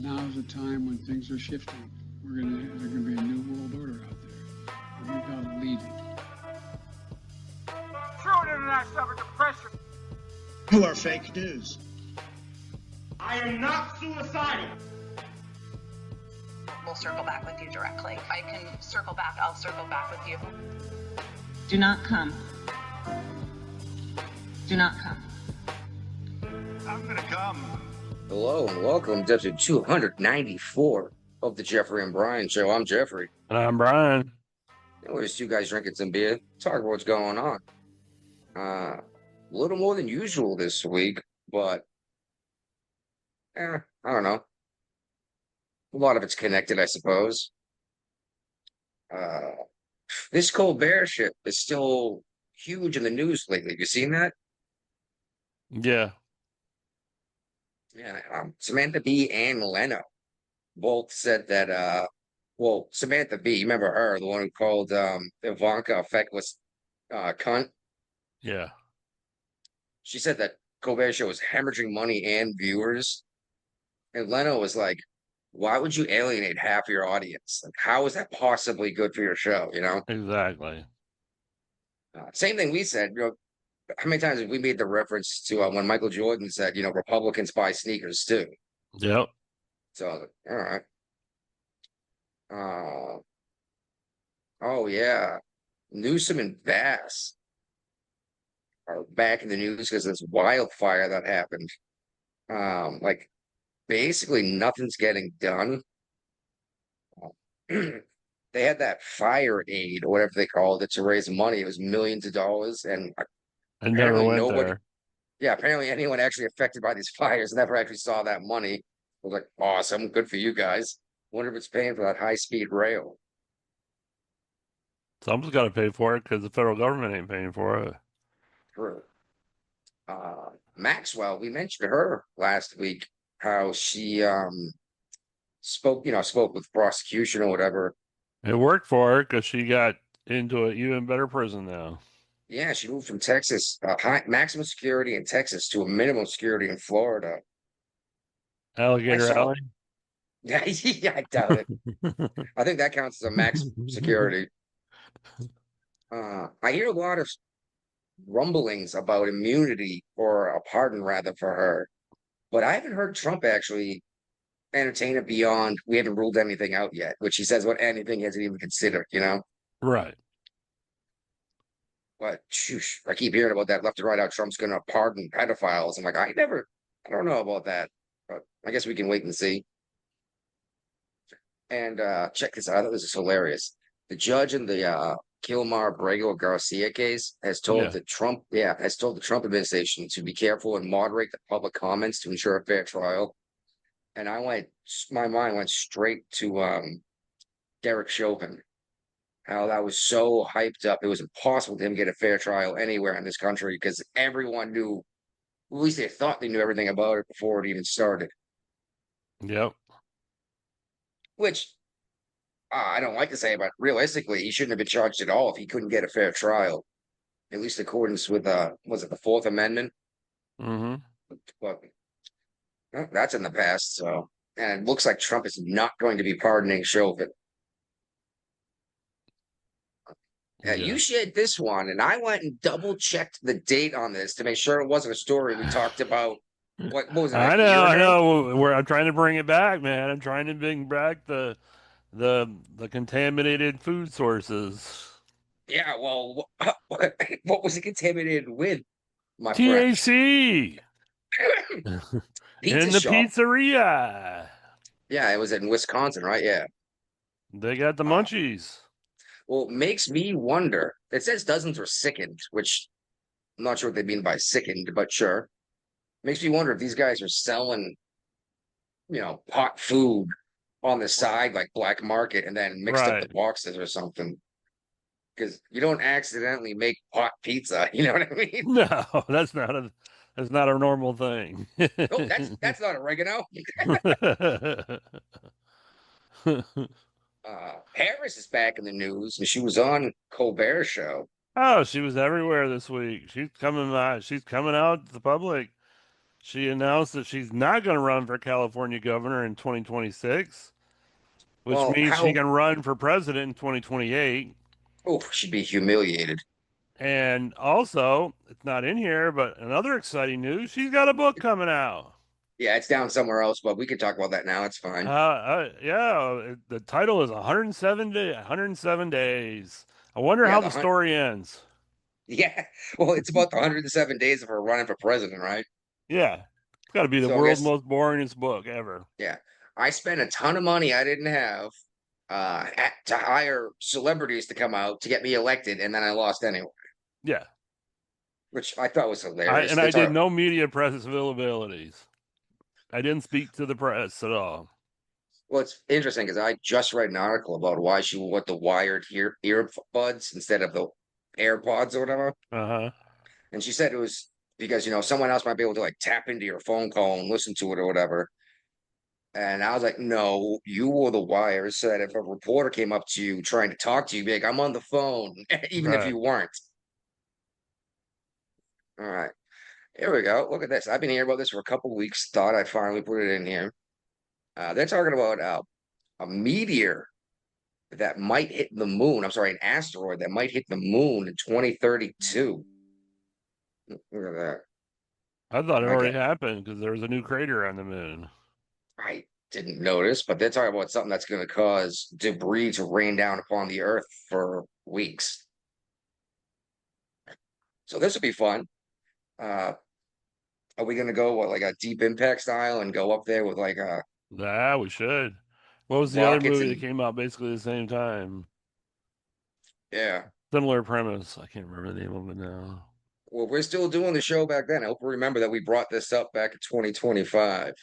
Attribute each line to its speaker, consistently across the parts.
Speaker 1: now's the time when things are shifting. There's gonna be a new world order out there. And we gotta lead it.
Speaker 2: True internet suffered depression.
Speaker 3: You are fake news.
Speaker 2: I am not suicidal.
Speaker 4: We'll circle back with you directly. If I can circle back, I'll circle back with you.
Speaker 5: Do not come. Do not come.
Speaker 2: I'm gonna come.
Speaker 6: Hello and welcome to episode 294 of the Jeffrey and Brian Show. I'm Jeffrey.
Speaker 7: And I'm Brian.
Speaker 6: And we're just two guys drinking some beer, talking about what's going on. A little more than usual this week, but I don't know. A lot of it's connected, I suppose. This Colbert shit is still huge in the news lately. Have you seen that?
Speaker 7: Yeah.
Speaker 6: Yeah. Samantha Bee and Leno both said that, well, Samantha Bee, you remember her, the one who called Ivanka a feckless cunt?
Speaker 7: Yeah.
Speaker 6: She said that Colbert Show was hemorrhaging money and viewers. And Leno was like, why would you alienate half your audience? Like, how is that possibly good for your show, you know?
Speaker 7: Exactly.
Speaker 6: Same thing we said, you know, how many times have we made the reference to when Michael Jordan said, you know, Republicans buy sneakers too?
Speaker 7: Yep.
Speaker 6: So I was like, all right. Oh yeah. Newsom and Bass are back in the news because of this wildfire that happened. Like basically nothing's getting done. They had that fire aid or whatever they called it to raise money. It was millions of dollars, and
Speaker 7: I never
Speaker 6: apparently
Speaker 7: went
Speaker 6: nobody,
Speaker 7: there.
Speaker 6: yeah, apparently anyone actually affected by these fires never actually saw that money. I was like, awesome, good for you guys. Wonder if it's paying for that high-speed rail.
Speaker 7: Someone's got to pay for it because the federal government ain't paying for it.
Speaker 6: True. Maxwell, we mentioned her last week, how she spoke with prosecution or whatever.
Speaker 7: It worked for her because she got into an even better prison now.
Speaker 6: Yeah, she moved from Texas, high maximum security in Texas to a minimum security in Florida.
Speaker 7: Alligator Alley?
Speaker 6: Yeah, yeah, I doubt it. I think that counts as a max security. I hear a lot of rumblings about immunity or a pardon rather for her, but I haven't heard Trump actually entertain it beyond we haven't ruled anything out yet, which he says what anything he hasn't even considered, you know?
Speaker 7: Right.
Speaker 6: But shoosh, I keep hearing about that left and right, how Trump's gonna pardon pedophiles. I'm like, I don't know about that, but I guess we can wait and see. And check this out. I thought this is hilarious. The judge in the Kilmar Brago Garcia case has told the Trump administration to be careful and moderate the public comments to ensure a fair trial. And my mind went straight to Derek Chauvin. How that was so hyped up. It was impossible for him to get a fair trial anywhere in this country because everyone knew, at least they thought they knew everything about it before it even started.
Speaker 7: Yep.
Speaker 6: Which I don't like to say, but realistically, he shouldn't have been charged at all if he couldn't get a fair trial, at least in accordance with was it the Fourth Amendment?
Speaker 7: Mm-hmm.
Speaker 6: But that's in the past. So, and it looks like Trump is not going to be pardoning Chauvin. You shared this one, and I went and double checked the date on this to make sure it wasn't a story we talked about. What was it?
Speaker 7: I know. I'm trying to bring it back, man. I'm trying to bring back the contaminated food sources.
Speaker 6: Yeah, well, what was it contaminated with, my
Speaker 7: THC
Speaker 6: friend?
Speaker 7: in the pizzeria.
Speaker 6: Yeah, it was in Wisconsin, right? Yeah.
Speaker 7: They got the munchies.
Speaker 6: Well, it makes me wonder. It says dozens were sickened, which I'm not sure what they mean by sickened, but sure. Makes me wonder if these guys are selling, you know, pot food on the side, like black market, and then mixed up the boxes or something. Because you don't accidentally make pot pizza, you know what I mean?
Speaker 7: No, that's not a normal thing.
Speaker 6: Oh, that's not oregano. Harris is back in the news, and she was on Colbert Show.
Speaker 7: Oh, she was everywhere this week. She's coming out to the public. She announced that she's not going to run for California governor in 2026, which
Speaker 6: Well,
Speaker 7: means she
Speaker 6: how?
Speaker 7: can run for president in 2028.
Speaker 6: Oh, she'd be humiliated.
Speaker 7: And also, it's not in here, but another exciting news, she's got a book coming out.
Speaker 6: Yeah, it's down somewhere else, but we can talk about that now. It's fine.
Speaker 7: Yeah, the title is 107 days. I wonder
Speaker 6: Yeah,
Speaker 7: how the story ends.
Speaker 6: yeah. Well, it's about the 107 days of her running for president, right?
Speaker 7: Yeah, it's got to be the
Speaker 6: So I
Speaker 7: world's
Speaker 6: guess,
Speaker 7: most boringest book ever.
Speaker 6: yeah, I spent a ton of money I didn't have to hire celebrities to come out to get me elected, and then I lost anyway,
Speaker 7: Yeah,
Speaker 6: which I thought was hilarious.
Speaker 7: I
Speaker 6: That's
Speaker 7: did
Speaker 6: our,
Speaker 7: no media press availabilities. I didn't speak to the press at all.
Speaker 6: well, it's interesting because I just read an article about why she wore the wired earbuds instead of the AirPods or whatever.
Speaker 7: Uh-huh.
Speaker 6: And she said it was because, someone else might be able to like tap into your phone call and listen to it or whatever. And I was like, no, you wore the wires so that if a reporter came up to you trying to talk to you, be like, I'm on the phone, even if
Speaker 7: Right.
Speaker 6: you weren't. All right. Here we go. Look at this. I've been hearing about this for a couple of weeks. Thought I finally put it in here. They're talking about a meteor that might hit the moon. I'm sorry, an asteroid that might hit the moon in 2032. Look at that.
Speaker 7: I thought it
Speaker 6: I
Speaker 7: already
Speaker 6: get,
Speaker 7: happened because there was a new crater on the moon.
Speaker 6: I didn't notice, but they're talking about something that's going to cause debris to rain down upon the Earth for weeks. So this will be fun. Uh, are we going to go like a deep impact style and go up there with like
Speaker 7: Yeah, we should. What was the other
Speaker 6: rockets
Speaker 7: movie that
Speaker 6: and
Speaker 7: came out basically the same time?
Speaker 6: yeah.
Speaker 7: Similar premise. I can't remember the name of it now.
Speaker 6: Well, we're still doing the show back then. I hope you remember that we brought this up back in 2025.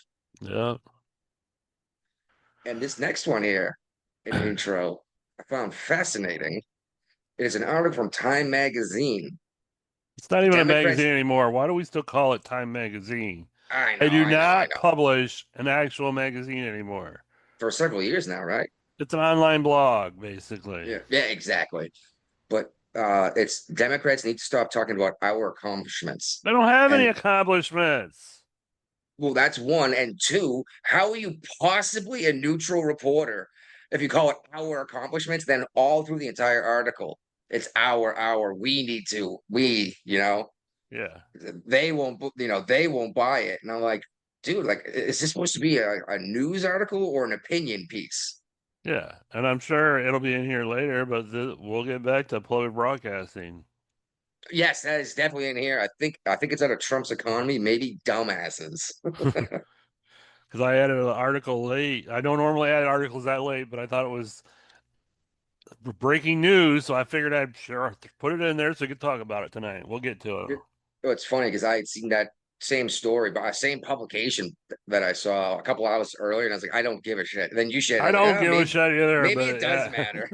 Speaker 7: Yeah.
Speaker 6: And this next one here, an intro, I found fascinating. It is an article from Time Magazine.
Speaker 7: It's not even a
Speaker 6: Democrats,
Speaker 7: magazine anymore. Why do we still call it Time Magazine?
Speaker 6: I
Speaker 7: They
Speaker 6: know,
Speaker 7: do
Speaker 6: I know, I
Speaker 7: not
Speaker 6: know.
Speaker 7: publish an actual magazine anymore.
Speaker 6: For several years now, right?
Speaker 7: It's an online blog, basically.
Speaker 6: Yeah, exactly. But it's Democrats need to stop talking about our accomplishments.
Speaker 7: They don't have any
Speaker 6: And
Speaker 7: accomplishments.
Speaker 6: well, that's one. And two, how are you possibly a neutral reporter if you call it our accomplishments? Then all through the entire article, it's we need to,
Speaker 7: Yeah.
Speaker 6: they won't buy it. And I'm like, dude, like, is this supposed to be a news article or an opinion piece?
Speaker 7: Yeah. And I'm sure it'll be in here later, but we'll get back to public broadcasting.
Speaker 6: Yes, that is definitely in here. I think it's out of Trump's economy, maybe dumbasses.
Speaker 7: Because I added an article late. I don't normally add articles that late, but I thought it was breaking news, so I figured I'd sure put it in there so we could talk about it tonight. We'll get to it.
Speaker 6: It's funny because I had seen that same story by same publication that I saw a couple hours earlier, and I was like, I don't give a shit. And then you shared,
Speaker 7: I
Speaker 6: I was like,
Speaker 7: don't
Speaker 6: oh,
Speaker 7: give a shit either,
Speaker 6: maybe
Speaker 7: but
Speaker 6: it does matter.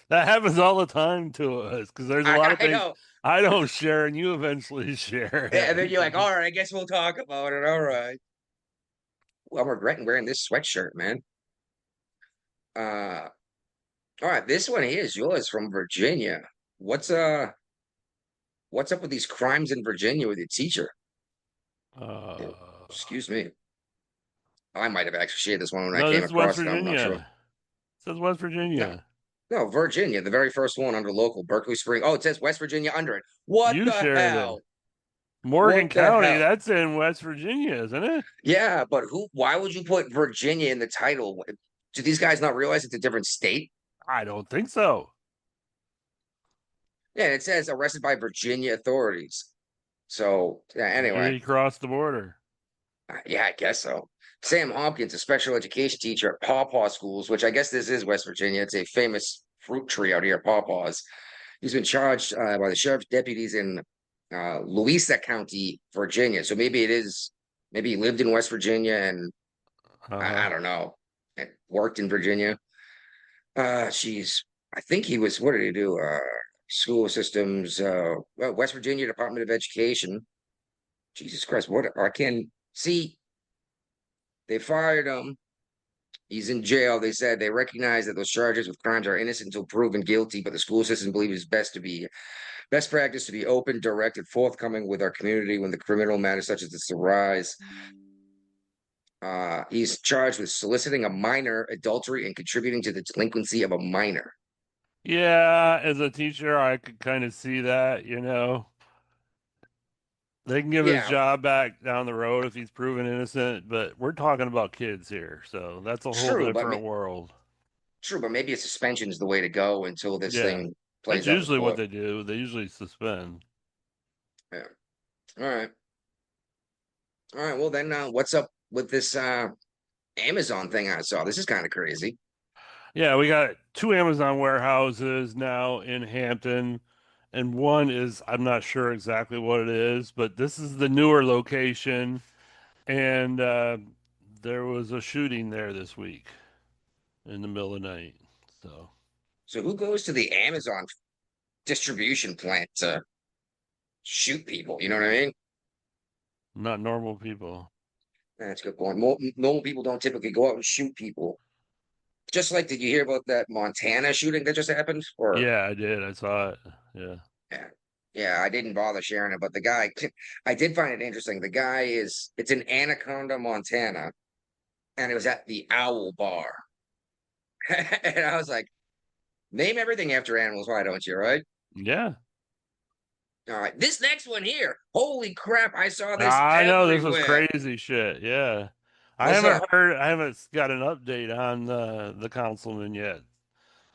Speaker 7: that happens all the time to us because there's a lot of
Speaker 6: I
Speaker 7: things
Speaker 6: know.
Speaker 7: I don't share and you eventually share
Speaker 6: Yeah, and then
Speaker 7: it.
Speaker 6: you're like, all right, I guess we'll talk about it. All right. Well, I'm regretting wearing this sweatshirt, man. Uh, all right, this one here is yours from Virginia. What's uh, what's up with these crimes in Virginia with your teacher?
Speaker 7: Uh,
Speaker 6: Excuse me. I might have actually shared this one when I
Speaker 7: no,
Speaker 6: came
Speaker 7: this is West
Speaker 6: across it. I'm not sure.
Speaker 7: Virginia. It says West
Speaker 6: No,
Speaker 7: Virginia.
Speaker 6: no, Virginia, the very first one under local, Berkeley Spring. Oh, it says West Virginia under it. What
Speaker 7: You
Speaker 6: the
Speaker 7: shared it.
Speaker 6: hell?
Speaker 7: Morgan
Speaker 6: What the
Speaker 7: County,
Speaker 6: hell?
Speaker 7: that's in West Virginia, isn't it?
Speaker 6: Yeah, but why would you put Virginia in the title? Do these guys not realize it's a different state?
Speaker 7: I don't think so.
Speaker 6: Yeah, it says arrested by Virginia authorities. So, yeah,
Speaker 7: Maybe
Speaker 6: anyway,
Speaker 7: he crossed the border.
Speaker 6: yeah, I guess so. Sam Hopkins, a special education teacher at Pawpaw Schools, which I guess this is West Virginia. It's a famous fruit tree out here at Pawpaws. He's been charged by the sheriff's deputies in Louisa County, Virginia. So maybe he lived in West Virginia and I
Speaker 7: Uh-huh.
Speaker 6: don't know, and worked in Virginia. I think he was, what did he do? School systems, well, West Virginia Department of Education. Jesus Christ, what? I can't see. They fired him. He's in jail. They said they recognize that those charges with crimes are innocent until proven guilty, but the school system believes it's best practice to be open, direct, and forthcoming with our community when the criminal matters such as this arise. He's charged with soliciting a minor, adultery, and contributing to the delinquency of a minor.
Speaker 7: Yeah, as a teacher, I could kind of see that, you know. They can give his
Speaker 6: Yeah,
Speaker 7: job back down the road if he's proven innocent, but we're talking about kids here, so that's a whole
Speaker 6: true, but
Speaker 7: different world.
Speaker 6: true, but maybe a suspension is the way to go until this
Speaker 7: Yeah,
Speaker 6: thing
Speaker 7: that's
Speaker 6: plays out in
Speaker 7: usually what
Speaker 6: court.
Speaker 7: they do. They usually suspend.
Speaker 6: Yeah. All right. All right. Well, then, what's up with this Amazon thing I saw? This is kind of crazy.
Speaker 7: Yeah, we got two Amazon warehouses now in Hampton, and one is, I'm not sure exactly what it is, but this is the newer location, and there was a shooting there this week in the middle of the night. So,
Speaker 6: So who goes to the Amazon distribution plant to shoot people? You know what I mean?
Speaker 7: not normal people.
Speaker 6: That's a good point. Normal people don't typically go out and shoot people. Just like, did you hear about that Montana shooting that just happened? Or
Speaker 7: Yeah, I did. I saw it. Yeah.
Speaker 6: yeah, yeah, I didn't bother sharing it, but the guy, I did find it interesting. The guy it's in Anaconda, Montana, and it was at the Owl Bar, and I was like, name everything after animals, why don't you? Right?
Speaker 7: Yeah.
Speaker 6: All right, this next one here. Holy crap! I saw this
Speaker 7: I know this was
Speaker 6: everywhere.
Speaker 7: crazy shit. Yeah.
Speaker 6: What's up?
Speaker 7: I haven't got an update on the councilman yet.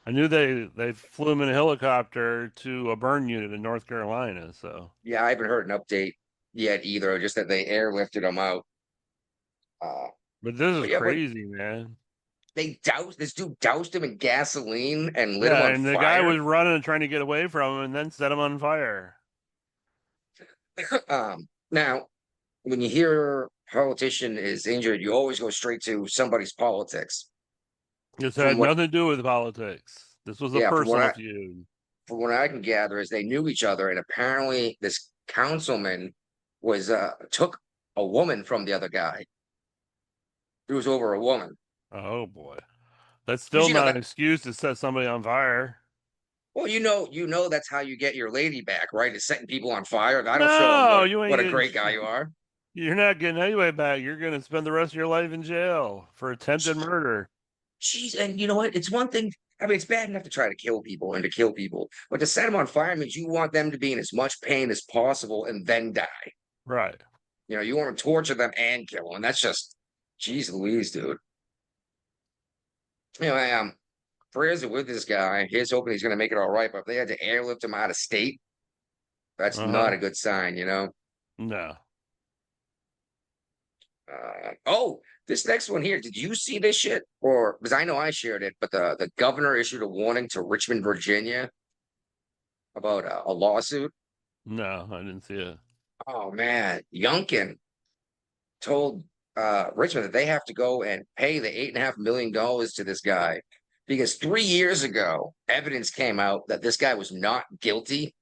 Speaker 7: I knew they flew him in a helicopter to a burn unit in North Carolina, so
Speaker 6: Yeah, I haven't heard an update yet either. Just that they airlifted him out. Uh,
Speaker 7: but this is
Speaker 6: but yeah, but
Speaker 7: crazy, man.
Speaker 6: this dude doused him in gasoline and lit him
Speaker 7: Yeah,
Speaker 6: on
Speaker 7: and the guy
Speaker 6: fire.
Speaker 7: was running and trying to get away from him and then set him on fire.
Speaker 6: Now, when you hear a politician is injured, you always go straight to somebody's politics.
Speaker 7: This
Speaker 6: From
Speaker 7: had
Speaker 6: what,
Speaker 7: nothing to do with politics. This was a
Speaker 6: yeah,
Speaker 7: personal feud.
Speaker 6: from what I can gather is they knew each other, and apparently this councilman was took a woman from the other guy. It was over a woman.
Speaker 7: Oh boy. That's
Speaker 6: Because
Speaker 7: still
Speaker 6: you know
Speaker 7: not an
Speaker 6: that.
Speaker 7: excuse to set somebody on fire.
Speaker 6: Well, you know that's how you get your lady back, right? Is setting people on fire. That'll show them
Speaker 7: No, you
Speaker 6: what
Speaker 7: ain't
Speaker 6: a
Speaker 7: getting
Speaker 6: great guy you are.
Speaker 7: you're not getting anyway back. You're gonna spend the rest of your life in jail for attempted murder.
Speaker 6: Jeez, and you know what? It's one thing. I mean, it's bad enough to try to kill people and to kill people, but to set them on fire means you want them to be in as much pain as possible and then die.
Speaker 7: Right.
Speaker 6: You know, you want to torture them and kill them. And that's just, geez Louise, dude. Anyway, prayers are with this guy. Here's hoping he's going to make it all right. But if they had to airlift him out of state, that's not
Speaker 7: Uh-huh.
Speaker 6: a good sign, you know?
Speaker 7: No.
Speaker 6: Oh, this next one here. Did you see this shit? Or because I know I shared it, but the governor issued a warning to Richmond, Virginia about a lawsuit.
Speaker 7: No, I didn't see it.
Speaker 6: Oh man, Youngkin told Richmond that they have to go and pay the $8.5 million to this guy because 3 years ago, evidence came out that this guy was not guilty.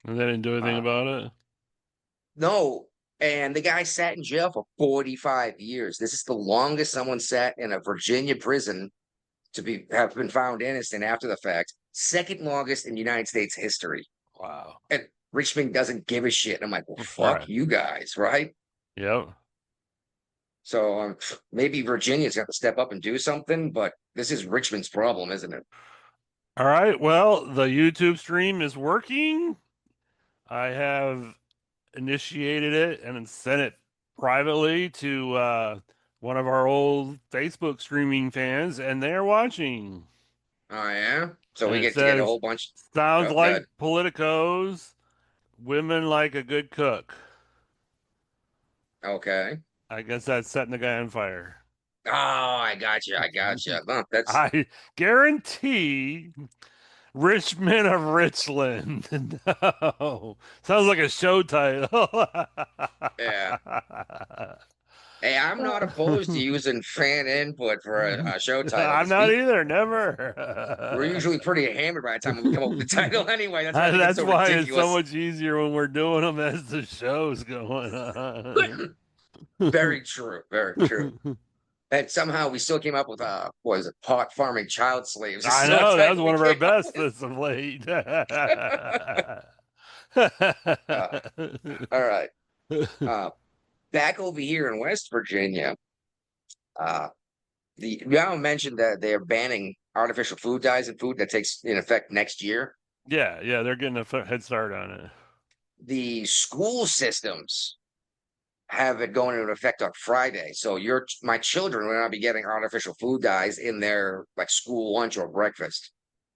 Speaker 7: And they didn't do anything
Speaker 6: Uh,
Speaker 7: about it?
Speaker 6: no, and the guy sat in jail for 45 years. This is the longest someone sat in a Virginia prison to have been found innocent after the fact. Second longest in United States history.
Speaker 7: Wow.
Speaker 6: And Richmond doesn't give a shit. I'm like, well, fuck
Speaker 7: Right.
Speaker 6: you guys, right?
Speaker 7: Yep.
Speaker 6: So maybe Virginia's got to step up and do something, but this is Richmond's problem, isn't it?
Speaker 7: All right. Well, the YouTube stream is working. I have initiated it and sent it privately to one of our old Facebook streaming fans, and they're watching.
Speaker 6: Oh yeah. So
Speaker 7: And
Speaker 6: we
Speaker 7: it
Speaker 6: get to get a
Speaker 7: says,
Speaker 6: whole bunch.
Speaker 7: sounds
Speaker 6: Oh,
Speaker 7: like
Speaker 6: good.
Speaker 7: politicos, women like a good cook.
Speaker 6: Okay.
Speaker 7: I guess that's setting the guy on fire.
Speaker 6: Oh, I got you. I got you. Well, that's
Speaker 7: I guarantee Richmond of Richland. No. Sounds like a show title.
Speaker 6: yeah. Hey, I'm not opposed to using fan input for a show title
Speaker 7: I'm
Speaker 6: because
Speaker 7: not
Speaker 6: we
Speaker 7: either.
Speaker 6: we're
Speaker 7: Never.
Speaker 6: usually pretty hammered by the time we come up with the title anyway. That's why I think it's
Speaker 7: That's
Speaker 6: so
Speaker 7: why it's so
Speaker 6: ridiculous.
Speaker 7: much easier when we're doing them as the show's going on.
Speaker 6: Very true. Very true. And somehow we still came up with what is it, pot farming child slaves. This
Speaker 7: I
Speaker 6: is what
Speaker 7: know that
Speaker 6: title
Speaker 7: was
Speaker 6: we
Speaker 7: one of our
Speaker 6: came up
Speaker 7: best
Speaker 6: with.
Speaker 7: as of late.
Speaker 6: All right. Back over here in West Virginia, uh, the now mentioned that they're banning artificial food dyes and food that takes in effect next year.
Speaker 7: yeah, they're getting a head start on it.
Speaker 6: The school systems have it going into effect on Friday. So my children will not be getting artificial food dyes in their like school lunch or breakfast,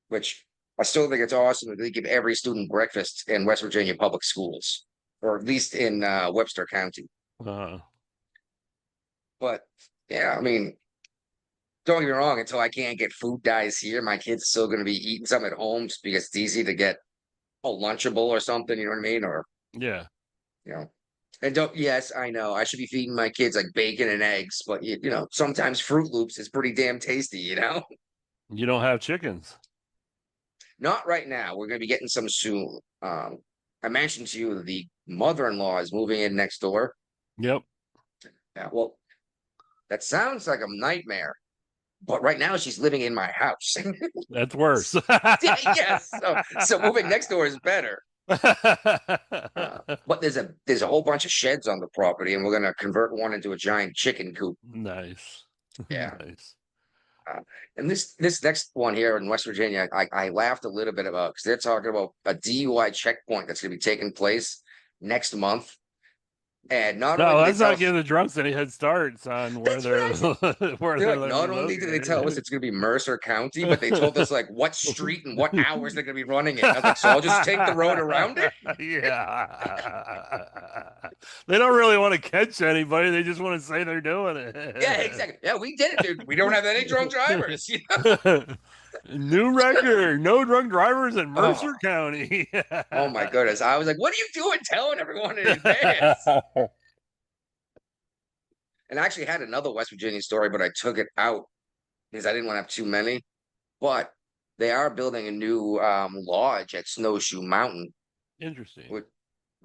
Speaker 6: which I still think it's awesome that they give every student breakfast in West Virginia public schools, or at least in Webster County.
Speaker 7: Uh,
Speaker 6: But yeah, I mean, don't get me wrong, until I can't get food dyes here, my kids are still going to be eating some at home just because it's easy to get a Lunchable or something, you know what I mean? Or,
Speaker 7: yeah,
Speaker 6: you know, and yes, I know I should be feeding my kids like bacon and eggs, but sometimes Fruit Loops is pretty damn tasty, you know?
Speaker 7: you don't have chickens.
Speaker 6: Not right now. We're going to be getting some soon. I mentioned to you the mother-in-law is moving in next door.
Speaker 7: Yep,
Speaker 6: Yeah, well, that sounds like a nightmare, but right now she's living in my house.
Speaker 7: that's worse.
Speaker 6: Yes, so moving next door is better. But there's a whole bunch of sheds on the property, and we're gonna convert one into a giant chicken coop.
Speaker 7: Nice.
Speaker 6: Yeah.
Speaker 7: Nice.
Speaker 6: And this next one here in West Virginia, I laughed a little bit about because they're talking about a DUI checkpoint that's gonna be taking place next month. And not only
Speaker 7: No,
Speaker 6: do they
Speaker 7: let's
Speaker 6: tell
Speaker 7: not
Speaker 6: us,
Speaker 7: give the drunks any head starts on where
Speaker 6: that's
Speaker 7: they're
Speaker 6: what I
Speaker 7: where
Speaker 6: they're
Speaker 7: they're
Speaker 6: like, not
Speaker 7: living
Speaker 6: only did they tell us
Speaker 7: located.
Speaker 6: it's gonna be Mercer County, but they told us like what street and what hours they're gonna be running it. I was like, so I'll just take the road around it.
Speaker 7: Yeah. They don't really want to catch anybody. They just want to say they're doing it.
Speaker 6: Yeah, exactly. Yeah, we did it, dude. We don't have any drunk drivers. You know?
Speaker 7: New record. No drunk drivers in Mercer
Speaker 6: Oh,
Speaker 7: County.
Speaker 6: oh my goodness. I was like, what are you doing telling everyone in advance? And I actually had another West Virginia story, but I took it out because I didn't want to have too many. But they are building a new lodge at Snowshoe Mountain.
Speaker 7: Interesting.
Speaker 6: With,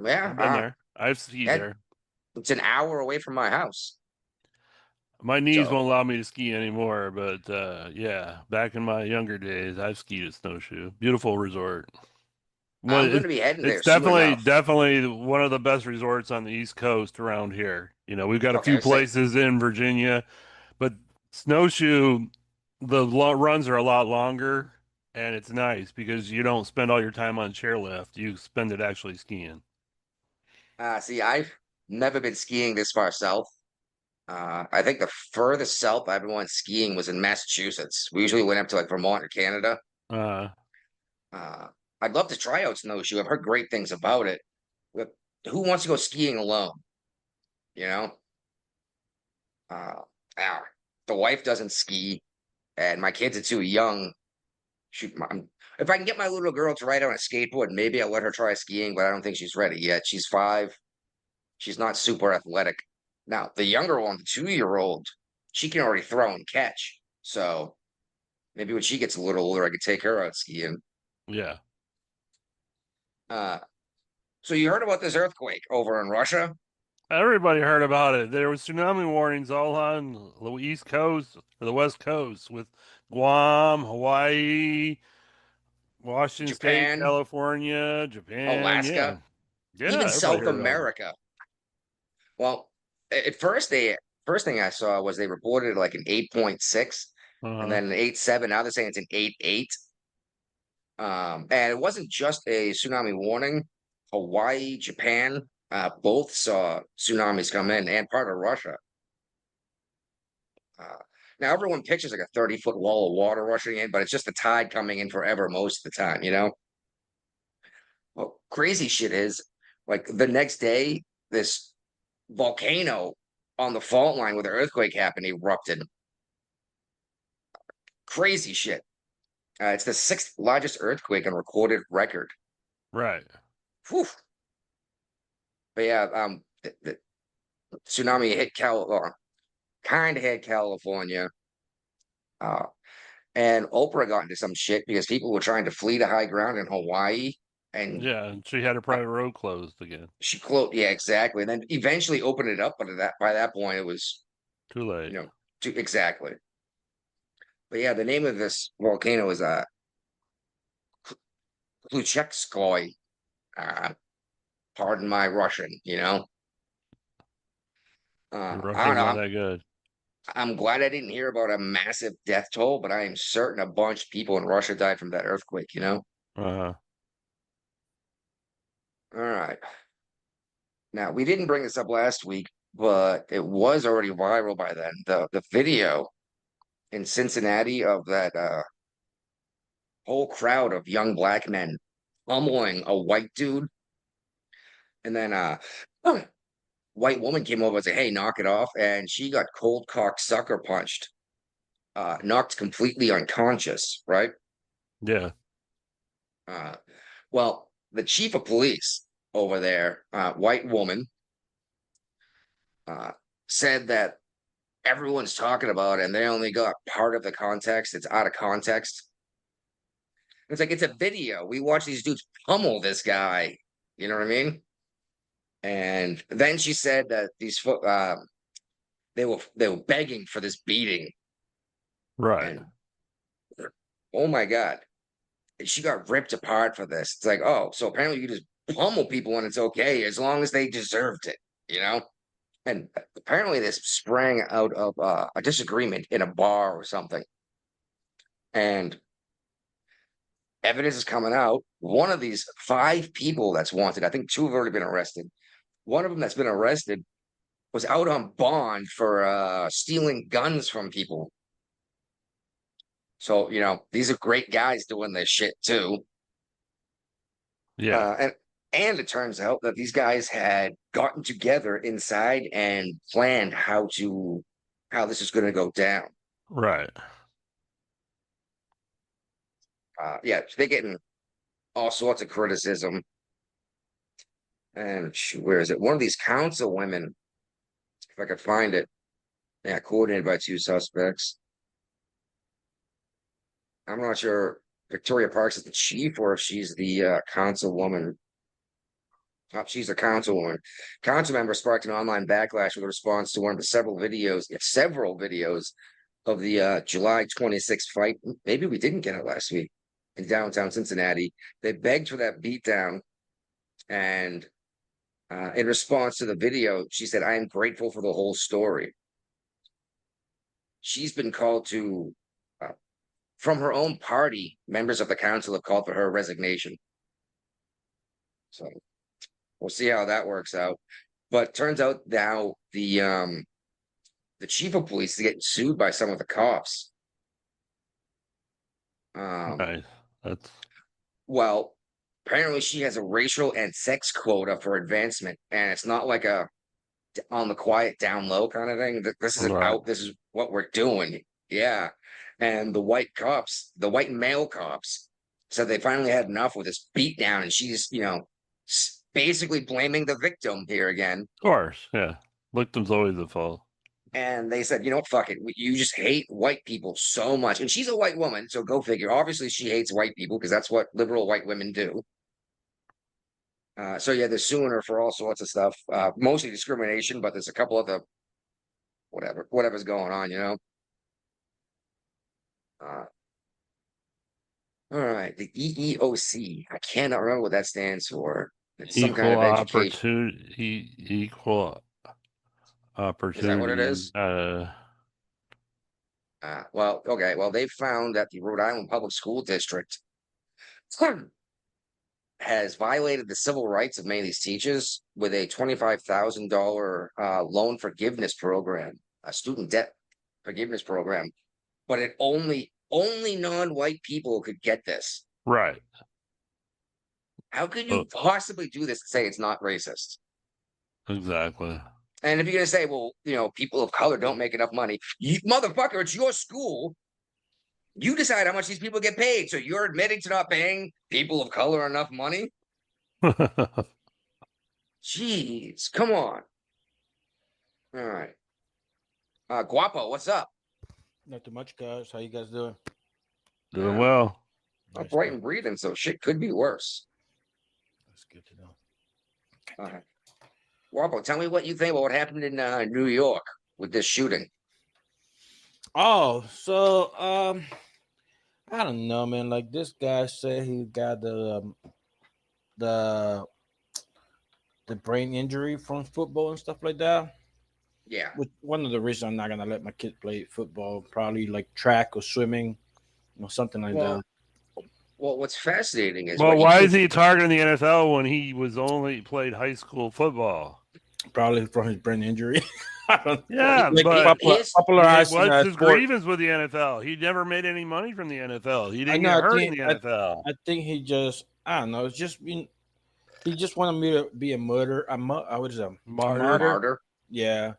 Speaker 6: yeah,
Speaker 7: I've been there. I've skied
Speaker 6: yeah,
Speaker 7: there.
Speaker 6: it's an hour away from my house.
Speaker 7: My knees
Speaker 6: So
Speaker 7: won't allow me to ski anymore, but yeah, back in my younger days, I've skied at Snowshoe. Beautiful resort. Well,
Speaker 6: I'm going to be heading there
Speaker 7: it's
Speaker 6: soon enough.
Speaker 7: definitely one of the best resorts on the East Coast around here. We've got a few
Speaker 6: Okay, so
Speaker 7: places in Virginia, but Snowshoe, runs are a lot longer, and it's nice because you don't spend all your time on chairlift. You spend it actually skiing.
Speaker 6: see, I've never been skiing this far south. I think the furthest south I've ever went skiing was in Massachusetts. We usually went up to like Vermont or Canada.
Speaker 7: Uh,
Speaker 6: Uh, I'd love to try out snowshoe. I've heard great things about it. But who wants to go skiing alone? You know? Uh, ah, the wife doesn't ski, and my kids are too young. Shoot, if I can get my little girl to ride on a skateboard, maybe I'll let her try skiing, but I don't think she's ready yet. She's 5. She's not super athletic. Now, the younger one, the 2-year-old, she can already throw and catch. So maybe when she gets a little older, I could take her out skiing.
Speaker 7: yeah.
Speaker 6: Uh, so you heard about this earthquake over in Russia?
Speaker 7: Everybody heard about it. There was tsunami warnings all on the East Coast or the West Coast with Guam, Hawaii, Washington State,
Speaker 6: Japan,
Speaker 7: California, Japan. Yeah.
Speaker 6: Alaska,
Speaker 7: Yeah,
Speaker 6: even
Speaker 7: everybody
Speaker 6: South
Speaker 7: heard about it.
Speaker 6: America. Well, at first first thing I saw was they reported like an 8.6 and
Speaker 7: Uh-huh.
Speaker 6: then an 8.7. Now they're saying it's an 8.8. And it wasn't just a tsunami warning. Hawaii, Japan, both saw tsunamis come in, and part of Russia. Uh, now everyone pictures like a 30-foot wall of water rushing in, but it's just the tide coming in forever most of the time, you know? Well, crazy shit is like the next day, this volcano on the fault line where the earthquake happened erupted. Crazy shit. It's the 6th largest earthquake on recorded record.
Speaker 7: Right.
Speaker 6: Whew. But yeah, the tsunami hit kind of hit California. Uh, and Oprah got into some shit because people were trying to flee to high ground in Hawaii, and
Speaker 7: Yeah, and she had her private road closed again.
Speaker 6: she closed. Yeah, exactly. And then eventually opened it up, but by that point, it was
Speaker 7: Too late.
Speaker 6: Exactly. But yeah, the name of this volcano is Kluchekskoy. Uh, pardon my Russian, you know.
Speaker 7: Your
Speaker 6: I don't
Speaker 7: Russian's
Speaker 6: know.
Speaker 7: not that good.
Speaker 6: I'm glad I didn't hear about a massive death toll, but I am certain a bunch of people in Russia died from that earthquake, you know?
Speaker 7: Uh-huh.
Speaker 6: All right. Now, we didn't bring this up last week, but it was already viral by then. The video in Cincinnati of that whole crowd of young black men pummeling a white dude, and then white woman came over and said, "Hey, knock it off," and she got cold cock sucker punched, knocked completely unconscious, right?
Speaker 7: Yeah.
Speaker 6: Uh, well, the chief of police over there, white woman, uh, said that everyone's talking about it and they only got part of the context. It's out of context. It's like it's a video. We watch these dudes pummel this guy. You know what I mean? And then she said that they were begging for this beating,
Speaker 7: Right.
Speaker 6: and oh my god, she got ripped apart for this. It's like, oh, so apparently you just pummel people and it's okay as long as they deserved it, you know? And apparently this sprang out of a disagreement in a bar or something. And evidence is coming out. One of these 5 people that's wanted, I think 2 have already been arrested. One of them that's been arrested was out on bond for stealing guns from people. So, you know, these are great guys doing this shit too.
Speaker 7: Yeah.
Speaker 6: And it turns out that these guys had gotten together inside and planned how this is going to go down.
Speaker 7: Right.
Speaker 6: Yeah, they're getting all sorts of criticism. And where is it? One of these council women, if I could find it, yeah, coordinated by 2 suspects. I'm not sure Victoria Parks is the chief or if she's the councilwoman. Oh, she's a councilwoman. Council member sparked an online backlash with a response to one of the several videos of the July 26th fight. Maybe we didn't get it last week in downtown Cincinnati. They begged for that beatdown, and in response to the video, she said, "I am grateful for the whole story." She's been called to, from her own party, members of the council have called for her resignation. So we'll see how that works out. But turns out now the chief of police is getting sued by some of the cops.
Speaker 7: Nice. That's
Speaker 6: Well, apparently she has a racial and sex quota for advancement, and it's not like a on the quiet, down low kind of thing. This is
Speaker 7: right.
Speaker 6: this is what we're doing. Yeah. And the white male cops, said they finally had enough with this beatdown, and she's, basically blaming the victim here again.
Speaker 7: Of course. Yeah. Victim's always the fault.
Speaker 6: And they said, fuck it. You just hate white people so much. And she's a white woman, so go figure. Obviously, she hates white people because that's what liberal white women do. So yeah, they're suing her for all sorts of stuff, mostly discrimination, but there's a couple of the whatever's going on, Uh, all right, the EEOC. I cannot remember what that stands for. It's some kind
Speaker 7: Equal
Speaker 6: of education.
Speaker 7: opportunity. Equal opportunity.
Speaker 6: Is that what it is? Well, okay. Well, they found that the Rhode Island Public School District has violated the civil rights of many of these teachers with a $25,000 loan forgiveness program, a student debt forgiveness program. But it only non-white people could get this.
Speaker 7: Right.
Speaker 6: How could you possibly do this and say it's not racist?
Speaker 7: Exactly.
Speaker 6: And if you're gonna say, well, people of color don't make enough money, motherfucker, it's your school. You decide how much these people get paid. So you're admitting to not paying people of color enough money? Jeez, come on. All right. Guapo, what's up?
Speaker 8: Not too much, guys. How you guys doing?
Speaker 7: Doing well.
Speaker 6: I'm bright and breathing, so shit could be worse.
Speaker 8: That's good to know.
Speaker 6: All right. Guapo, tell me what you think about what happened in New York with this shooting.
Speaker 8: Oh, so I don't know, man. Like this guy said he got the the brain injury from football and stuff like that.
Speaker 6: Yeah.
Speaker 8: Which one of the reasons I'm not gonna let my kid play football, probably like track or swimming or something like
Speaker 6: Well,
Speaker 8: that.
Speaker 6: well, what's fascinating is
Speaker 7: Well,
Speaker 6: what he
Speaker 7: why
Speaker 6: took.
Speaker 7: is he targeting the NFL when he was only played high school football?
Speaker 8: Probably from his brain injury. I don't know.
Speaker 7: Yeah,
Speaker 8: Like
Speaker 7: but
Speaker 8: popularizing
Speaker 7: what's his
Speaker 8: sport.
Speaker 7: grievance with the NFL? He never made any money from the NFL. He
Speaker 8: I
Speaker 7: didn't
Speaker 8: know.
Speaker 7: get hurt in the NFL.
Speaker 8: I think he just. I don't know. It's just been. He just wanted me to be a murder. What is a
Speaker 7: Martyr.
Speaker 8: martyr?
Speaker 6: Martyr.
Speaker 8: Yeah,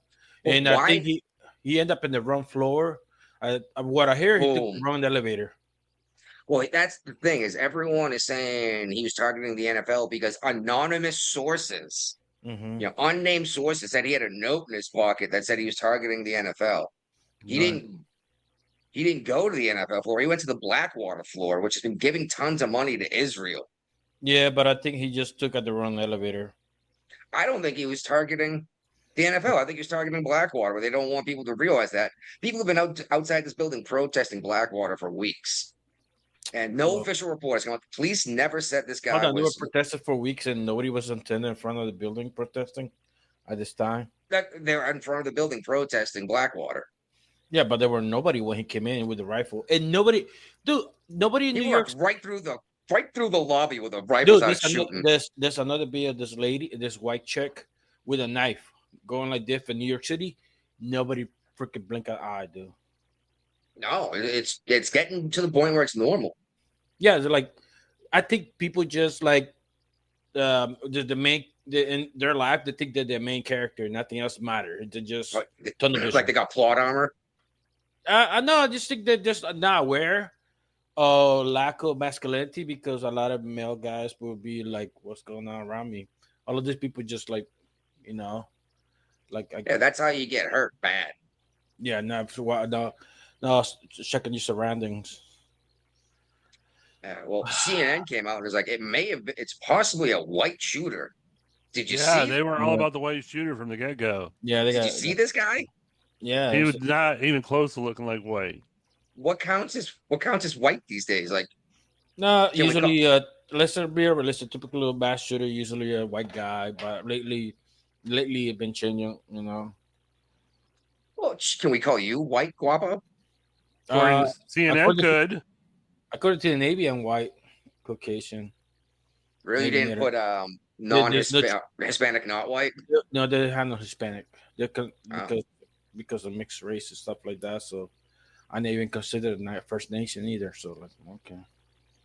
Speaker 6: Well,
Speaker 8: and I think
Speaker 6: why?
Speaker 8: he ended up in the wrong floor. What I hear, he took the
Speaker 6: Boom.
Speaker 8: wrong elevator.
Speaker 6: Well, that's the thing is everyone is saying he was targeting the NFL because anonymous sources,
Speaker 8: Mm-hmm.
Speaker 6: unnamed sources said he had a note in his pocket that said he was targeting the NFL. He
Speaker 8: Right.
Speaker 6: didn't. He didn't go to the NFL floor. He went to the Blackwater floor, which has been giving tons of money to Israel.
Speaker 8: Yeah, but I think he just took at the wrong elevator.
Speaker 6: I don't think he was targeting the NFL. I think he was targeting Blackwater, but they don't want people to realize that. People have been outside this building protesting Blackwater for weeks. And no
Speaker 8: Well,
Speaker 6: official report has come out. The police never said this
Speaker 8: hold
Speaker 6: guy
Speaker 8: on, they were
Speaker 6: was
Speaker 8: protesting for weeks and nobody was attending in front of the building protesting at this time.
Speaker 6: that they're in front of the building protesting Blackwater.
Speaker 8: Yeah, but there were nobody when he came in with the rifle, and nobody, dude, nobody in
Speaker 6: He
Speaker 8: New York.
Speaker 6: walked right through the lobby with a rifle,
Speaker 8: Dude,
Speaker 6: started shooting.
Speaker 8: there's another video of this lady, this white chick with a knife going like this in New York City. Nobody freaking blink an eye, dude.
Speaker 6: No, it's getting to the point where it's normal.
Speaker 8: Yeah, they're like, I think people just like in their life they think they're the main character, nothing else matters. They just
Speaker 6: Like,
Speaker 8: tunnel vision.
Speaker 6: like they got plot armor.
Speaker 8: I know. I just think they're just not aware of lack of masculinity because a lot of male guys will be like, "What's going on around me?" All of these people just like, you know, like
Speaker 6: Yeah, that's how you get hurt bad.
Speaker 8: yeah, no, checking your surroundings.
Speaker 6: Well, CNN came out and was like, it's possibly a white shooter. Did you
Speaker 7: Yeah,
Speaker 6: see
Speaker 7: they
Speaker 6: it?
Speaker 7: were all about the white shooter from the get go.
Speaker 8: Yeah, they
Speaker 6: Did you
Speaker 8: got.
Speaker 6: see this guy?
Speaker 8: Yeah,
Speaker 7: He was not even close to looking like white.
Speaker 6: What counts as white these days? Like,
Speaker 8: no.
Speaker 6: can we call,
Speaker 8: Usually, let's be realistic. Typical mass shooter, usually a white guy, but lately it been changing. You know,
Speaker 6: well, can we call you white, Guapo?
Speaker 7: According
Speaker 8: uh,
Speaker 7: to CNN,
Speaker 8: according to,
Speaker 7: could.
Speaker 8: according to the Navy, I'm white, Caucasian.
Speaker 6: Really
Speaker 8: Maybe
Speaker 6: didn't put
Speaker 8: there's no
Speaker 6: Hispanic, not white?
Speaker 8: no, they have no Hispanic.
Speaker 6: Oh.
Speaker 8: Because of mixed race and stuff like that. So I didn't even consider the First Nation either. So like, okay.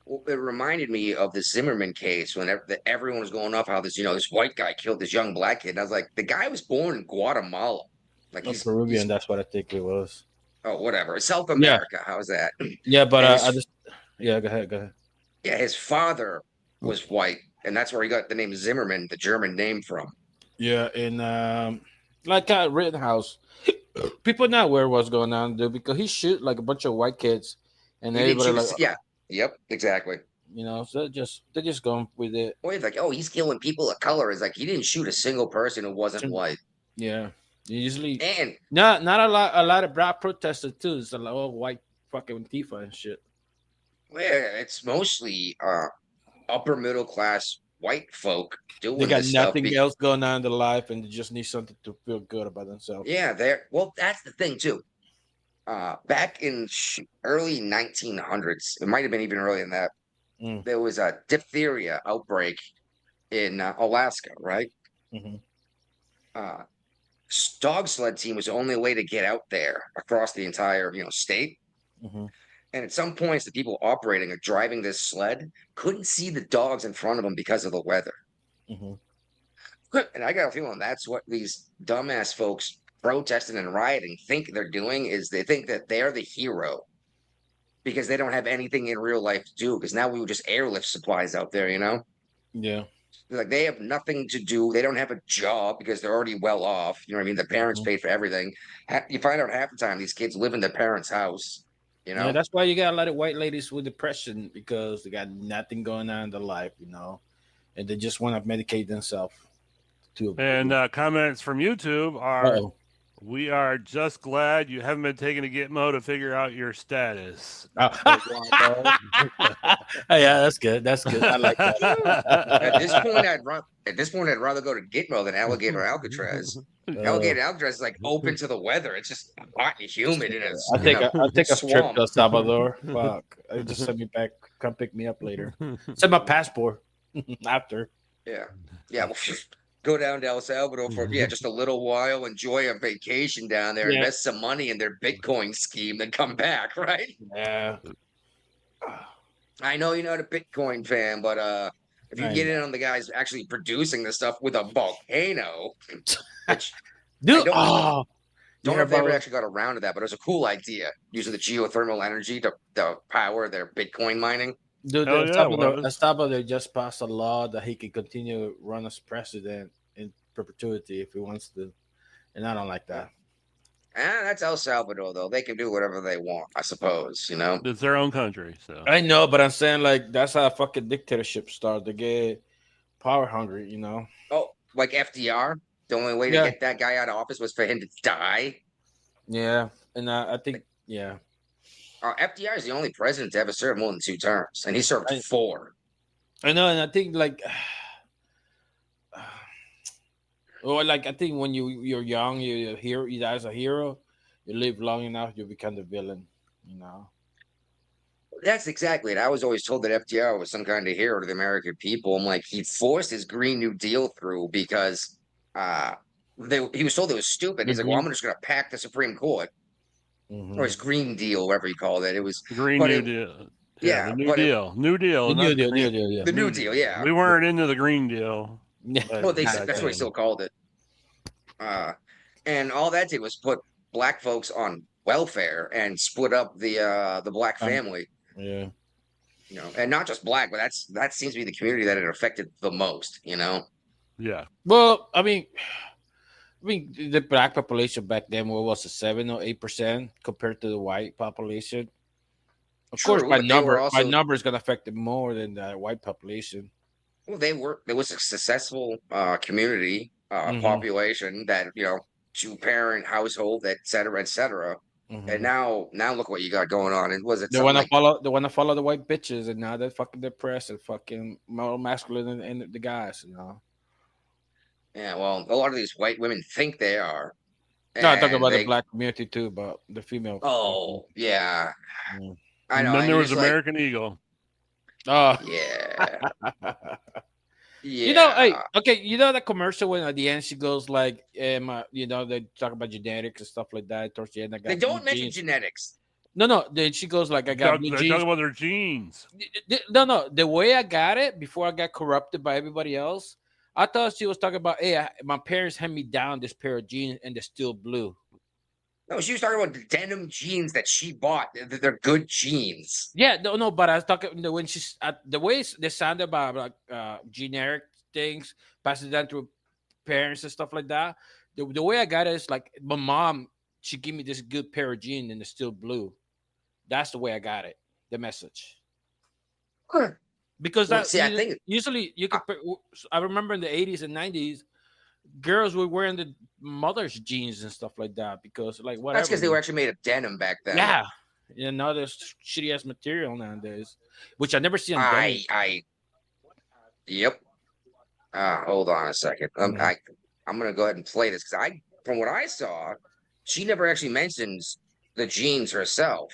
Speaker 6: Well, it reminded me of the Zimmerman case when everyone was going off how this white guy killed this young black kid. And I was like, the guy was born in Guatemala. Like
Speaker 8: No, Peruvian. That's what I think it was.
Speaker 6: whatever. South
Speaker 8: Yeah,
Speaker 6: America. How's that?
Speaker 8: yeah, but
Speaker 6: And
Speaker 8: I just yeah. Go ahead.
Speaker 6: yeah, his father was white, and that's where he got the name Zimmerman, the German name from.
Speaker 8: Yeah, and like at Rittenhouse, people not aware what's going on, dude, because he shoot like a bunch of white kids, and
Speaker 6: He didn't
Speaker 8: everybody
Speaker 6: shoot
Speaker 8: like,
Speaker 6: yeah. Yep, exactly.
Speaker 8: so they're just going with it.
Speaker 6: Or he's like, oh, he's killing people of color. It's like he didn't shoot a single person who wasn't white.
Speaker 8: Yeah, usually
Speaker 6: And
Speaker 8: not a lot of black protesters too. It's a lot of white fucking Tifa and shit.
Speaker 6: yeah, it's mostly upper middle class white folk doing
Speaker 8: They got
Speaker 6: this stuff.
Speaker 8: nothing else going on in their life, and they just need something to feel good about themselves.
Speaker 6: Yeah, that's the thing too. Back in early 1900s, it might have been even earlier than that.
Speaker 8: Mm.
Speaker 6: There was a diphtheria outbreak in Alaska, right?
Speaker 8: Mm-hmm.
Speaker 6: Dog sled team was the only way to get out there across the entire state.
Speaker 8: Mm-hmm.
Speaker 6: And at some points, the people operating or driving this sled couldn't see the dogs in front of them because of the weather.
Speaker 8: Mm-hmm.
Speaker 6: And I got a feeling that's what these dumbass folks protesting and rioting think they're doing is they think that they're the hero because they don't have anything in real life to do. Because now we would just airlift supplies out there,
Speaker 8: Yeah.
Speaker 6: Like they have nothing to do. They don't have a job because they're already well off. You know what I mean? The parents paid for everything. You find out half the time these kids live in their parents' house.
Speaker 8: Yeah, that's why you got a lot of white ladies with depression because they got nothing going on in their life, and they just want to medicate themselves.
Speaker 7: And comments from YouTube are We are just glad you haven't been taking a Gitmo to figure out your status.
Speaker 8: Oh, yeah, that's good. That's good. I like that.
Speaker 6: At this point, I'd rather go to Gitmo than Alligator Alcatraz. Alligator Alcatraz is like open to the weather. It's just hot and humid in
Speaker 8: I'll take a trip
Speaker 6: swamp.
Speaker 8: to El Salvador. Fuck. Just send me back. Come pick me up later. Send my passport after.
Speaker 6: Yeah. Well, go down to El Salvador for just a little while, enjoy a vacation down there,
Speaker 8: Yeah.
Speaker 6: invest some money in their Bitcoin scheme, then come back, right?
Speaker 8: Yeah.
Speaker 6: I know you're not a Bitcoin fan, but if you get in on the guys actually producing the stuff with a volcano, which
Speaker 8: Dude,
Speaker 6: don't know if they ever
Speaker 8: about-
Speaker 6: actually got around to that, but it was a cool idea using the geothermal energy to power their Bitcoin mining.
Speaker 8: Dude,
Speaker 7: Hell yeah, it was.
Speaker 8: El Salvador just passed a law that he could continue to run as president in perpetuity if he wants to, and I don't like that.
Speaker 6: That's El Salvador, though. They can do whatever they want, I suppose.
Speaker 7: It's their own country, so
Speaker 8: I know, but I'm saying like that's how fucking dictatorship start. They get power hungry, you know.
Speaker 6: Oh, like FDR. The only way to
Speaker 8: Yeah.
Speaker 6: get that guy out of office was for him to die.
Speaker 8: Yeah, and I think yeah.
Speaker 6: FDR is the only president to ever serve more than 2 terms, and he served 4.
Speaker 8: I know, and I think like, or like I think when you're young, you're a hero. You die as a hero. You live long enough, you become the villain. You know.
Speaker 6: That's exactly it. I was always told that FDR was some kind of hero to the American people. I'm like, he forced his Green New Deal through because he was told it was stupid. He's like, well, I'm just going to pack the Supreme Court. Or his Green Deal, whatever you called it. It was
Speaker 7: Green New Deal.
Speaker 6: Yeah,
Speaker 7: the New Deal. New Deal.
Speaker 8: The
Speaker 7: not
Speaker 8: New Deal,
Speaker 7: Green-
Speaker 8: New Deal, yeah.
Speaker 6: The New Deal, yeah.
Speaker 7: We weren't into the Green Deal.
Speaker 6: Well, that's what they still called it. And all that did was put black folks on welfare and split up the black family.
Speaker 8: Yeah.
Speaker 6: And not just black, but that seems to be the community that it affected the most.
Speaker 7: Yeah.
Speaker 8: Well, I mean, the black population back then, what was it, 7 or 8% compared to the white population? Of course,
Speaker 6: True,
Speaker 8: by
Speaker 6: but they were
Speaker 8: number,
Speaker 6: also-
Speaker 8: number is going to affect it more than the white population.
Speaker 6: Well, there was a successful community
Speaker 8: Mhm.
Speaker 6: population that 2-parent household, et cetera, et cetera.
Speaker 8: Mhm.
Speaker 6: And now look what you got going on. And was it
Speaker 8: They
Speaker 6: something
Speaker 8: want to follow the white bitches, and now they're fucking depressed and fucking more masculine than the guys.
Speaker 6: Yeah, well, a lot of these white women think they are.
Speaker 8: No, I'm talking
Speaker 6: and
Speaker 8: about the black community too, but the female.
Speaker 6: Oh, yeah.
Speaker 8: Mm.
Speaker 6: I know.
Speaker 7: And then there
Speaker 6: you're
Speaker 7: was
Speaker 6: just like,
Speaker 7: American Eagle.
Speaker 8: Oh,
Speaker 6: yeah.
Speaker 8: hey, okay, that commercial when at the end she goes like, they talk about genetics and stuff like that. Towards the end, I got
Speaker 6: They don't
Speaker 8: blue
Speaker 6: mention
Speaker 8: jeans.
Speaker 6: genetics.
Speaker 8: No. Then she goes like, I got blue
Speaker 7: They're
Speaker 8: jeans.
Speaker 7: talking about their jeans.
Speaker 8: No. The way I got it before I got corrupted by everybody else, I thought she was talking about, hey, my parents hand me down this pair of jeans and they're still blue.
Speaker 6: No, she was talking about the denim jeans that she bought. They're good jeans.
Speaker 8: Yeah, no, but I was talking when she's the way they sounded about like generic things, passing down through parents and stuff like that. The way I got it is like my mom, she gave me this good pair of jeans and it's still blue. That's the way I got it. The message.
Speaker 6: Huh.
Speaker 8: Because
Speaker 6: Well,
Speaker 8: that
Speaker 6: see, I think
Speaker 8: usually you could. I remember in the 80s and 90s, girls were wearing the mother's jeans and stuff like that because like whatever.
Speaker 6: that's because they were actually made of denim back then.
Speaker 8: Yeah. Now there's shitty ass material nowadays, which I never see on denim.
Speaker 6: Yep. Hold on a second. I'm gonna go ahead and play this because from what I saw, she never actually mentions the jeans herself.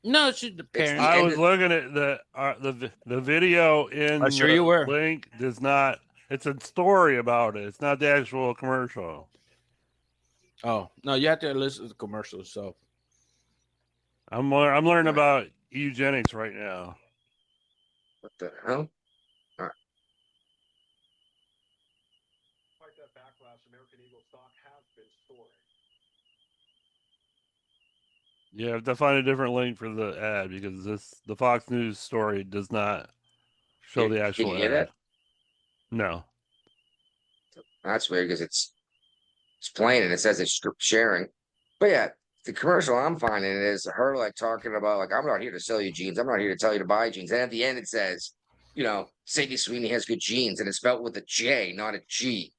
Speaker 8: No, she's the parents.
Speaker 7: I was looking at the video in
Speaker 8: I'm sure
Speaker 7: the
Speaker 8: you were.
Speaker 7: link. Does not. It's a story about it. It's not the actual commercial.
Speaker 8: Oh no, you have to listen to the commercials. So
Speaker 7: I'm learning about eugenics right now.
Speaker 6: What the hell? All right.
Speaker 7: You have to find a different link for the ad because the Fox News story does not show the actual
Speaker 6: Can you hear
Speaker 7: ad.
Speaker 6: that?
Speaker 7: No.
Speaker 6: That's weird because it's playing and it says it's sharing. But yeah, the commercial I'm finding is her like talking about like, I'm not here to sell you jeans. I'm not here to tell you to buy jeans. And at the end it says, Sadie Sweeney has good jeans, and it's spelled with a J, not a G.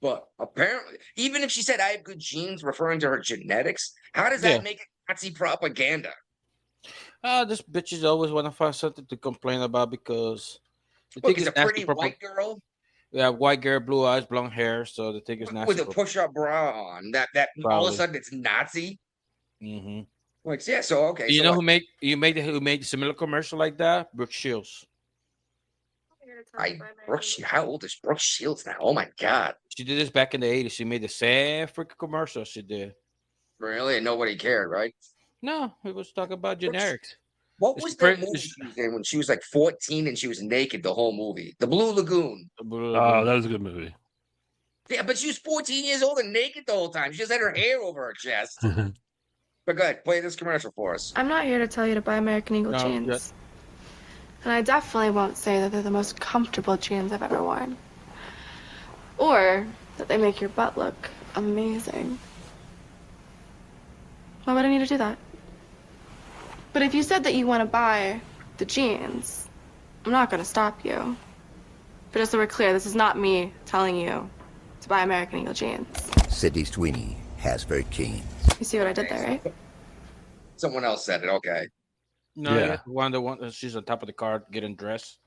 Speaker 6: But apparently, even if she said I have good genes, referring to her genetics, how does that make it Nazi propaganda?
Speaker 8: This bitches always want to find something to complain about because they
Speaker 6: Look,
Speaker 8: think
Speaker 6: it's a
Speaker 8: it's nasty.
Speaker 6: pretty white girl
Speaker 8: Yeah, white girl, blue eyes, blonde hair, so they think it's nasty.
Speaker 6: with a push-up bra on. That all of a sudden it's Nazi.
Speaker 8: Mm-hmm.
Speaker 6: Like, yeah, so okay.
Speaker 8: You
Speaker 6: so
Speaker 8: know
Speaker 6: what?
Speaker 8: who made a similar commercial like that? Brooke Shields.
Speaker 6: How old is Brooke Shields now? Oh my god.
Speaker 8: She did this back in the 80s. She made the same freaking commercial she did.
Speaker 6: Really? And nobody cared, right?
Speaker 8: No, it was talking about generics.
Speaker 6: What was that movie she was in when she was like 14 and she was naked the whole movie? The Blue Lagoon.
Speaker 7: Oh, that was a good movie.
Speaker 6: Yeah, but she was 14 years old and naked the whole time. She just had her hair over her chest. But go ahead, play this commercial for us.
Speaker 9: I'm not here to tell you to buy American Eagle jeans. And I definitely won't say that they're the most comfortable jeans I've ever worn. Or that they make your butt look amazing. Why would I need to do that? But if you said that you want to buy the jeans, I'm not going to stop you. But just so we're clear, this is not me telling you to buy American Eagle jeans.
Speaker 10: Sydney Sweeney has very keen.
Speaker 9: You see what I did there, right?
Speaker 6: Someone else said it, okay.
Speaker 8: No, yeah. The one she's on top of the car getting dressed.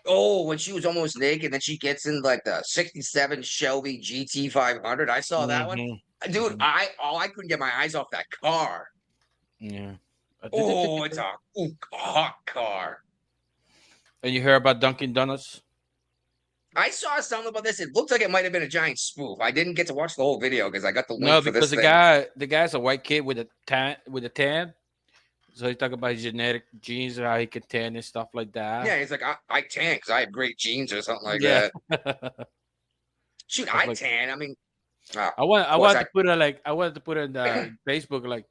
Speaker 6: Oh, when she was almost naked, then she gets in like the 67 Shelby GT 500. I saw that one. Dude, I couldn't get my eyes off that car.
Speaker 8: Yeah.
Speaker 6: Oh, it's a hot car.
Speaker 8: And you hear about Dunkin' Donuts?
Speaker 6: I saw something about this. It looked like it might have been a giant spoof. I didn't get to watch the whole video because I got the link for this thing.
Speaker 8: The guy's a white kid with a tan. So he's talking about his genetic genes or how he can tan and stuff like that.
Speaker 6: Yeah, he's like, I tan because I have great genes or something like that. Shoot, I tan. I mean,
Speaker 8: I wanted to put it in Facebook like,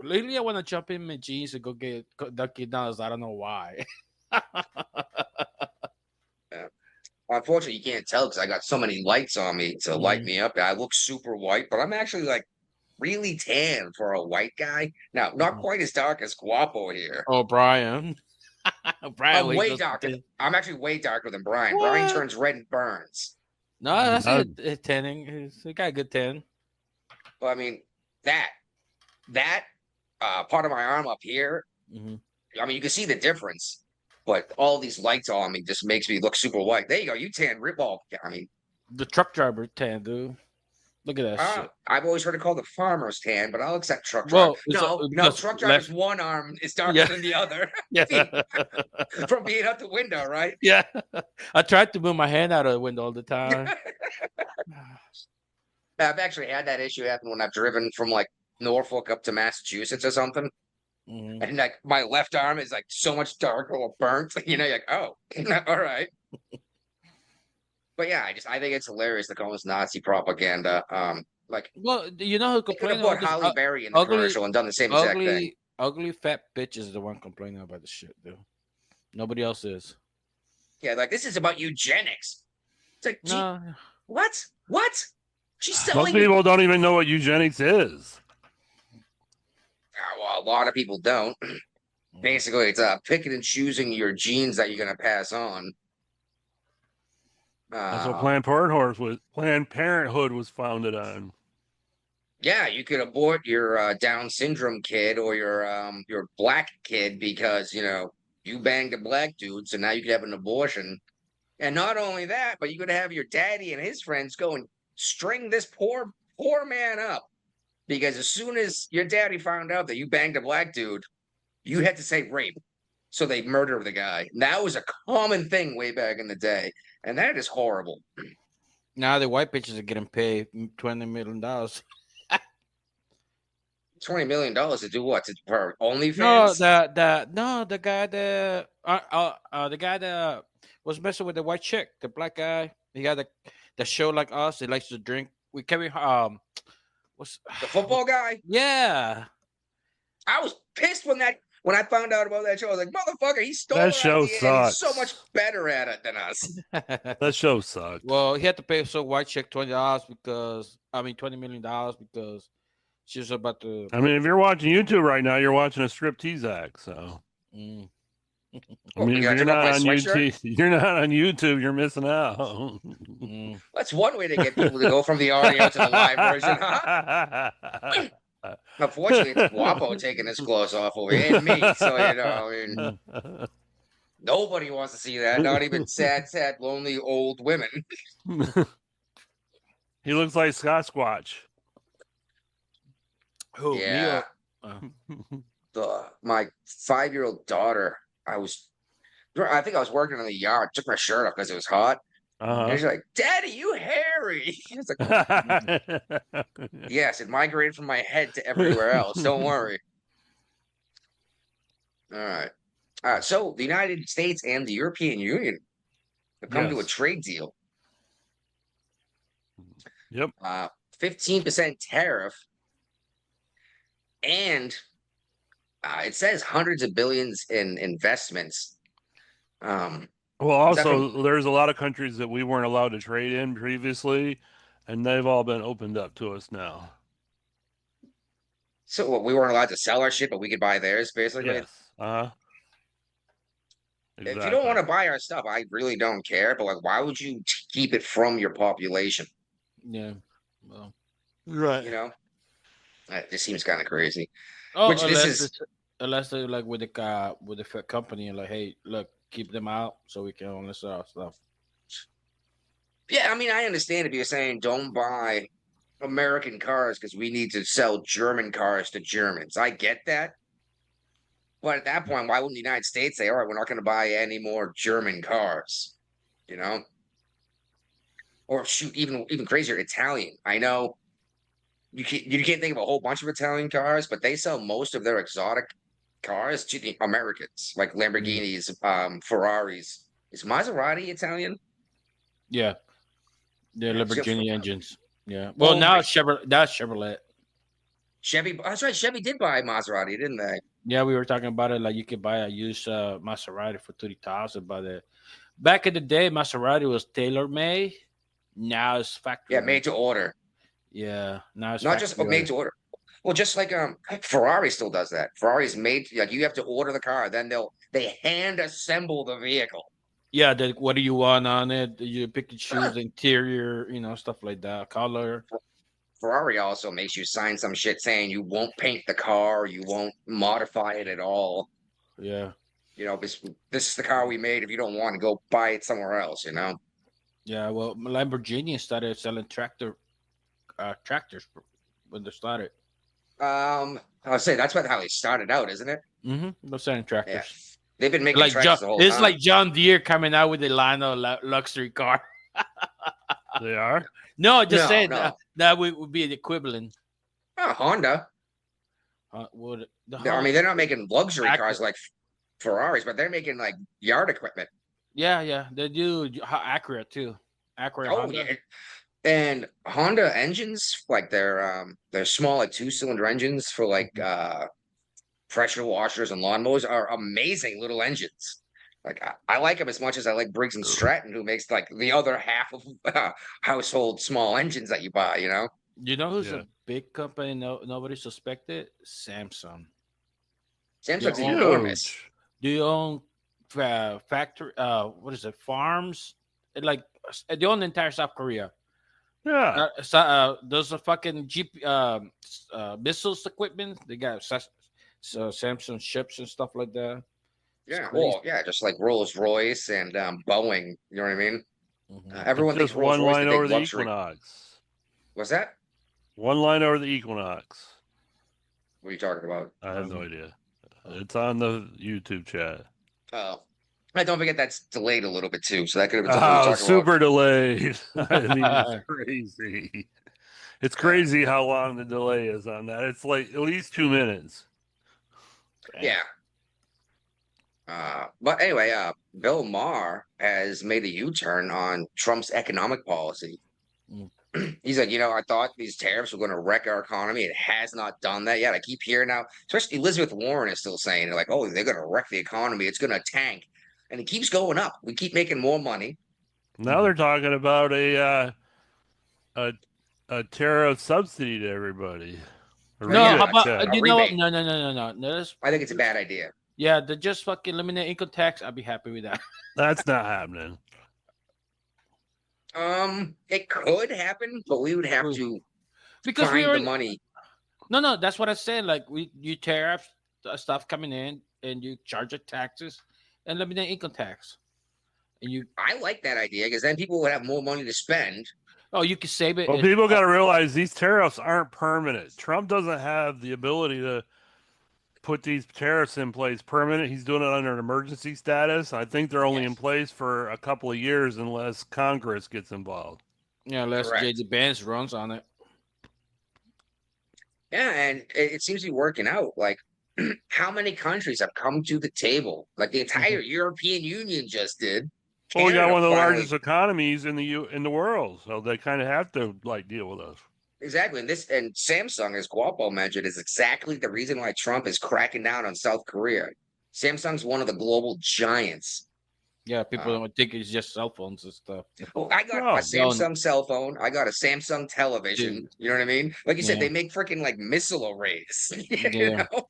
Speaker 8: lately I want to jump in my jeans and go get Dunkin' Donuts. I don't know why.
Speaker 6: Yeah. Unfortunately, you can't tell because I got so many lights on me to light me up. I look super white, but I'm actually like really tan for a white guy. Now, not quite as dark as Guapo here.
Speaker 8: Oh, Brian.
Speaker 6: I'm way darker. I'm actually way darker than Brian. What? Brian turns red and burns.
Speaker 8: No, that's a tanning. He got a good tan.
Speaker 6: Well, I mean, that part of my arm up here, I mean, you can see the difference, but all these lights on me just makes me look super white. There you go. You tan rip ball. I mean,
Speaker 8: the truck driver tan, dude. Look at that shit.
Speaker 6: I've always heard it called the farmer's tan, but I'll accept truck driver. No, truck driver's one arm is darker than the other.
Speaker 8: Yeah.
Speaker 6: From being out the window, right?
Speaker 8: Yeah. I tried to move my hand out of the window all the time.
Speaker 6: I've actually had that issue happen when I've driven from like Norfolk up to Massachusetts or something. And like my left arm is like so much darker or burnt. You know, you're like, oh, all right. But yeah, I think it's hilarious to call this Nazi propaganda.
Speaker 8: Well, you know who complained
Speaker 6: about Halle Berry in the commercial and done the same exact thing.
Speaker 8: Ugly fat bitch is the one complaining about the shit, dude. Nobody else is.
Speaker 6: Yeah, like this is about eugenics. It's like,
Speaker 8: no.
Speaker 6: What? She's selling.
Speaker 7: Most people don't even know what eugenics is.
Speaker 6: Well, a lot of people don't. Basically, it's picking and choosing your genes that you're going to pass on.
Speaker 7: That's what Planned Parenthood was founded on.
Speaker 6: Yeah, you could abort your Down syndrome kid or your black kid because you banged a black dude, so now you could have an abortion. And not only that, but you could have your daddy and his friends go and string this poor man up because as soon as your daddy found out that you banged a black dude, you had to say rape. So they murder the guy. And that was a common thing way back in the day. And that is horrible.
Speaker 8: Now the white bitches are getting paid $20 million.
Speaker 6: $20 million to do what? For OnlyFans?
Speaker 8: No, the guy that was messing with the white chick, the black guy. He got the show like us. He likes to drink. We carry what's
Speaker 6: the football guy?
Speaker 8: Yeah.
Speaker 6: I was pissed when I found out about that show. I was like, motherfucker, he stole
Speaker 7: that show sucks.
Speaker 6: And he's so much better at it than us.
Speaker 7: That show sucked.
Speaker 8: Well, he had to pay some white chick $20 $20 million because she was about to.
Speaker 7: I mean, if you're watching YouTube right now, you're watching a striptease act. So, I mean, if you're not on YouTube, you're missing out.
Speaker 6: That's one way to get people to go from the audio to the live version, huh? Unfortunately, it's Guapo taking his clothes off over here, and me. So, I mean, nobody wants to see that. Not even sad, lonely old women.
Speaker 7: He looks like Sasquatch.
Speaker 8: Who?
Speaker 6: Yeah. My 5-year-old daughter, I think I was working in the yard, took my shirt off because it was hot. And she's like, "Daddy, you hairy." It's like, yes, it migrated from my head to everywhere else. Don't worry. All right. So the United States and the European Union have come to a trade deal.
Speaker 7: Yep.
Speaker 6: 15% tariff. And it says hundreds of billions in investments.
Speaker 7: Well, also, there's a lot of countries that we weren't allowed to trade in previously, and they've all been opened up to us now.
Speaker 6: So we weren't allowed to sell our shit, but we could buy theirs, basically?
Speaker 7: Yes. Exactly.
Speaker 6: If you don't want to buy our stuff, I really don't care. But like, why would you keep it from your population?
Speaker 8: Yeah. Well,
Speaker 7: right.
Speaker 6: This seems kind of crazy.
Speaker 8: Oh, unless they're like with the company and like, hey, look, keep them out so we can only sell our stuff.
Speaker 6: Yeah, I mean, I understand if you're saying don't buy American cars because we need to sell German cars to Germans. I get that. But at that point, why wouldn't the United States say, all right, we're not going to buy any more German cars? Or shoot, even crazier, Italian. I know you can't think of a whole bunch of Italian cars, but they sell most of their exotic cars to the Americans, like Lamborghinis, Ferraris. Is Maserati Italian?
Speaker 8: Yeah. They're Lamborghini engines. Yeah. Well, now it's Chevrolet.
Speaker 6: Chevy. That's right. Chevy did buy Maserati, didn't they?
Speaker 8: Yeah, we were talking about it. Like you could buy a used Maserati for 30,000, but back in the day, Maserati was tailor made. Now it's factory.
Speaker 6: Yeah, made to order.
Speaker 8: Yeah, now it's
Speaker 6: not just made to order. Well, just like Ferrari still does that. Ferrari's made like you have to order the car, then they hand assemble the vehicle.
Speaker 8: Yeah, what do you want on it? You pick and choose the interior, stuff like that, color.
Speaker 6: Ferrari also makes you sign some shit saying you won't paint the car, you won't modify it at all.
Speaker 8: Yeah.
Speaker 6: This is the car we made. If you don't want to go buy it somewhere else,
Speaker 8: Yeah, well, Lamborghini started selling tractors when they started.
Speaker 6: I would say that's how they started out, isn't it?
Speaker 8: Mm-hmm. They're selling tractors.
Speaker 6: Yeah. They've been making tractors the whole
Speaker 8: time.
Speaker 6: It's
Speaker 8: like John Deere coming out with a line of luxury car.
Speaker 7: They are?
Speaker 8: No, just saying that would be the equivalent.
Speaker 6: Honda. I mean, they're not making luxury cars like Ferraris, but they're making like yard equipment.
Speaker 8: Yeah, they do Acura too. Acura. Honda.
Speaker 6: Yeah. And Honda engines, like they're small, like 2-cylinder engines for like pressure washers and lawnmowers, are amazing little engines. Like I like them as much as I like Briggs and Stratton, who makes like the other half of household small engines that you buy.
Speaker 8: You know who's a big company nobody suspected? Samsung.
Speaker 6: Samsung's enormous.
Speaker 8: Do you own factory? What is it? Farms? They own the entire South Korea.
Speaker 7: Yeah.
Speaker 8: Those are fucking missiles equipment. They got Samsung ships and stuff like that.
Speaker 6: Yeah, well, yeah, just like Rolls Royce and Boeing. You know what I mean? Mm-hmm. Everyone thinks Rolls Royce is a big luxury.
Speaker 7: Equinox.
Speaker 6: What's that?
Speaker 7: One line over the Equinox.
Speaker 6: What are you talking about?
Speaker 7: I have no idea. It's on the YouTube chat.
Speaker 6: Oh. Don't forget that's delayed a little bit too, so that could have been
Speaker 7: super delayed. I mean, it's crazy. It's crazy how long the delay is on that. It's like at least 2 minutes.
Speaker 6: Yeah. But anyway, Bill Maher has made a U-turn on Trump's economic policy. He's like, I thought these tariffs were going to wreck our economy. It has not done that yet. I keep hearing now, especially Elizabeth Warren is still saying, they're like, oh, they're going to wreck the economy. It's going to tank. And it keeps going up. We keep making more money.
Speaker 7: Now they're talking about a tariff subsidy to everybody.
Speaker 8: No, how about no.
Speaker 6: I think it's a bad idea.
Speaker 8: Yeah, they just fucking eliminate income tax. I'd be happy with that.
Speaker 7: That's not happening.
Speaker 6: It could happen, but we would have to
Speaker 8: because we
Speaker 6: find the
Speaker 8: already
Speaker 6: money.
Speaker 8: no, that's what I said. Like you tariff stuff coming in and you charge it taxes and eliminate income tax. And you
Speaker 6: I like that idea because then people would have more money to spend.
Speaker 8: you can save it.
Speaker 7: Well, people got to realize these tariffs aren't permanent. Trump doesn't have the ability to put these tariffs in place permanent. He's doing it under an emergency status. I think they're only in place for a couple of years unless Congress gets involved.
Speaker 8: Yeah, unless
Speaker 6: Correct.
Speaker 8: J.D. Vance runs on it.
Speaker 6: Yeah, and it seems to be working out. Like, how many countries have come to the table? Like the entire European Union just did.
Speaker 7: Well, we got
Speaker 6: Canada
Speaker 7: one of the
Speaker 6: finally-
Speaker 7: largest economies in the world, so they kind of have to like deal with us.
Speaker 6: Exactly. And Samsung, as Guapo mentioned, is exactly the reason why Trump is cracking down on South Korea. Samsung's one of the global giants.
Speaker 8: Yeah, people don't think it's just cell phones and stuff.
Speaker 6: Oh, I got a Samsung cell phone. I got a Samsung television.
Speaker 8: Dude.
Speaker 6: You know what I mean? Like you said,
Speaker 8: Yeah.
Speaker 6: they make freaking like missile arrays. You
Speaker 8: Yeah.
Speaker 6: know?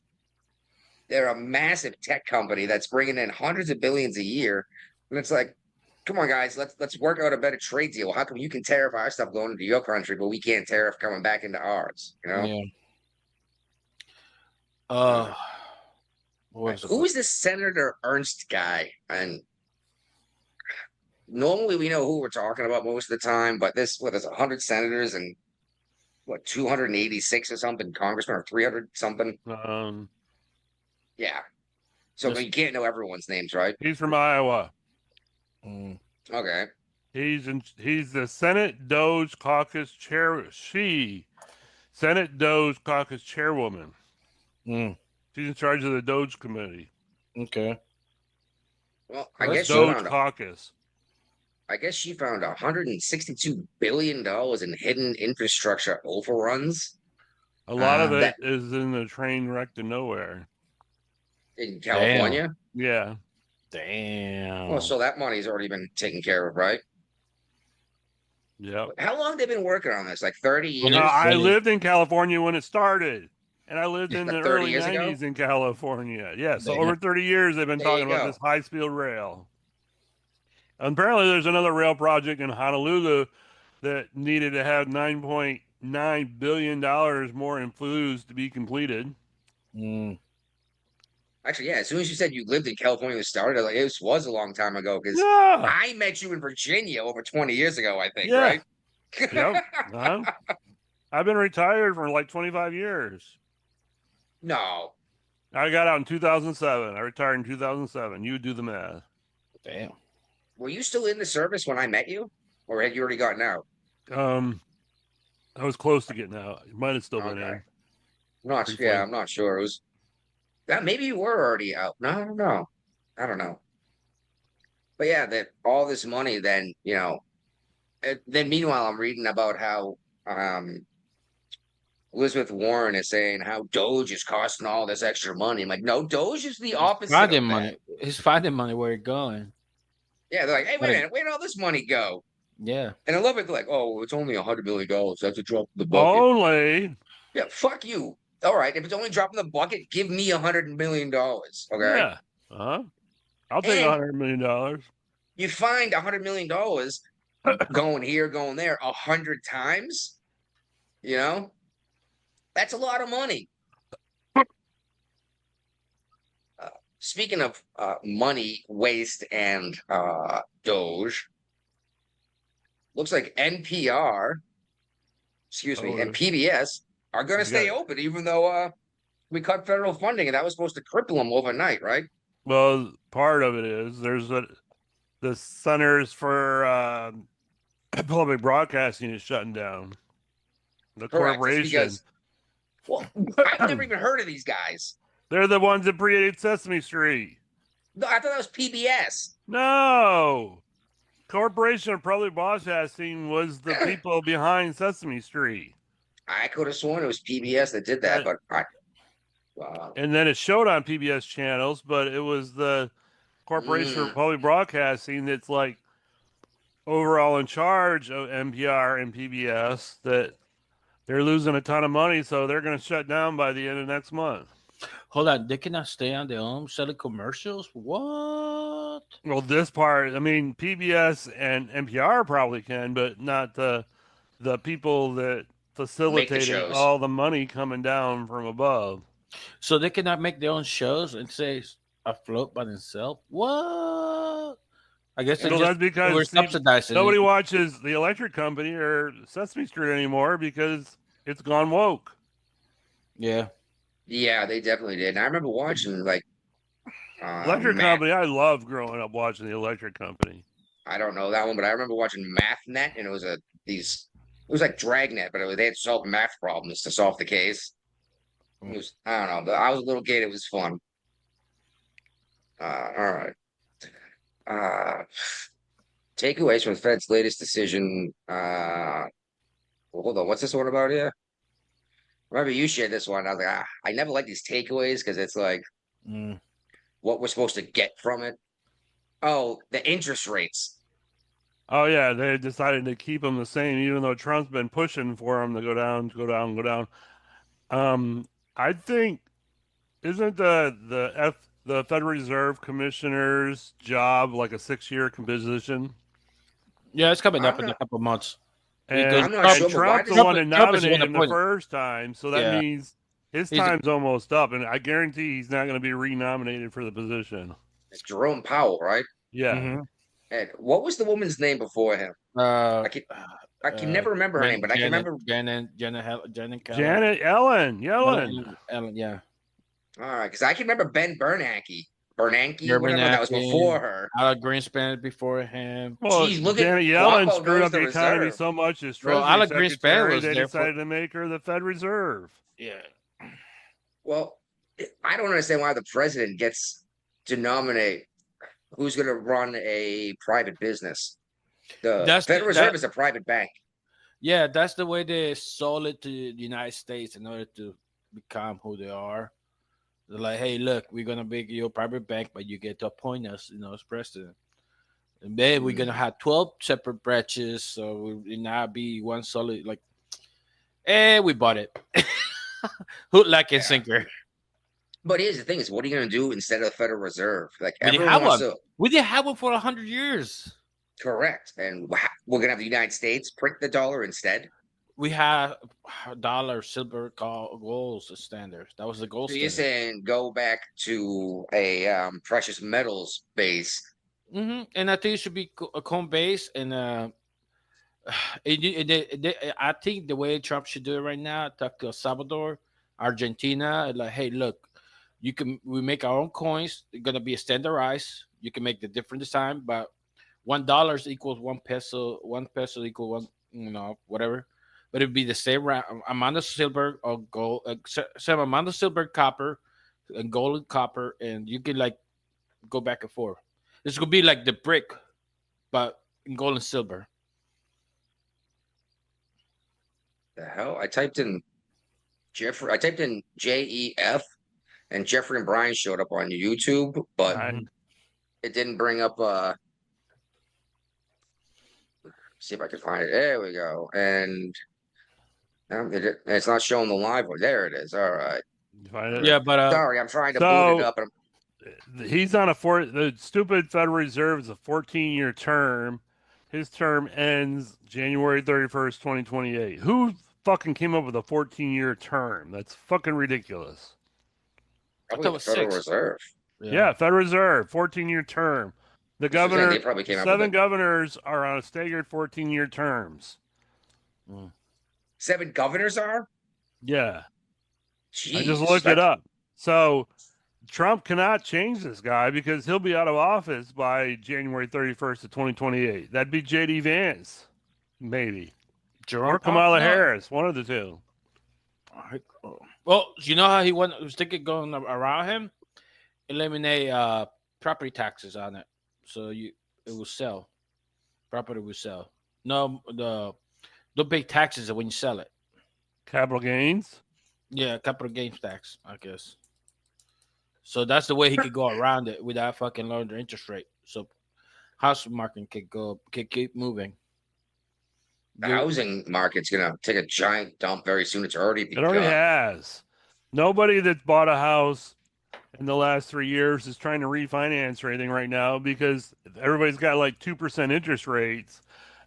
Speaker 6: They're a massive tech company that's bringing in hundreds of billions a year. And it's like, come on, guys, let's work out a better trade deal. How come you can tariff our stuff going into your country, but we can't tariff coming back into ours? You know?
Speaker 8: Yeah.
Speaker 6: Who is this Senator Ernst guy? And normally we know who we're talking about most of the time, but there's 100 senators and 286 or something congressmen or 300 something. Yeah. So you can't know everyone's names, right?
Speaker 7: He's from Iowa.
Speaker 6: Okay.
Speaker 7: He's the Senate Doge Caucus chair. Senate Doge Caucus chairwoman. She's in charge of the Doge Committee.
Speaker 8: Okay.
Speaker 6: Well, I guess
Speaker 7: Doge Caucus.
Speaker 6: I guess she found $162 billion in hidden infrastructure overruns.
Speaker 7: A lot of it is in the train wreck to nowhere.
Speaker 6: In California?
Speaker 7: Yeah.
Speaker 8: Damn.
Speaker 6: Well, so that money's already been taken care of, right?
Speaker 7: Yeah.
Speaker 6: How long have they been working on this? Like 30 years?
Speaker 7: I lived in California when it started. And I lived in the
Speaker 6: 30
Speaker 7: early
Speaker 6: years
Speaker 7: 90s
Speaker 6: ago?
Speaker 7: in California. Yeah, so over 30 years they've been
Speaker 6: There
Speaker 7: talking
Speaker 6: you
Speaker 7: about
Speaker 6: go.
Speaker 7: this high-speed rail. And apparently there's another rail project in Honolulu that needed to have $9.9 billion more in flues to be completed.
Speaker 6: Actually, yeah, as soon as you said you lived in California when it started, like, it was a long time ago because
Speaker 7: Yeah.
Speaker 6: I met you in Virginia over 20 years ago, I think,
Speaker 7: Yeah.
Speaker 6: right?
Speaker 7: Yep. I've been retired for like 25 years.
Speaker 6: No.
Speaker 7: I got out in 2007. I retired in 2007. You do the math.
Speaker 8: Damn.
Speaker 6: Were you still in the service when I met you? Or had you already gotten out?
Speaker 7: I was close to getting out. You might have still been in.
Speaker 6: I'm not sure. It was that maybe you were already out. No, I don't know. I don't know. But yeah, that all this money then, you know, then meanwhile I'm reading about how Elizabeth Warren is saying how Doge is costing all this extra money. I'm like, no, Doge is the opposite.
Speaker 8: Finding money. He's finding money where it's going.
Speaker 6: Yeah, they're like, hey, wait a minute, where did all this money go?
Speaker 8: Yeah.
Speaker 6: And I love it. They're like, oh, it's only $100 million. That's a drop in the bucket.
Speaker 7: Only.
Speaker 6: Yeah, fuck you. All right, if it's only dropping the bucket, give me $100 million. Okay.
Speaker 7: Yeah. I'll take $100 million.
Speaker 6: You find $100 million going here, going there 100 times. You know, that's a lot of money. Speaking of money waste and Doge, looks like NPR, and PBS are going to stay open, even though we cut federal funding, and that was supposed to cripple them overnight, right?
Speaker 7: Well, part of it is there's the Centers for Public Broadcasting is shutting down. The corporation.
Speaker 6: Well, I've never even heard of these guys.
Speaker 7: They're the ones that created Sesame Street.
Speaker 6: No, I thought that was PBS.
Speaker 7: No. Corporation of Public Broadcasting was the people behind Sesame Street.
Speaker 6: I could have sworn it was PBS that did that, but
Speaker 7: and then it showed on PBS channels, but it was the Corporation of Public Broadcasting that's like overall in charge of NPR and PBS that they're losing a ton of money, so they're going to shut down by the end of next month.
Speaker 8: Hold on, they cannot stay on their own selling commercials? What?
Speaker 7: Well, this part, I mean, PBS and NPR probably can, but not the people that
Speaker 6: Make the
Speaker 7: facilitated
Speaker 6: shows.
Speaker 7: all the money coming down from above.
Speaker 8: So they cannot make their own shows and say afloat by themselves. What? I guess
Speaker 7: So that's because
Speaker 8: we're subsidizing
Speaker 7: nobody
Speaker 8: it.
Speaker 7: watches the Electric Company or Sesame Street anymore because it's gone woke.
Speaker 8: Yeah.
Speaker 6: Yeah, they definitely did. And I remember watching like
Speaker 7: Electric
Speaker 6: Math.
Speaker 7: Company, I loved growing up watching the Electric Company.
Speaker 6: I don't know that one, but I remember watching MathNet, and it was these. It was like Dragnet, but they had to solve math problems to solve the case. It was, I don't know, but I was a little kid. It was fun. All right. Takeaways from the Fed's latest decision. Well, hold on. What's this one about here? Remember you shared this one. I was like, I never like these takeaways because it's like what we're supposed to get from it. Oh, the interest rates.
Speaker 7: Oh yeah, they decided to keep them the same, even though Trump's been pushing for them to go down, go down, go down. I think isn't the Federal Reserve Commissioner's job like a 6-year position?
Speaker 8: Yeah, it's coming
Speaker 6: I'm
Speaker 8: up in a
Speaker 6: not-
Speaker 8: couple months.
Speaker 7: And,
Speaker 6: I'm not sure,
Speaker 7: and
Speaker 6: but why
Speaker 7: Trump's
Speaker 6: does
Speaker 7: the one that
Speaker 8: Trump is the one
Speaker 7: nominated him the
Speaker 8: appointed.
Speaker 7: first time, so that
Speaker 8: Yeah.
Speaker 7: means his
Speaker 8: He's a-
Speaker 7: time's almost up, and I guarantee he's not going to be renominated for the position.
Speaker 6: it's Jerome Powell, right?
Speaker 7: Yeah,
Speaker 8: Mhm.
Speaker 6: And what was the woman's name before him? I can never remember her name, but I can remember.
Speaker 8: Janet
Speaker 7: Janet Yellen.
Speaker 8: Ellen, yeah.
Speaker 6: All right, because I can remember Ben Bernanke, whatever that was before her.
Speaker 8: Alex Greenspan before him.
Speaker 7: Well,
Speaker 6: Jeez, look
Speaker 7: Janet
Speaker 6: at
Speaker 7: Yellen
Speaker 6: Guapo
Speaker 7: screwed
Speaker 6: knows
Speaker 7: up the
Speaker 6: the
Speaker 7: economy
Speaker 6: reserve.
Speaker 7: so much as
Speaker 8: Well,
Speaker 7: Treasury
Speaker 8: Alex Greenspan
Speaker 7: Secretary,
Speaker 8: was
Speaker 7: they
Speaker 8: there
Speaker 7: decided to make her the Fed Reserve.
Speaker 8: Yeah.
Speaker 6: Well, I don't understand why the president gets to nominate who's going to run a private business. The Federal Reserve is a private bank.
Speaker 8: Yeah, that's the way they sold it to the United States in order to become who they are. They're like, hey, look, we're gonna make you a private bank, but you get to appoint us, as president. And then we're gonna have 12 separate branches, so we now be one solid. Like, we bought it. Hook, like, and sinker.
Speaker 6: But here's the thing: is what are you going to do instead of the Federal Reserve? Like
Speaker 8: We didn't
Speaker 6: everyone
Speaker 8: have
Speaker 6: wants
Speaker 8: one.
Speaker 6: to.
Speaker 8: We didn't have one for 100 years.
Speaker 6: Correct, and we're going to have the United States print the dollar instead.
Speaker 8: We have dollar, silver, gold standard. That was the gold
Speaker 6: So
Speaker 8: standard.
Speaker 6: you're saying go back to a precious metals base.
Speaker 8: And I think it should be a cone base, and I think the way Trump should do it right now, talk to El Salvador, Argentina, like, hey, look, we make our own coins. They're gonna be standardized. You can make the different design, but $1 equals 1 peso. 1 peso equals one, whatever. But it'd be the same amount of silver or gold, same amount of silver, copper, and gold and copper, and you can like go back and forth. This could be like the brick, but in gold and silver.
Speaker 6: The hell? I typed in Jeffrey. I typed in JEF, and Jeffrey and Brian showed up on YouTube, but it didn't bring up. See if I can find it. There we go. And it's not showing the live one. There it is. All right.
Speaker 7: Find it?
Speaker 8: Yeah, but
Speaker 6: sorry, I'm trying to boot it up.
Speaker 7: He's on the stupid Federal Reserve is a 14-year term. His term ends January 31st, 2028. Who fucking came up with a 14-year term? That's fucking ridiculous.
Speaker 6: Probably the Federal Reserve.
Speaker 7: Yeah, Federal Reserve, 14-year term. The governor,
Speaker 6: they probably came up
Speaker 7: 7
Speaker 6: with it.
Speaker 7: governors are on a staggered 14-year terms.
Speaker 6: 7 governors are?
Speaker 7: Yeah.
Speaker 6: Jeez,
Speaker 7: I just looked it up. So Trump cannot change this guy because he'll be out of office by January 31st of 2028. That'd be J.D. Vance, maybe. Or Kamala Harris, one of the two.
Speaker 8: Well, you know how he was thinking going around him? Eliminate property taxes on it. So it will sell. Property will sell. No, don't pay taxes when you sell it.
Speaker 7: Capital gains?
Speaker 8: Yeah, capital gains tax, I guess. So that's the way he could go around it without fucking lowering the interest rate. So house market could keep moving.
Speaker 6: The housing market's gonna take a giant dump very soon. It's already begun.
Speaker 7: It already has. Nobody that's bought a house in the last 3 years is trying to refinance or anything right now because everybody's got like 2% interest rates,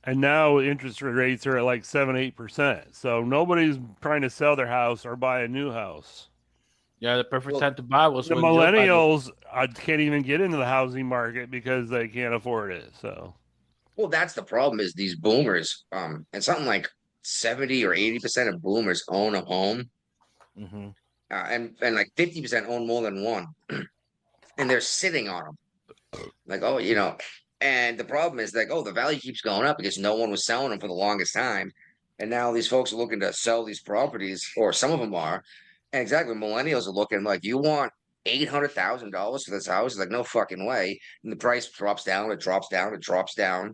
Speaker 7: and now interest rates are at like 7-8%. So nobody's trying to sell their house or buy a new house.
Speaker 8: Yeah, the perfect
Speaker 6: Well,
Speaker 8: time to buy was
Speaker 7: The
Speaker 8: when Joe Biden.
Speaker 7: millennials can't even get into the housing market because they can't afford it. So
Speaker 6: well, that's the problem is these boomers, and something like 70 or 80% of boomers own a home,
Speaker 8: Hmm.
Speaker 6: and like 50% own more than one, and they're sitting on them. Like, oh, and the problem is like, oh, the value keeps going up because no one was selling them for the longest time. And now these folks are looking to sell these properties, or some of them are. And exactly, millennials are looking like, you want $800,000 for this house? It's like, no fucking way. And the price drops down, it drops down, it drops down.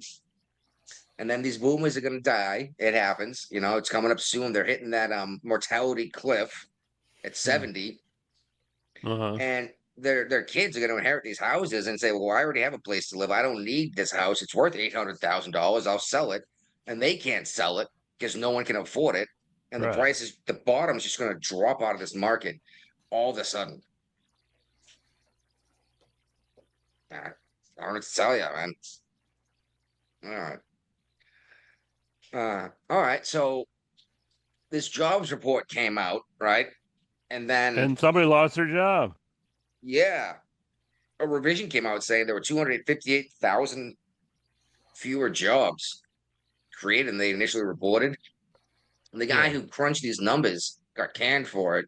Speaker 6: And then these boomers are gonna die. It happens, it's coming up soon. They're hitting that mortality cliff at 70.
Speaker 7: uh-huh.
Speaker 6: And their kids are going to inherit these houses and say, "Well, I already have a place to live. I don't need this house. It's worth $800,000. I'll sell it," and they can't sell it because no one can afford it, and the
Speaker 7: Right.
Speaker 6: price is the bottom is just going to drop out of this market all of a sudden. I don't know what to tell you, man. All right, all right. So this jobs report came out, right? And then,
Speaker 7: And somebody lost their job.
Speaker 6: yeah, a revision came out saying there were 258,000 fewer jobs created than they initially reported. And the guy
Speaker 7: Yeah.
Speaker 6: who crunched these numbers got canned for it.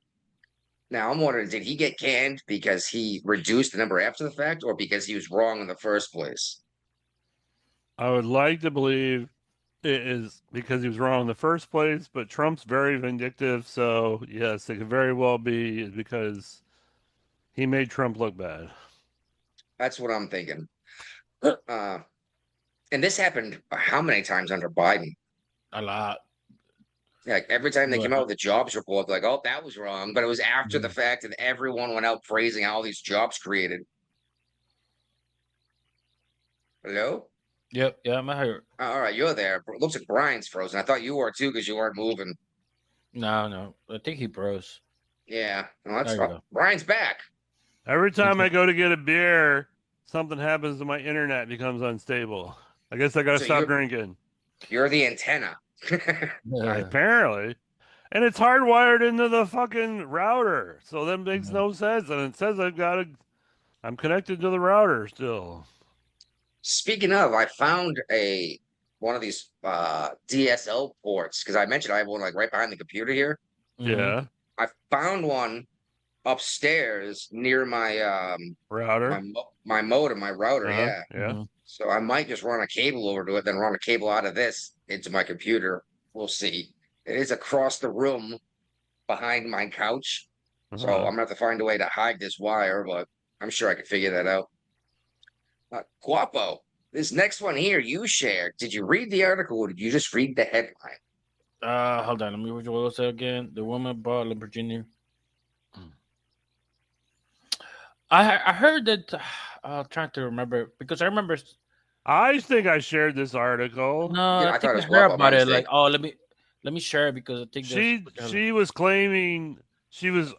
Speaker 6: Now I'm wondering, did he get canned because he reduced the number after the fact, or because he was wrong in the first place?
Speaker 7: I would like to believe it is because he was wrong in the first place, but Trump's very vindictive, so yes, it could very well be because he made Trump look bad.
Speaker 6: That's what I'm thinking. Uh, and this happened how many times under Biden?
Speaker 8: A lot.
Speaker 6: Like every time they
Speaker 8: Well,
Speaker 6: came out with a jobs report, like, oh, that was wrong. But it was after the
Speaker 8: Mhm.
Speaker 6: fact, and everyone went out praising all these jobs created. Hello?
Speaker 8: Yep. Yeah, I'm here.
Speaker 6: All right, you're there. It looks like Brian's frozen. I thought you were too because you weren't moving.
Speaker 8: No. I think he froze.
Speaker 6: Yeah, well, that's
Speaker 8: There you go.
Speaker 6: Brian's back.
Speaker 7: Every time I go to get a beer, something happens to my internet becomes unstable. I guess I gotta
Speaker 6: So
Speaker 7: stop drinking.
Speaker 6: you're the antenna.
Speaker 7: Apparently. And it's hardwired into the fucking router. So that makes no sense. And it says I'm connected to the router still.
Speaker 6: Speaking of, I found one of these DSL ports because I mentioned I have one like right behind the computer here.
Speaker 7: Yeah.
Speaker 6: I found one upstairs near my
Speaker 7: Router.
Speaker 6: my modem, my router.
Speaker 7: Uh-huh.
Speaker 6: Yeah.
Speaker 7: Yeah.
Speaker 6: So I might just run a cable over to it, then run a cable out of this into my computer. We'll see. It is across the room behind my couch. So
Speaker 7: Uh-huh.
Speaker 6: I'm gonna have to find a way to hide this wire, but I'm sure I can figure that out. Guapo, this next one here you shared. Did you read the article or did you just read the headline?
Speaker 8: Hold on. Let me read what was it again. The woman bought Lamborghini. I heard that. I'm trying to remember because I remember.
Speaker 7: I think I shared this article.
Speaker 8: No,
Speaker 6: Yeah,
Speaker 8: I
Speaker 6: I
Speaker 8: think
Speaker 6: thought it
Speaker 8: I
Speaker 6: was
Speaker 8: heard
Speaker 6: Guapo,
Speaker 8: about
Speaker 6: my
Speaker 8: it. Like,
Speaker 6: mistake.
Speaker 8: oh, let me share it because I think
Speaker 7: She was claiming she was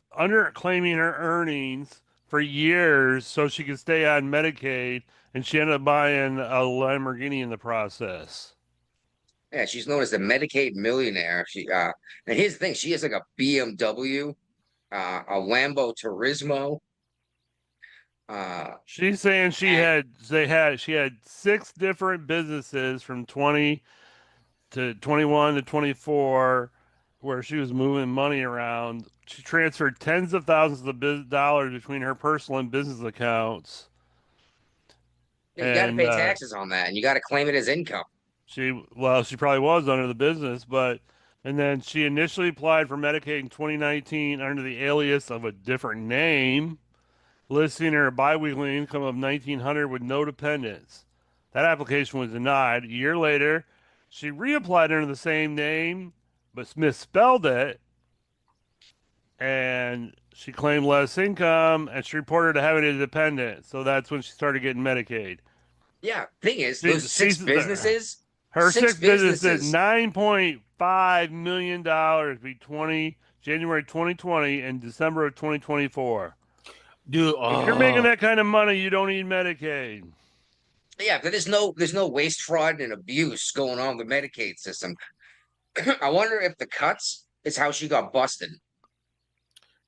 Speaker 7: claiming her earnings for years so she could stay on Medicaid, and she ended up buying a Lamborghini in the process.
Speaker 6: Yeah, she's known as the Medicaid millionaire. And here's the thing, she has like a BMW, a Lambo Turismo.
Speaker 7: She's saying she
Speaker 6: And
Speaker 7: had 6 different businesses from 20 to 21 to 24 where she was moving money around. She transferred tens of thousands of dollars between her personal and business accounts.
Speaker 6: yeah, you got to
Speaker 7: And
Speaker 6: pay taxes on that, and you got to claim it as income.
Speaker 7: she probably was under the business, and then she initially applied for Medicaid in 2019 under the alias of a different name, listing her biweekly income of $1,900 with no dependents. That application was denied. A year later, she reapplied under the same name, but misspelled it, and she claimed less income, and she reported to having a dependent. So that's when she started getting Medicaid.
Speaker 6: Yeah, thing is,
Speaker 7: She,
Speaker 6: those six businesses,
Speaker 7: her six businesses, $9.5 million between January 2020 and December of 2024.
Speaker 8: Dude,
Speaker 7: If you're making that kind of money, you don't need Medicaid.
Speaker 6: Yeah, but there's no waste, fraud, and abuse going on with the Medicaid system. I wonder if the cuts is how she got busted.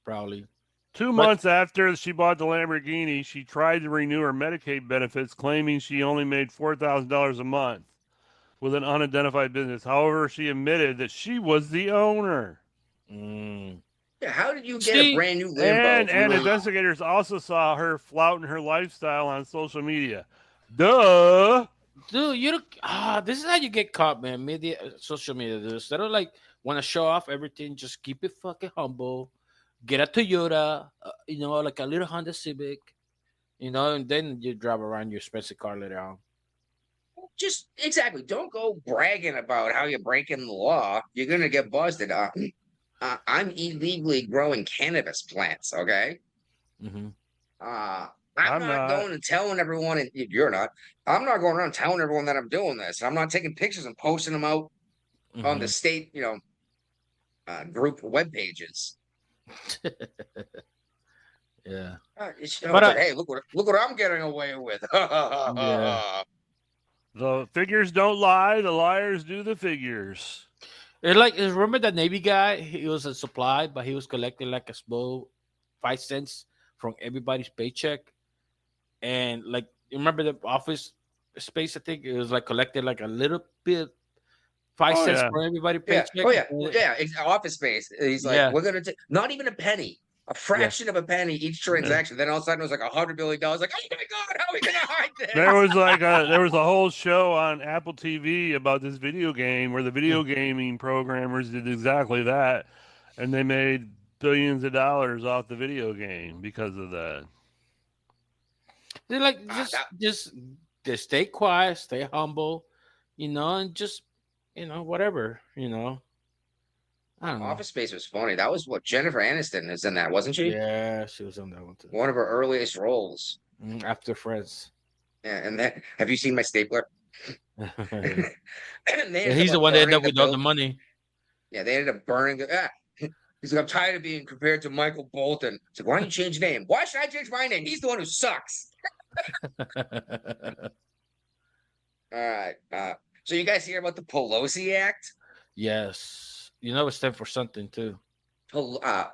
Speaker 8: probably.
Speaker 7: 2
Speaker 8: But
Speaker 7: months after she bought the Lamborghini, she tried to renew her Medicaid benefits, claiming she only made $4,000 a month with an unidentified business. However, she admitted that she was the owner.
Speaker 8: mm,
Speaker 6: Yeah, how did you get a
Speaker 8: see,
Speaker 6: brand new Lambo?
Speaker 7: And investigators also saw her flouting her lifestyle on social media. Duh.
Speaker 8: dude, you don't. This is how you get caught, man. Media, social media. Dude. Instead of like want to show off everything, just keep it fucking humble. Get a Toyota, like a little Honda Civic, and then you drive around your expensive car later on.
Speaker 6: Just exactly. Don't go bragging about how you're breaking the law. You're gonna get busted. I'm illegally growing cannabis plants. Okay.
Speaker 8: Mm-hmm.
Speaker 6: I'm
Speaker 7: I'm
Speaker 6: not
Speaker 7: not.
Speaker 6: going and telling everyone, and you're not. I'm not going around telling everyone that I'm doing this. I'm not taking pictures and posting them out on the state, group web pages.
Speaker 8: Yeah.
Speaker 6: It's
Speaker 8: But
Speaker 6: like, hey, look what I'm getting away with.
Speaker 8: yeah.
Speaker 7: The figures don't lie. The liars do the figures.
Speaker 8: Remember that Navy guy? He was a supply, but he was collecting like a small 5 cents from everybody's paycheck. And like, you remember the office space? I think it was like collected like a little bit, 5 cents
Speaker 7: yeah.
Speaker 8: for everybody
Speaker 6: Yeah.
Speaker 8: paycheck.
Speaker 6: Oh yeah. Yeah. Office space. He's like,
Speaker 8: Yeah.
Speaker 6: we're gonna take not even a penny, a fraction of a penny each transaction. Then all of a sudden it was like $100 billion. Like, oh my god, how are we gonna hide this?
Speaker 7: There was a whole show on Apple TV about this video game where the video gaming programmers did exactly that, and they made billions of dollars off the video game because of that.
Speaker 8: They're like just stay quiet, stay humble, and just whatever, I don't know.
Speaker 6: Office Space was funny. That was what Jennifer Aniston is in that, wasn't she?
Speaker 8: Yeah, she was on that one too.
Speaker 6: One of her earliest roles.
Speaker 8: After Friends.
Speaker 6: Yeah, and then have you seen my stapler?
Speaker 8: He's the one that ended up with all the money.
Speaker 6: Yeah, they ended up burning the. He's like, I'm tired of being compared to Michael Bolton. It's like, why don't you change your name? Why should I change my name? He's the one who sucks. All right. So you guys hear about the Pelosi Act?
Speaker 8: Yes. It stands for something too.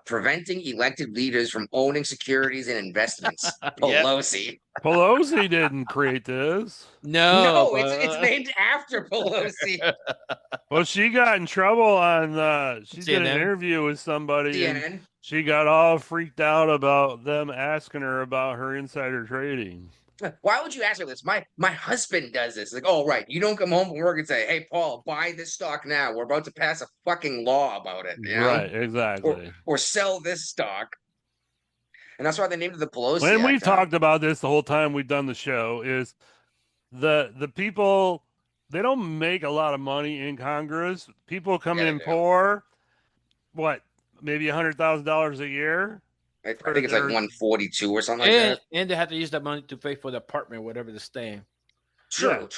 Speaker 6: Preventing elected leaders from owning securities and investments. Pelosi.
Speaker 7: Pelosi didn't create this.
Speaker 8: No,
Speaker 6: it's named after Pelosi.
Speaker 7: Well, she got in trouble on she did an interview with somebody.
Speaker 6: CNN.
Speaker 7: And she got all freaked out about them asking her about her insider trading.
Speaker 6: Why would you ask her this? My husband does this. Like, oh, right. You don't come home from work and say, hey, Paul, buy this stock now. We're about to pass a fucking law about it. You know?
Speaker 7: Right, exactly.
Speaker 6: Or sell this stock. And that's why they named it the Pelosi
Speaker 7: When
Speaker 6: Act.
Speaker 7: we've talked about this the whole time we've done the show is the people, they don't make a lot of money in Congress. People come in poor, maybe $100,000 a year?
Speaker 6: I think it's like 142 or something like that.
Speaker 8: And they have to use that money to pay for the apartment, whatever they're staying.
Speaker 6: True.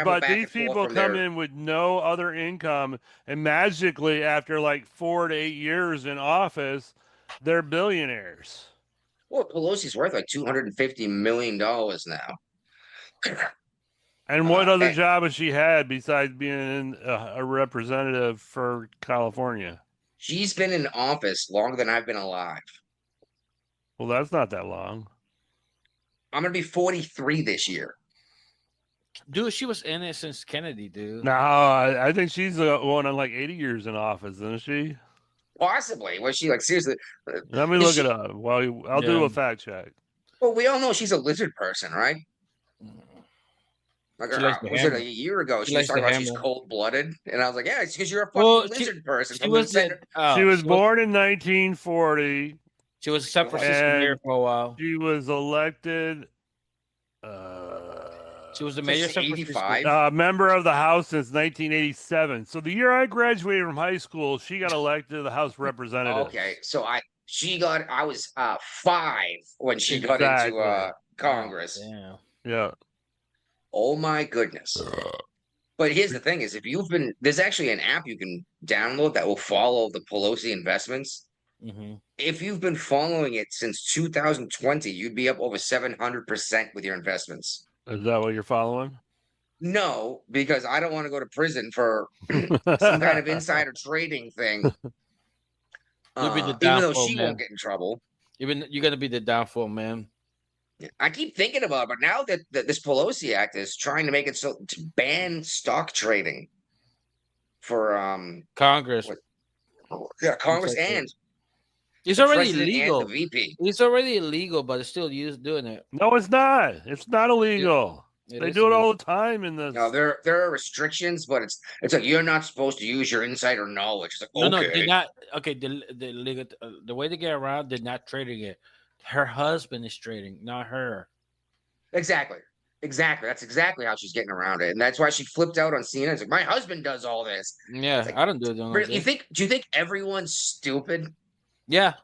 Speaker 7: But these people come in with no other income, and magically, after like 4 to 8 years in office, they're billionaires.
Speaker 6: Well, Pelosi's worth like $250 million now.
Speaker 7: And what other job has she had besides being a representative for California?
Speaker 6: She's been in office longer than I've been alive.
Speaker 7: Well, that's not that long.
Speaker 6: I'm going to be 43 this year.
Speaker 8: Dude, she was in it since Kennedy, dude.
Speaker 7: No, I think she's the one on like 80 years in office, isn't she?
Speaker 6: Possibly. Was she like, seriously?
Speaker 7: Let me look it up. Well, I'll do a fact check.
Speaker 6: Well, we all know she's a lizard person, right? Like, was it a year ago? She was talking about she's cold-blooded, and I was like, "Yeah, it's because you're a fucking lizard person."
Speaker 7: She was born in 1940.
Speaker 8: She was a San Francisco mayor for a while.
Speaker 7: She was elected.
Speaker 8: She was the mayor of San Francisco.
Speaker 7: Member of the House since 1987. So the year I graduated from high school, she got elected to the House of Representatives.
Speaker 6: Okay, so I was 5 when she got into Congress.
Speaker 7: Yeah.
Speaker 6: Oh my goodness. But here's the thing is there's actually an app you can download that will follow the Pelosi investments.
Speaker 8: Mm-hmm.
Speaker 6: If you've been following it since 2020, you'd be up over 700% with your investments.
Speaker 7: Is that what you're following?
Speaker 6: No, because I don't want to go to prison for some kind of insider trading thing.
Speaker 8: You'll be the
Speaker 6: Even though
Speaker 8: downfall
Speaker 6: she won't
Speaker 8: man.
Speaker 6: get in trouble.
Speaker 8: Even you're gonna be the downfall man.
Speaker 6: I keep thinking about it, but now that this Pelosi Act is trying to make it so to ban stock trading for
Speaker 8: Congress.
Speaker 6: what, yeah, Congress and
Speaker 8: It's
Speaker 6: the
Speaker 8: already
Speaker 6: president and the
Speaker 8: illegal.
Speaker 6: VP.
Speaker 8: It's already illegal, but it's still doing it.
Speaker 7: No, it's not. It's not illegal. They do it all the time in this.
Speaker 6: No, there are restrictions, but it's like you're not supposed to use your insider knowledge. It's like,
Speaker 8: No,
Speaker 6: okay.
Speaker 8: they're not. Okay, the legal the way they get around, they're not trading it. Her husband is trading, not her.
Speaker 6: Exactly. That's exactly how she's getting around it, and that's why she flipped out on CNN. It's like my husband does all this.
Speaker 8: Yeah,
Speaker 6: like,
Speaker 8: I don't do it. Like
Speaker 6: you think? Do you think everyone's stupid?
Speaker 8: Yeah.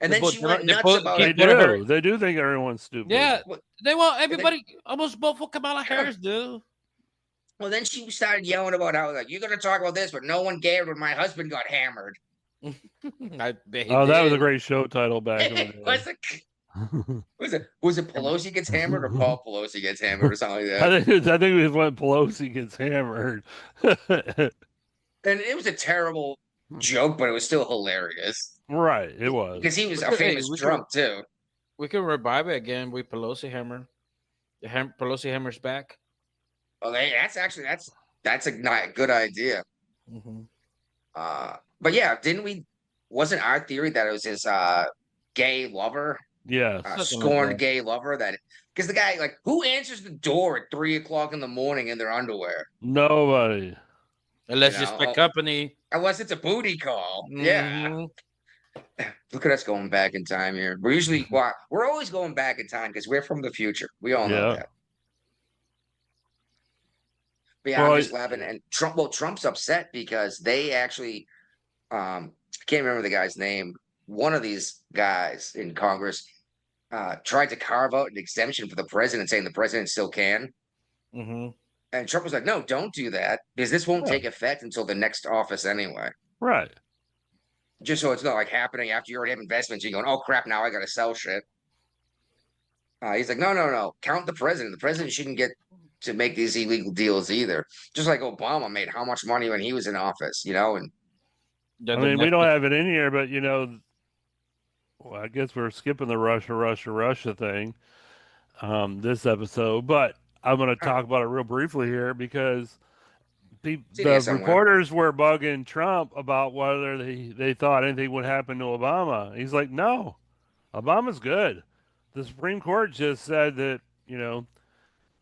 Speaker 6: And then she went nuts about
Speaker 7: They
Speaker 6: it.
Speaker 7: do. They do think everyone's stupid.
Speaker 8: Yeah, they want everybody almost vote for Kamala Harris, dude.
Speaker 6: Well, then she started yelling about how like you're gonna talk about this, but no one cared when my husband got hammered.
Speaker 8: I bet he
Speaker 7: that was a
Speaker 8: did.
Speaker 7: great show title back in the day.
Speaker 6: Was it Pelosi gets hammered or Paul Pelosi gets hammered or something like that?
Speaker 7: I think it was when Pelosi gets hammered.
Speaker 6: And it was a terrible joke, but it was still hilarious.
Speaker 7: Right, it was.
Speaker 6: Because he was a famous drunk too.
Speaker 8: We can revive it again with Pelosi hammer. Pelosi hammer's back.
Speaker 6: Oh, that's a good idea.
Speaker 8: Mm-hmm.
Speaker 6: But yeah, wasn't our theory that it was his gay lover?
Speaker 7: Yes.
Speaker 6: Scorned gay lover that because the guy like who answers the door at 3:00 in the morning in their underwear?
Speaker 7: Nobody.
Speaker 8: Unless it's the company.
Speaker 6: Unless it's a booty call.
Speaker 8: Mm-hmm.
Speaker 6: Yeah. Look at us going back in time here. We're always going back in time because we're from the future. We all know that. But yeah, I'm just laughing. And Trump's upset because they actually I can't remember the guy's name. One of these guys in Congress tried to carve out an exemption for the president, saying the president still can.
Speaker 8: Mm-hmm.
Speaker 6: And Trump was like, no, don't do that because this won't take effect until the next office anyway.
Speaker 7: Right.
Speaker 6: Just so it's not like happening after you already have investments. You're going, oh, crap, now I got to sell shit. He's like, no. Count the president. The president shouldn't get to make these illegal deals either. Just like Obama made how much money when he was in office, And
Speaker 7: I mean, we don't have it in here, but well, I guess we're skipping the Russia thing this episode, but I'm going to talk about it real briefly here because the reporters were bugging Trump about whether they thought anything would happen to Obama. He's like, no, Obama's good. The Supreme Court just said that,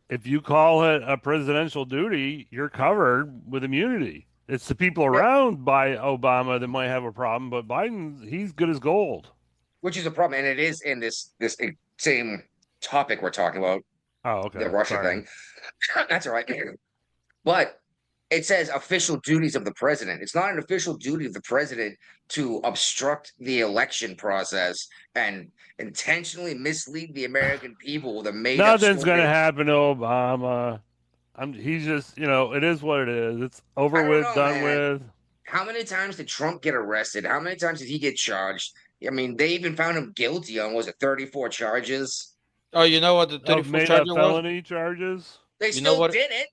Speaker 7: if you call it a presidential duty, you're covered with immunity. It's the people around by Obama that might have a problem, but Biden, he's good as gold.
Speaker 6: Which is a problem, and it is in this same topic we're talking about.
Speaker 7: Oh, okay.
Speaker 6: The Russia thing. That's all right. But it says official duties of the president. It's not an official duty of the president to obstruct the election process and intentionally mislead the American people with a made up
Speaker 7: Nothing's going to happen to Obama. He's just, it is what it is. It's over with, done with.
Speaker 6: How many times did Trump get arrested? How many times did he get charged? I mean, they even found him guilty on, 34 charges?
Speaker 8: Oh, you know what the 34 charges
Speaker 7: felony charges?
Speaker 6: They still did it.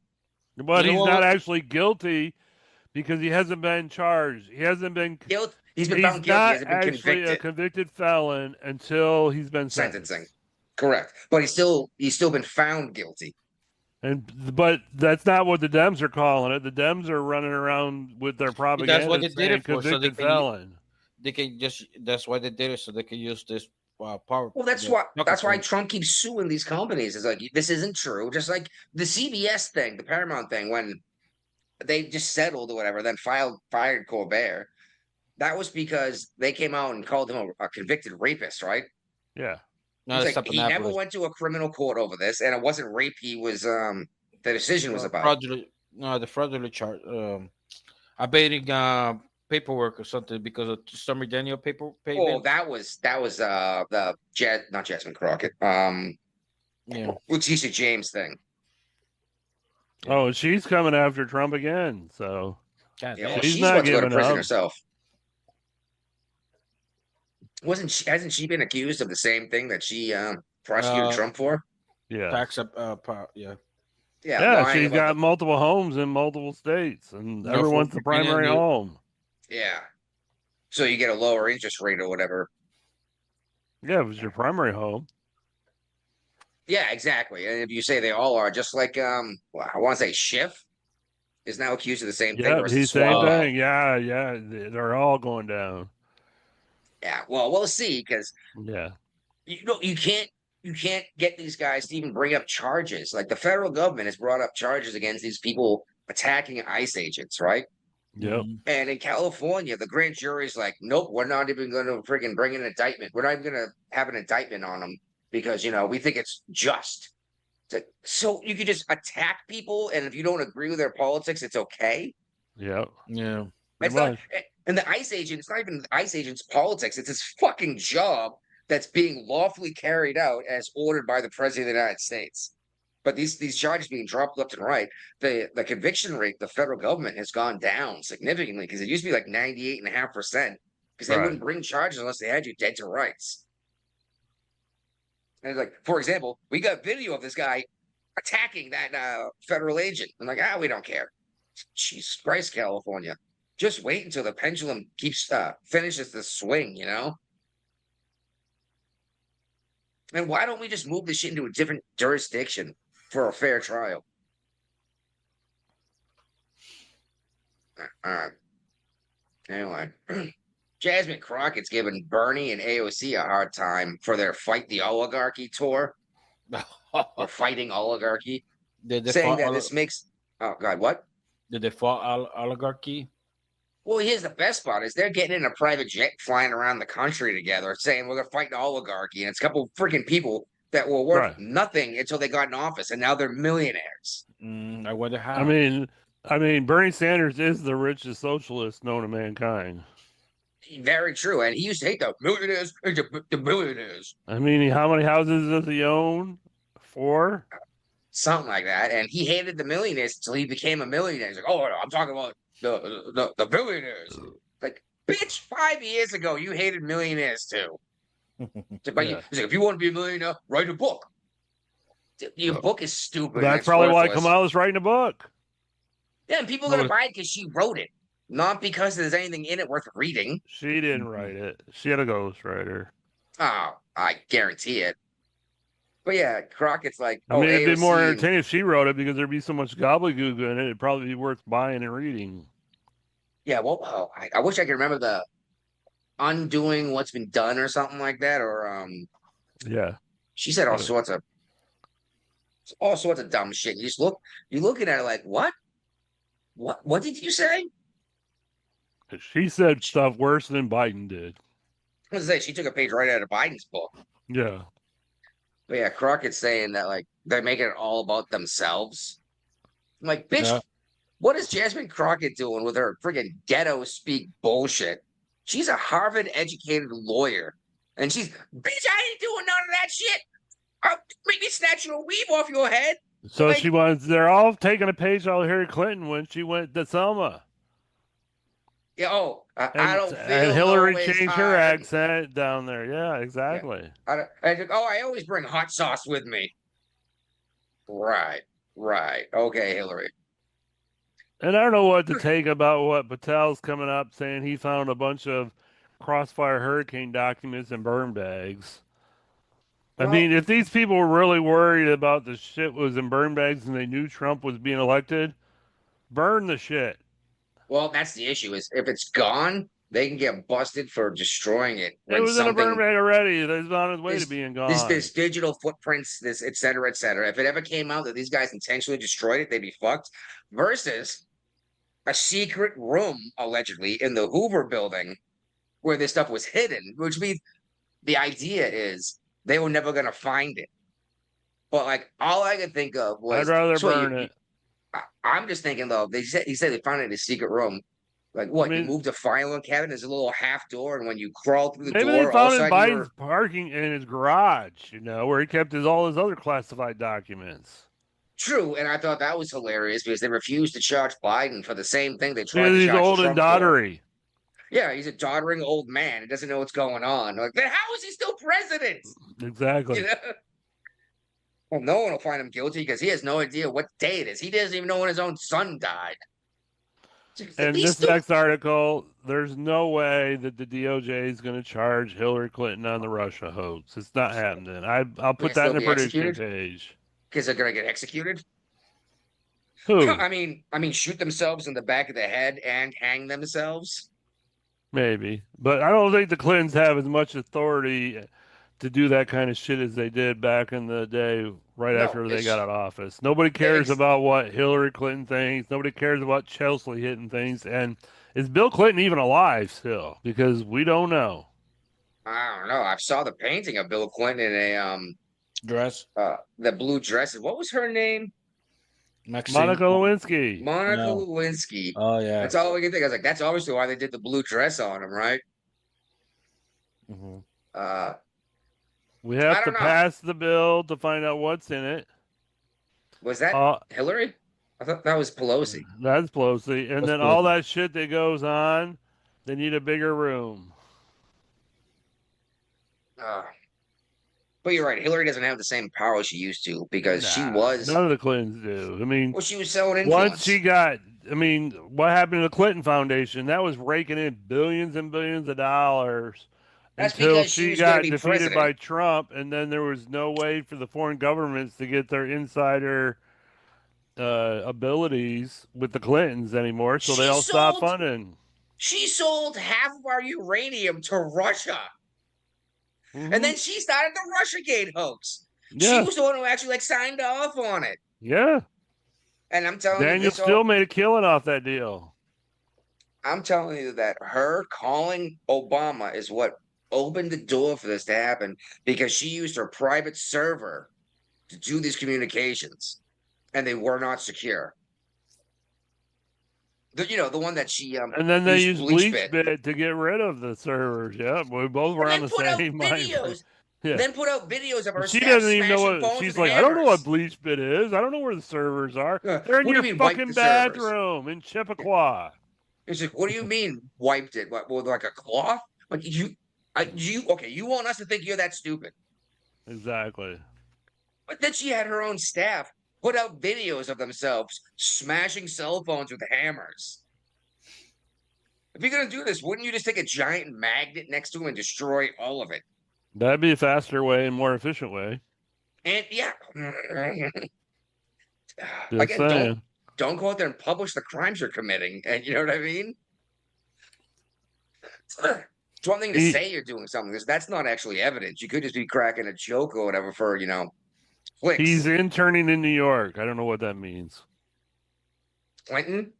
Speaker 7: But he's not actually guilty because he hasn't been charged. He hasn't been
Speaker 6: guilty. He's been found guilty. He hasn't been convicted.
Speaker 7: A convicted felon until he's been
Speaker 6: sentencing. Correct, but he's still been found guilty.
Speaker 7: But that's not what the Dems are calling it. The Dems are running around with their propaganda.
Speaker 8: That's what they did it for.
Speaker 7: Convicted felon.
Speaker 8: They can just. That's why they did it, so they can use this power.
Speaker 6: Well, that's why Trump keeps suing these companies. It's like this isn't true. Just like the CBS thing, the Paramount thing, when they just settled or whatever, then fired Colbert. That was because they came out and called him a convicted rapist, right?
Speaker 7: Yeah.
Speaker 8: No,
Speaker 6: he never went to a criminal court over this, and it wasn't rape. He was the decision was about
Speaker 8: fraudulent. No, the fraudulent charge. Abating paperwork or something because of Stormy Daniel payment.
Speaker 6: Oh, that was the not Jasmine Crockett. Letitia James thing.
Speaker 7: Oh, she's coming after Trump again. So
Speaker 6: she's not giving up herself. Hasn't she been accused of the same thing that she prosecuted
Speaker 8: Uh,
Speaker 6: Trump for?
Speaker 7: Yeah.
Speaker 8: tax yeah.
Speaker 6: Yeah,
Speaker 7: Yeah,
Speaker 6: lying
Speaker 7: she's
Speaker 6: about
Speaker 7: got multiple homes in multiple states, and
Speaker 8: No, for
Speaker 7: everyone's the
Speaker 8: Virginia,
Speaker 7: primary home.
Speaker 6: yeah. So you get a lower interest rate or whatever.
Speaker 7: Yeah, it was your primary home.
Speaker 6: Yeah, exactly. And if you say they all are, just like well, I want to say Schiff is now accused of the same thing,
Speaker 7: Yeah,
Speaker 6: or is it
Speaker 7: he's same
Speaker 6: Swalwell?
Speaker 7: thing. Yeah, they're all going down.
Speaker 6: Yeah, well, we'll see because
Speaker 7: Yeah,
Speaker 6: you can't get these guys to even bring up charges. Like the federal government has brought up charges against these people attacking ICE agents, right?
Speaker 7: yep.
Speaker 6: And in California, the grand jury's like, nope, we're not even going to freaking bring an indictment. We're not even going to have an indictment on them because we think it's just. So you could just attack people, and if you don't agree with their politics, it's okay.
Speaker 7: Yep.
Speaker 8: Yeah.
Speaker 6: It's not, and the ICE agent, it's not even the ICE agent's politics. It's his fucking job that's being lawfully carried out as ordered by the president of the United States. But these charges being dropped left and right, the conviction rate, the federal government has gone down significantly because it used to be like 98.5% because they
Speaker 7: Right.
Speaker 6: wouldn't bring charges unless they had you dead to rights. And like, for example, we got video of this guy attacking that federal agent. I'm like, we don't care. Jesus Christ, California. Just wait until the pendulum keeps finishes the swing, And why don't we just move this shit into a different jurisdiction for a fair trial? All right. Anyway, Jasmine Crockett's giving Bernie and AOC a hard time for their Fight the Oligarchy tour. Or fighting oligarchy. Saying that this makes... Oh, God, what?
Speaker 8: Did they fought oligarchy?
Speaker 6: Well, here's the best part is they're getting in a private jet flying around the country together saying we're going to fight the oligarchy. And it's a couple freaking people that were worth nothing until they got in office. And now they're millionaires.
Speaker 8: I wonder how.
Speaker 7: I mean, Bernie Sanders is the richest socialist known to mankind.
Speaker 6: Very true. And he used to hate the millionaires. The millionaires.
Speaker 7: I mean, how many houses does he own? 4?
Speaker 6: Something like that. And he hated the millionaires until he became a millionaire. He's like, oh, no, I'm talking about the billionaires. Like, bitch, 5 years ago, you hated millionaires too. But he's like, if you want to be a millionaire, write a book. Your book is stupid.
Speaker 7: That's probably why Kamala's writing a book.
Speaker 6: Yeah, and people are going to buy it because she wrote it, not because there's anything in it worth reading.
Speaker 7: She didn't write it. She had a ghostwriter.
Speaker 6: Oh, I guarantee it. But yeah, Crockett's like,
Speaker 7: I mean, it'd be more entertaining if she wrote it because there'd be so much gobbledygook in it. It'd probably be worth buying and reading.
Speaker 6: Yeah, well, I wish I could remember the undoing what's been done or something like that. Or
Speaker 7: yeah,
Speaker 6: she said all sorts of dumb shit. You're looking at it like, what? What did you say?
Speaker 7: She said stuff worse than Biden did.
Speaker 6: I was gonna say she took a page right out of Biden's book.
Speaker 7: Yeah.
Speaker 6: But yeah, Crockett's saying that like they're making it all about themselves. I'm like, bitch, what is Jasmine Crockett doing with her friggin' ghetto speak bullshit? She's a Harvard educated lawyer. And she's, bitch, I ain't doing none of that shit. Make me snatch your weave off your head.
Speaker 7: So like, they're all taking a page out of Hillary Clinton when she went to Selma.
Speaker 6: Yeah, I don't feel
Speaker 7: and Hillary changed
Speaker 6: hard.
Speaker 7: Her accent down there. Yeah, exactly.
Speaker 6: Yeah. I always bring hot sauce with me. Right. Okay, Hillary.
Speaker 7: And I don't know what to take about what Patel's coming up saying he found a bunch of Crossfire Hurricane documents in burn bags. I mean, if these people were really worried about the shit was in burn bags and they knew Trump was being elected, burn the shit.
Speaker 6: Well, that's the issue is if it's gone, they can get busted for destroying it.
Speaker 7: It was in a burn bag already. It's on its way to being gone.
Speaker 6: This digital footprints, this et cetera, et cetera. If it ever came out that these guys intentionally destroyed it, they'd be fucked. Versus a secret room, allegedly, in the Hoover building where this stuff was hidden, which means the idea is they were never going to find it. But like all I could think of was
Speaker 7: I'd rather burn it.
Speaker 6: I'm just thinking though, he said they found it in a secret room. Like what? You moved a filing cabinet, there's a little half door, and when you crawl through the door,
Speaker 7: maybe they found it in Biden's parking in his garage, where he kept all his other classified documents.
Speaker 6: True, and I thought that was hilarious because they refused to charge Biden for the same thing they tried to charge
Speaker 7: He's old
Speaker 6: Trump
Speaker 7: and doddery.
Speaker 6: Yeah, he's a doddering old man. He doesn't know what's going on. Like, then how is he still president?
Speaker 7: Exactly.
Speaker 6: You know? Well, no one will find him guilty because he has no idea what day it is. He doesn't even know when his own son died.
Speaker 7: And
Speaker 6: He's
Speaker 7: this
Speaker 6: still...
Speaker 7: next article, there's no way that the DOJ is going to charge Hillary Clinton on the Russia hoax. It's not happening. I'll put that in the prediction page.
Speaker 6: Because they're going to get executed?
Speaker 7: Who?
Speaker 6: I mean, shoot themselves in the back of the head and hang themselves?
Speaker 7: Maybe. But I don't think the Clintons have as much authority to do that kind of shit as they did back in the day, right after they got out of office. Nobody cares about what Hillary Clinton thinks. Nobody cares about Chelsea hitting things. And is Bill Clinton even alive still? Because we don't know.
Speaker 6: I don't know. I saw the painting of Bill Clinton in a
Speaker 8: dress.
Speaker 6: The blue dress. What was her name?
Speaker 7: Monica Lewinsky.
Speaker 6: Monica Lewinsky.
Speaker 8: Oh yeah.
Speaker 6: That's all we can think. I was like, that's obviously why they did the blue dress on him, right?
Speaker 8: Mm-hmm.
Speaker 7: We have to pass the bill to find out what's in it.
Speaker 6: Was that Hillary? I thought that was Pelosi.
Speaker 7: That's Pelosi. And then all that shit that goes on, they need a bigger room.
Speaker 6: But you're right. Hillary doesn't have the same power she used to because she was...
Speaker 7: None of the Clintons do. I mean...
Speaker 6: Well, she was selling influence.
Speaker 7: Once she got... I mean, what happened to the Clinton Foundation? That was raking in billions and billions of dollars.
Speaker 6: That's
Speaker 7: until
Speaker 6: because
Speaker 7: she got defeated by Trump, and then there was no way for the foreign governments to get their insider abilities with the Clintons anymore, so they all stopped funding.
Speaker 6: She sold half of our uranium to Russia. And then she started the Russiagate hoax. Yeah. She was the one who actually signed off on it.
Speaker 7: Yeah.
Speaker 6: And I'm telling
Speaker 7: Daniel still made a killing off that deal.
Speaker 6: I'm telling you that her calling Obama is what opened the door for this to happen, because she used her private server to do these communications, and they were not secure. The one that she
Speaker 7: and then they used BleachBit to get rid of the servers. Yeah, we both were on the same
Speaker 6: videos. Yeah. Then put out videos of her.
Speaker 7: She doesn't even know what she's like.
Speaker 6: Hammers.
Speaker 7: I don't know what BleachBit is. I don't know where the servers are. They're in your fucking bathroom in Chappaqua.
Speaker 6: It's like, what do you mean wiped it? What, with like a cloth? Like you want us to think you're that stupid?
Speaker 7: Exactly.
Speaker 6: But then she had her own staff put out videos of themselves smashing cell phones with hammers. If you're gonna do this, wouldn't you just take a giant magnet next to him and destroy all of it?
Speaker 7: That'd be a faster way and more efficient way.
Speaker 6: And yeah, again, don't go out there and publish the crimes you're committing. And you know what I mean? It's one thing to say you're doing something, because that's not actually evidence. You could just be cracking a joke or whatever for, clicks.
Speaker 7: He's interning in New York. I don't know what that means.
Speaker 6: Clinton?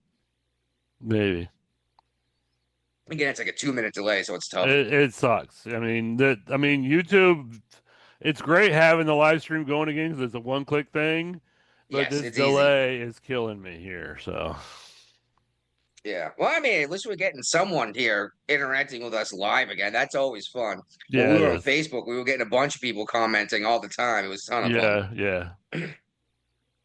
Speaker 7: Maybe.
Speaker 6: Again, it's like a 2-minute delay, so it's tough.
Speaker 7: It sucks. I mean, YouTube, it's great having the live stream going again because it's a one-click thing, but this delay is killing me here, so...
Speaker 6: Yeah. Well, I mean, at least we're getting someone here interacting with us live again. That's always fun.
Speaker 7: Yeah.
Speaker 6: When we were on Facebook, we were getting a bunch of people commenting all the time. It was a ton of fun.
Speaker 7: Yeah.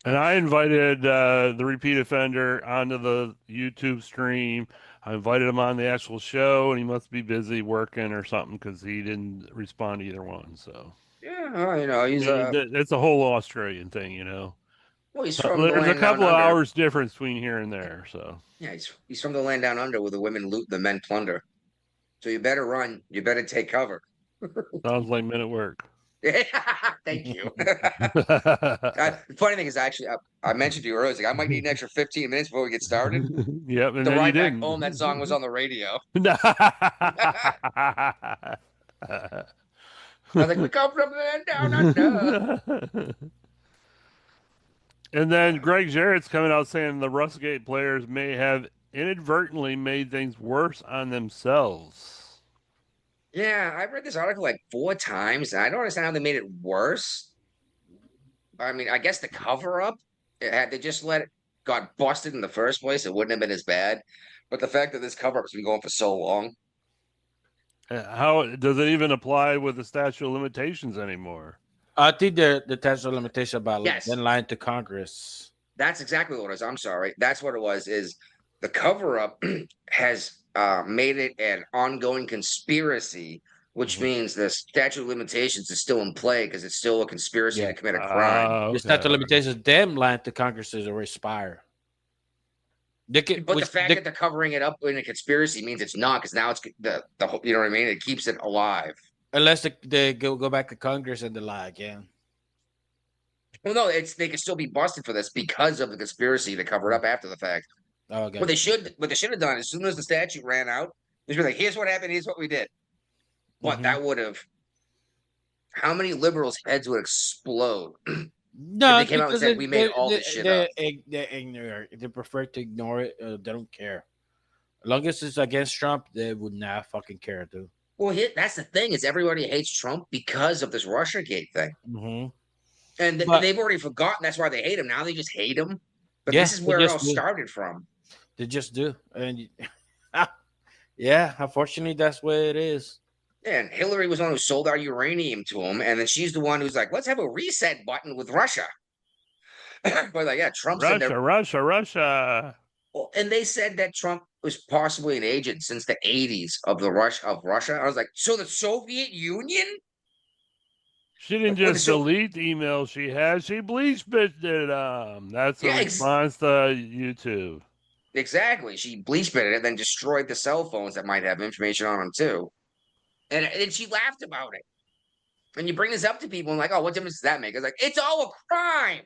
Speaker 7: And I invited the repeat offender onto the YouTube stream. I invited him on the actual show, and he must be busy working or something because he didn't respond to either one. So
Speaker 6: yeah, he's
Speaker 7: it's a whole Australian thing,
Speaker 6: Well, he's from
Speaker 7: there's a couple of hours difference between here and there, so
Speaker 6: yeah, he's from the land down under where the women loot, the men plunder. So you better run. You better take cover.
Speaker 7: Sounds like men at work.
Speaker 6: Thank you. The funny thing is, actually, I mentioned to you earlier, I might need an extra 15 minutes before we get started.
Speaker 7: Yep, and
Speaker 6: the
Speaker 7: then
Speaker 6: ride
Speaker 7: you
Speaker 6: back
Speaker 7: didn't.
Speaker 6: home, that song was on the radio. I was like, we come from the down under.
Speaker 7: And then Greg Jarrett's coming out saying the Russgate players may have inadvertently made things worse on themselves.
Speaker 6: Yeah, I read this article like 4 times, and I don't understand how they made it worse. I mean, I guess the cover-up, had they just got busted in the first place, it wouldn't have been as bad. But the fact that this cover-up's been going for so long.
Speaker 7: How does it even apply with the statute of limitations anymore?
Speaker 8: I think the statute of limitation about then lying to Congress.
Speaker 6: That's exactly what it was. I'm sorry. That's what it was, is the cover-up has made it an ongoing conspiracy, which means the statute of limitations is still in play because it's still a conspiracy
Speaker 8: Yeah.
Speaker 6: to commit a crime.
Speaker 8: The statute of limitations, them lying to Congress is already expired. They can,
Speaker 6: But the fact that they're covering it up in a conspiracy means it's not, because now it's the whole, you know what I mean? It keeps it alive.
Speaker 8: unless they go back to Congress and they lie again.
Speaker 6: Well, no, they could still be busted for this because of the conspiracy to cover it up after the fact.
Speaker 8: Oh, okay.
Speaker 6: What they should have done as soon as the statute ran out, they should be like, here's what happened, here's what we did. But that would have, how many liberals' heads would explode?
Speaker 8: No,
Speaker 6: if they came out and said we made all this shit up.
Speaker 8: They ignore it. They prefer to ignore it. They don't care. As long as it's against Trump, they would not fucking care, dude.
Speaker 6: Well, that's the thing, is everybody hates Trump because of this Russiagate thing. And they've already forgotten that's why they hate him. Now they just hate him. But this is where it all started from.
Speaker 8: They just do. And yeah, unfortunately, that's where it is.
Speaker 6: And Hillary was the one who sold our uranium to him. And then she's the one who's like, let's have a reset button with Russia. But like, yeah, Trump's in there.
Speaker 7: Russia.
Speaker 6: Well, and they said that Trump was possibly an agent since the 80s of Russia. I was like, so the Soviet Union?
Speaker 7: She didn't just delete the emails she had. She bleach bitched it. That's a response to YouTube.
Speaker 6: Exactly. She bleach bitted it and then destroyed the cell phones that might have information on them too. And she laughed about it. And you bring this up to people and like, oh, what difference does that make? It's like, it's all a crime.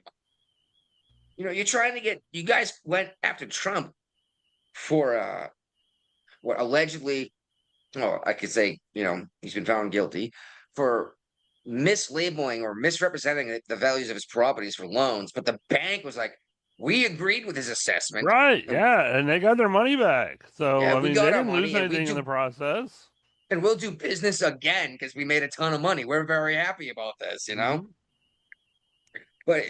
Speaker 6: You know, you're trying to you guys went after Trump for what allegedly, I could say, you know, he's been found guilty for mislabeling or misrepresenting the values of his properties for loans. But the bank was like, we agreed with his assessment.
Speaker 7: Right. Yeah. And they got their money back. So,
Speaker 6: yeah,
Speaker 7: I mean, they didn't lose anything in the process.
Speaker 6: And we'll do business again because we made a ton of money. We're very happy about this, you know? But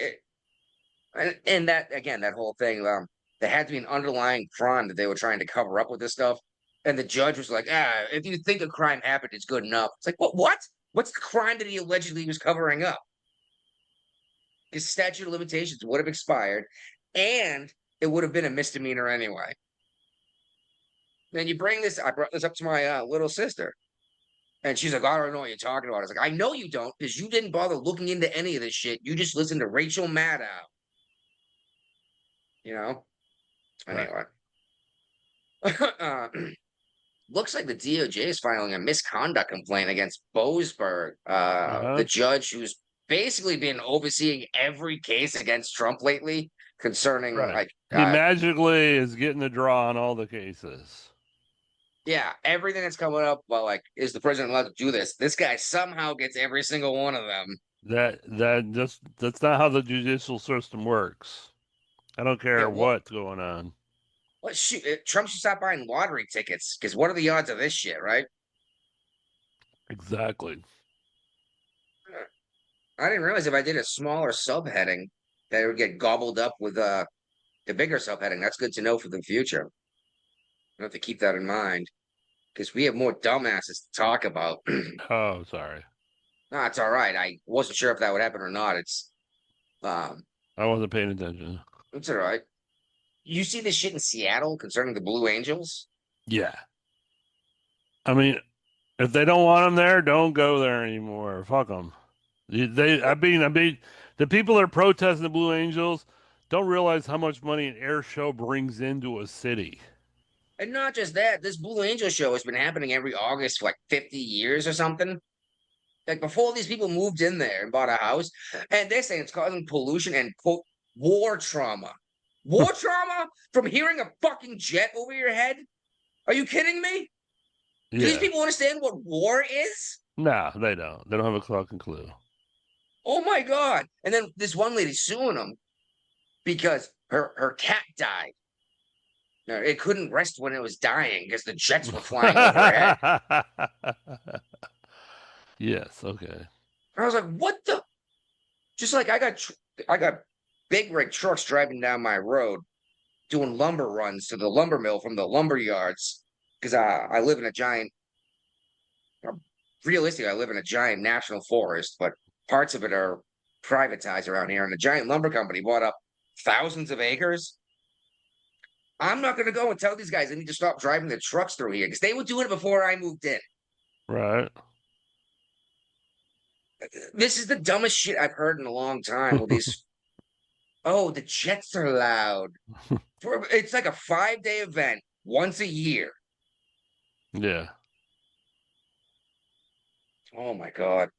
Speaker 6: and that, again, that whole thing, there had to be an underlying crime that they were trying to cover up with this stuff. And the judge was like, if you think a crime happened, it's good enough. It's like, what? What's the crime that he allegedly was covering up? His statute of limitations would have expired, and it would have been a misdemeanor anyway. Then you bring this, I brought this up to my little sister. And she's like, I don't know what you're talking about. I was like, I know you don't, because you didn't bother looking into any of this shit. You just listened to Rachel Maddow. You know? Anyway. Looks like the DOJ is filing a misconduct complaint against Boasberg, the judge who's basically been overseeing every case against Trump lately concerning like
Speaker 7: he magically is getting the draw on all the cases.
Speaker 6: Yeah, everything that's coming up, well, like, is the president allowed to do this? This guy somehow gets every single one of them.
Speaker 7: That's not how the judicial system works. I don't care what's going on.
Speaker 6: Well, shoot, Trump should stop buying lottery tickets, because what are the odds of this shit, right?
Speaker 7: Exactly.
Speaker 6: I didn't realize if I did a smaller subheading that it would get gobbled up with the bigger subheading. That's good to know for the future. I have to keep that in mind, because we have more dumbasses to talk about.
Speaker 7: Oh, sorry.
Speaker 6: No, it's all right. I wasn't sure if that would happen or not. I
Speaker 7: wasn't paying attention.
Speaker 6: It's all right. You see this shit in Seattle concerning the Blue Angels?
Speaker 7: Yeah. I mean, if they don't want them there, don't go there anymore. Fuck them. I mean, the people that are protesting the Blue Angels don't realize how much money an air show brings into a city.
Speaker 6: And not just that, this Blue Angel show has been happening every August for like 50 years or something. Like, before these people moved in there and bought a house, and they're saying it's causing pollution and, quote, war trauma. War trauma from hearing a fucking jet over your head? Are you kidding me? Yeah. Do these people understand what war is?
Speaker 7: No, they don't. They don't have a fucking clue.
Speaker 6: Oh my God. And then this one lady suing them because her cat died. No, it couldn't rest when it was dying because the jets were flying over her head.
Speaker 7: Yes, okay.
Speaker 6: I was like, what the? Just like I got big rig trucks driving down my road doing lumber runs to the lumber mill from the lumber yards because I live in a giant, realistically, I live in a giant national forest, but parts of it are privatized around here. And a giant lumber company bought up thousands of acres. I'm not going to go and tell these guys they need to stop driving the trucks through here because they were doing it before I moved in.
Speaker 7: Right.
Speaker 6: This is the dumbest shit I've heard in a long time. With these, oh, the jets are loud. It's like a 5-day event once a year.
Speaker 7: Yeah.
Speaker 6: Oh my God.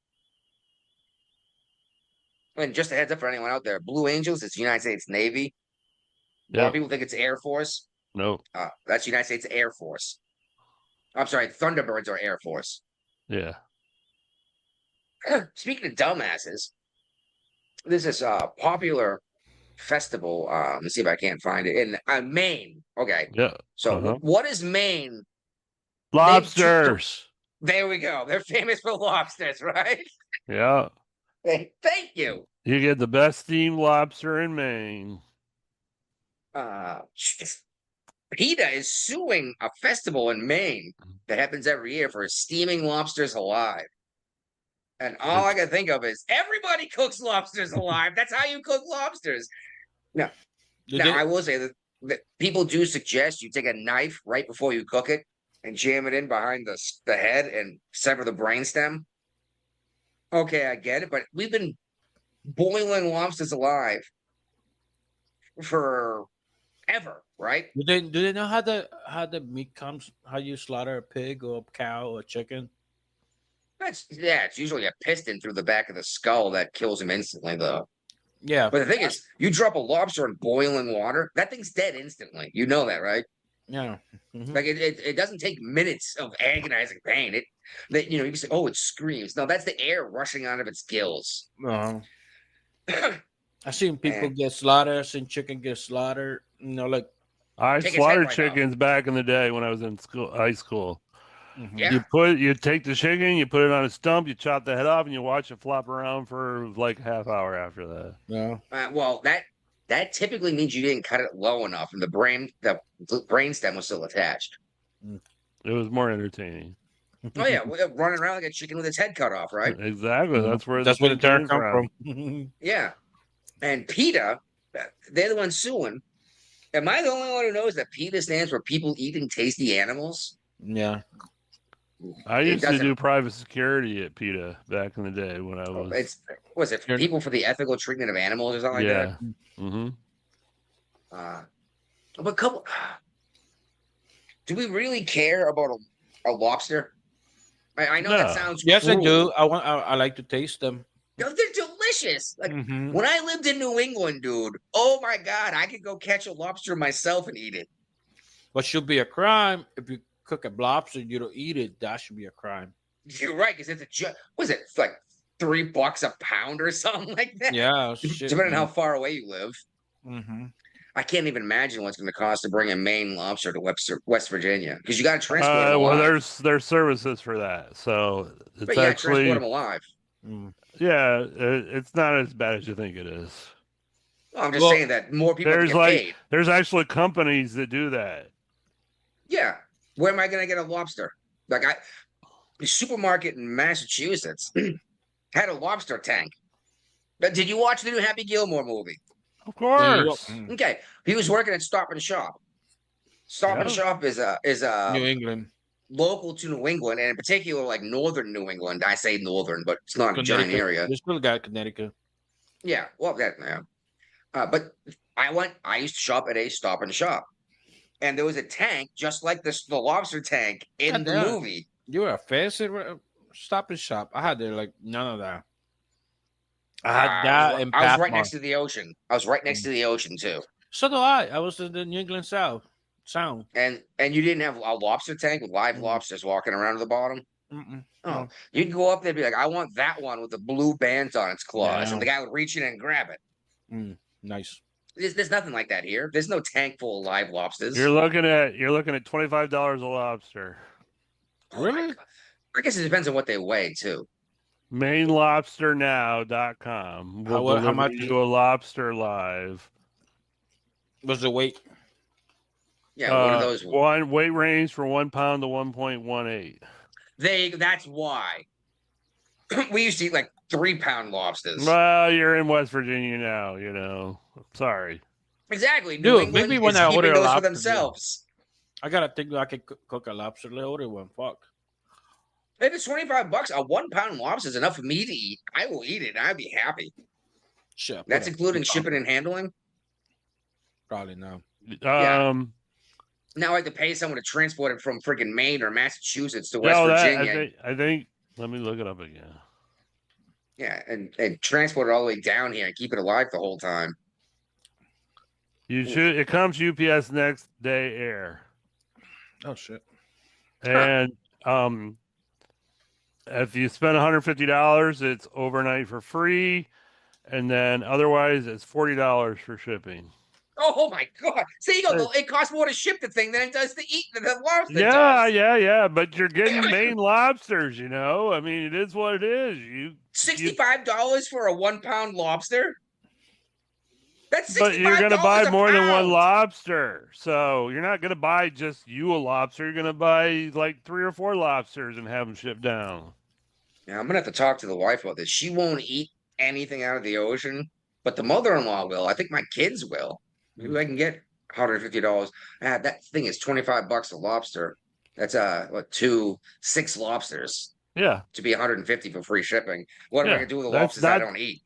Speaker 6: And just a heads up for anyone out there, Blue Angels is United States Navy. A lot of people think it's Air Force.
Speaker 7: Nope.
Speaker 6: That's United States Air Force. I'm sorry, Thunderbirds are Air Force.
Speaker 7: Yeah.
Speaker 6: Speaking of dumbasses, this is a popular festival. Let's see if I can't find it in Maine. Okay.
Speaker 7: Yeah.
Speaker 6: So what is Maine?
Speaker 7: Lobsters.
Speaker 6: There we go. They're famous for lobsters, right?
Speaker 7: Yeah.
Speaker 6: Thank you.
Speaker 7: You get the best steamed lobster in Maine.
Speaker 6: PETA is suing a festival in Maine that happens every year for steaming lobsters alive. And all I can think of is everybody cooks lobsters alive. That's how you cook lobsters. Now I will say that people do suggest you take a knife right before you cook it and jam it in behind the head and sever the brainstem. Okay, I get it, but we've been boiling lobsters alive for ever, right?
Speaker 8: Do they know how the meat comes? How you slaughter a pig or a cow or a chicken?
Speaker 6: It's usually a piston through the back of the skull that kills him instantly, though.
Speaker 8: Yeah.
Speaker 6: But the thing is, you drop a lobster in boiling water, that thing's dead instantly. You know that, right?
Speaker 8: Yeah. Mm-hmm.
Speaker 6: Like it doesn't take minutes of agonizing pain. You can say, oh, it screams. No, that's the air rushing out of its gills.
Speaker 8: I've seen people get slaughtered. I've seen chicken get slaughtered. Like
Speaker 7: I slaughtered chickens back in the day when I was in high school.
Speaker 8: Mm-hmm.
Speaker 6: Yeah.
Speaker 7: You take the chicken, you put it on a stump, you chop the head off, and you watch it flop around for like half hour after that.
Speaker 8: Yeah.
Speaker 6: Well, that typically means you didn't cut it low enough, and the brainstem was still attached.
Speaker 7: It was more entertaining.
Speaker 6: Oh yeah, running around like a chicken with its head cut off, right?
Speaker 7: Exactly. That's where
Speaker 8: the term come from.
Speaker 6: Yeah, and PETA, they're the ones suing. Am I the only one who knows that PETA stands for People Eating Tasty Animals?
Speaker 8: Yeah.
Speaker 7: I used to do private security at PETA back in the day when I was.
Speaker 6: Was it People for the Ethical Treatment of Animals or something like that?
Speaker 7: Mm-hmm.
Speaker 6: But do we really care about a lobster? I know that sounds
Speaker 8: yes,
Speaker 6: cruel.
Speaker 8: I do. I like to taste them.
Speaker 6: No, they're delicious. Like when I lived in New England, dude. Oh my God, I could go catch a lobster myself and eat it.
Speaker 8: What should be a crime if you cook a lobster and you don't eat it? That should be a crime.
Speaker 6: You're right, because was it like $3 a pound or something like that?
Speaker 8: Yeah, shit,
Speaker 6: depending on how far away you live.
Speaker 8: Mm-hmm.
Speaker 6: I can't even imagine what's going to cost to bring a Maine lobster to West Virginia because you got to transport them alive.
Speaker 7: There's services for that, so it's
Speaker 6: but you got to transport them alive.
Speaker 7: Yeah, it's not as bad as you think it is.
Speaker 6: Well, I'm just saying that more people get paid.
Speaker 7: There's actually companies that do that.
Speaker 6: Yeah, where am I going to get a lobster? Like the supermarket in Massachusetts had a lobster tank. But did you watch the new Happy Gilmore movie?
Speaker 7: Of course.
Speaker 6: Okay, he was working at Stop and Shop. Stop and Shop is a
Speaker 8: New England,
Speaker 6: local to New England, and in particular, like northern New England. I say northern, but it's not a giant area.
Speaker 8: They still got Connecticut.
Speaker 6: Yeah, well, but I used to shop at a Stop and Shop, and there was a tank just like the lobster tank in the movie.
Speaker 8: You were a fancy Stop and Shop. I had there like none of that. I had that in
Speaker 6: I was right next to the ocean. I was right next to the ocean too.
Speaker 8: So do I. I was in the New England Sound.
Speaker 6: And you didn't have a lobster tank with live lobsters walking around at the bottom? Oh, you'd go up there and be like, I want that one with the blue bands on its claws. And the guy would reach in and grab it.
Speaker 8: Nice.
Speaker 6: There's nothing like that here. There's no tank full of live lobsters.
Speaker 7: You're looking at $25 a lobster.
Speaker 8: Really?
Speaker 6: I guess it depends on what they weigh too.
Speaker 7: MaineLobsterNow.com will
Speaker 8: how much
Speaker 7: you a lobster live.
Speaker 8: What's the weight?
Speaker 6: Yeah, one of those.
Speaker 7: One weight range from 1 pound to 1.18.
Speaker 6: That's why. We used to eat like 3-pound lobsters.
Speaker 7: Well, you're in West Virginia now, Sorry.
Speaker 6: Exactly. New
Speaker 8: Dude,
Speaker 6: England
Speaker 8: maybe when
Speaker 6: is
Speaker 8: I
Speaker 6: keeping
Speaker 8: order a
Speaker 6: those for
Speaker 8: lobster,
Speaker 6: themselves.
Speaker 8: I gotta think I can cook a lobster. Let's order one. Fuck.
Speaker 6: If it's $25, a 1 pound lobster is enough for me to eat. I will eat it. And I'd be happy.
Speaker 8: Shit.
Speaker 6: That's including shipping and handling.
Speaker 8: Probably no.
Speaker 6: Yeah. Now I have to pay someone to transport it from freaking Maine or Massachusetts to West
Speaker 7: No,
Speaker 6: Virginia.
Speaker 7: I think. Let me look it up again.
Speaker 6: Yeah, and transport it all the way down here and keep it alive the whole time.
Speaker 7: You should. It comes UPS next day air.
Speaker 8: Oh shit.
Speaker 7: And if you spend $150, it's overnight for free, and then otherwise it's $40 for shipping.
Speaker 6: Oh my god! See, you go. It costs more to ship the thing than it does to eat the lobster.
Speaker 7: Yeah. But you're getting Maine lobsters. You know, I mean, it is what it is.
Speaker 6: $65 for a 1 pound lobster. That's $65
Speaker 7: but you're gonna buy more than one
Speaker 6: pound.
Speaker 7: lobster, so you're not gonna buy just you a lobster. You're gonna buy like 3 or 4 lobsters and have them shipped down.
Speaker 6: Yeah, I'm gonna have to talk to the wife about this. She won't eat anything out of the ocean, but the mother-in-law will. I think my kids will. Maybe I can get $150. That thing is $25 a lobster. That's what 6 lobsters.
Speaker 7: Yeah.
Speaker 6: To be $150 for free shipping. What am I gonna do with the lobsters I don't eat?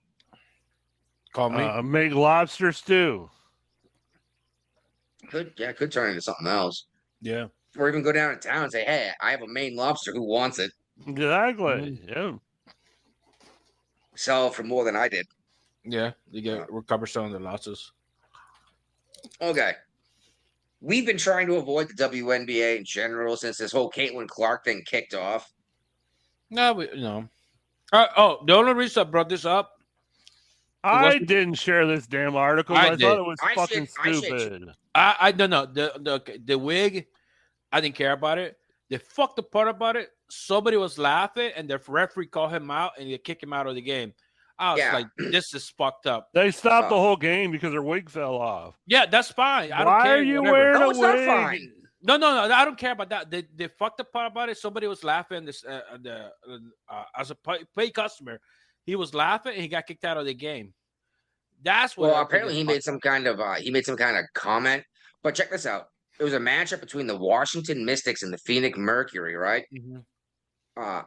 Speaker 8: Call me.
Speaker 7: Make lobster stew.
Speaker 6: Could turn into something else.
Speaker 8: Yeah.
Speaker 6: Or even go down to town and say, hey, I have a Maine lobster. Who wants it?
Speaker 7: Exactly. Yeah.
Speaker 6: Sell it for more than I did.
Speaker 8: Yeah. You recover some of the losses.
Speaker 6: Okay. We've been trying to avoid the WNBA in general since this whole Caitlin Clark thing kicked off.
Speaker 8: No, the only reason I brought this up.
Speaker 7: I didn't share this damn article. I thought it was fucking stupid.
Speaker 8: I don't know. The wig, I didn't care about it. The fucked up part about it, somebody was laughing and the referee called him out and they kicked him out of the game. I was like, this is fucked up.
Speaker 7: They stopped the whole game because their wig fell off.
Speaker 8: Yeah, that's fine. I don't
Speaker 7: Why
Speaker 8: care.
Speaker 7: are you
Speaker 8: whatever.
Speaker 7: wearing
Speaker 6: No,
Speaker 7: a
Speaker 6: it's
Speaker 7: wig?
Speaker 6: not fine.
Speaker 8: No, I don't care about that. The fucked up part about it, somebody was laughing. This as a paid customer, he was laughing and he got kicked out of the game. That's what.
Speaker 6: Well, apparently he made some kind of comment. But check this out. It was a matchup between the Washington Mystics and the Phoenix Mercury, right?
Speaker 8: Mm-hmm.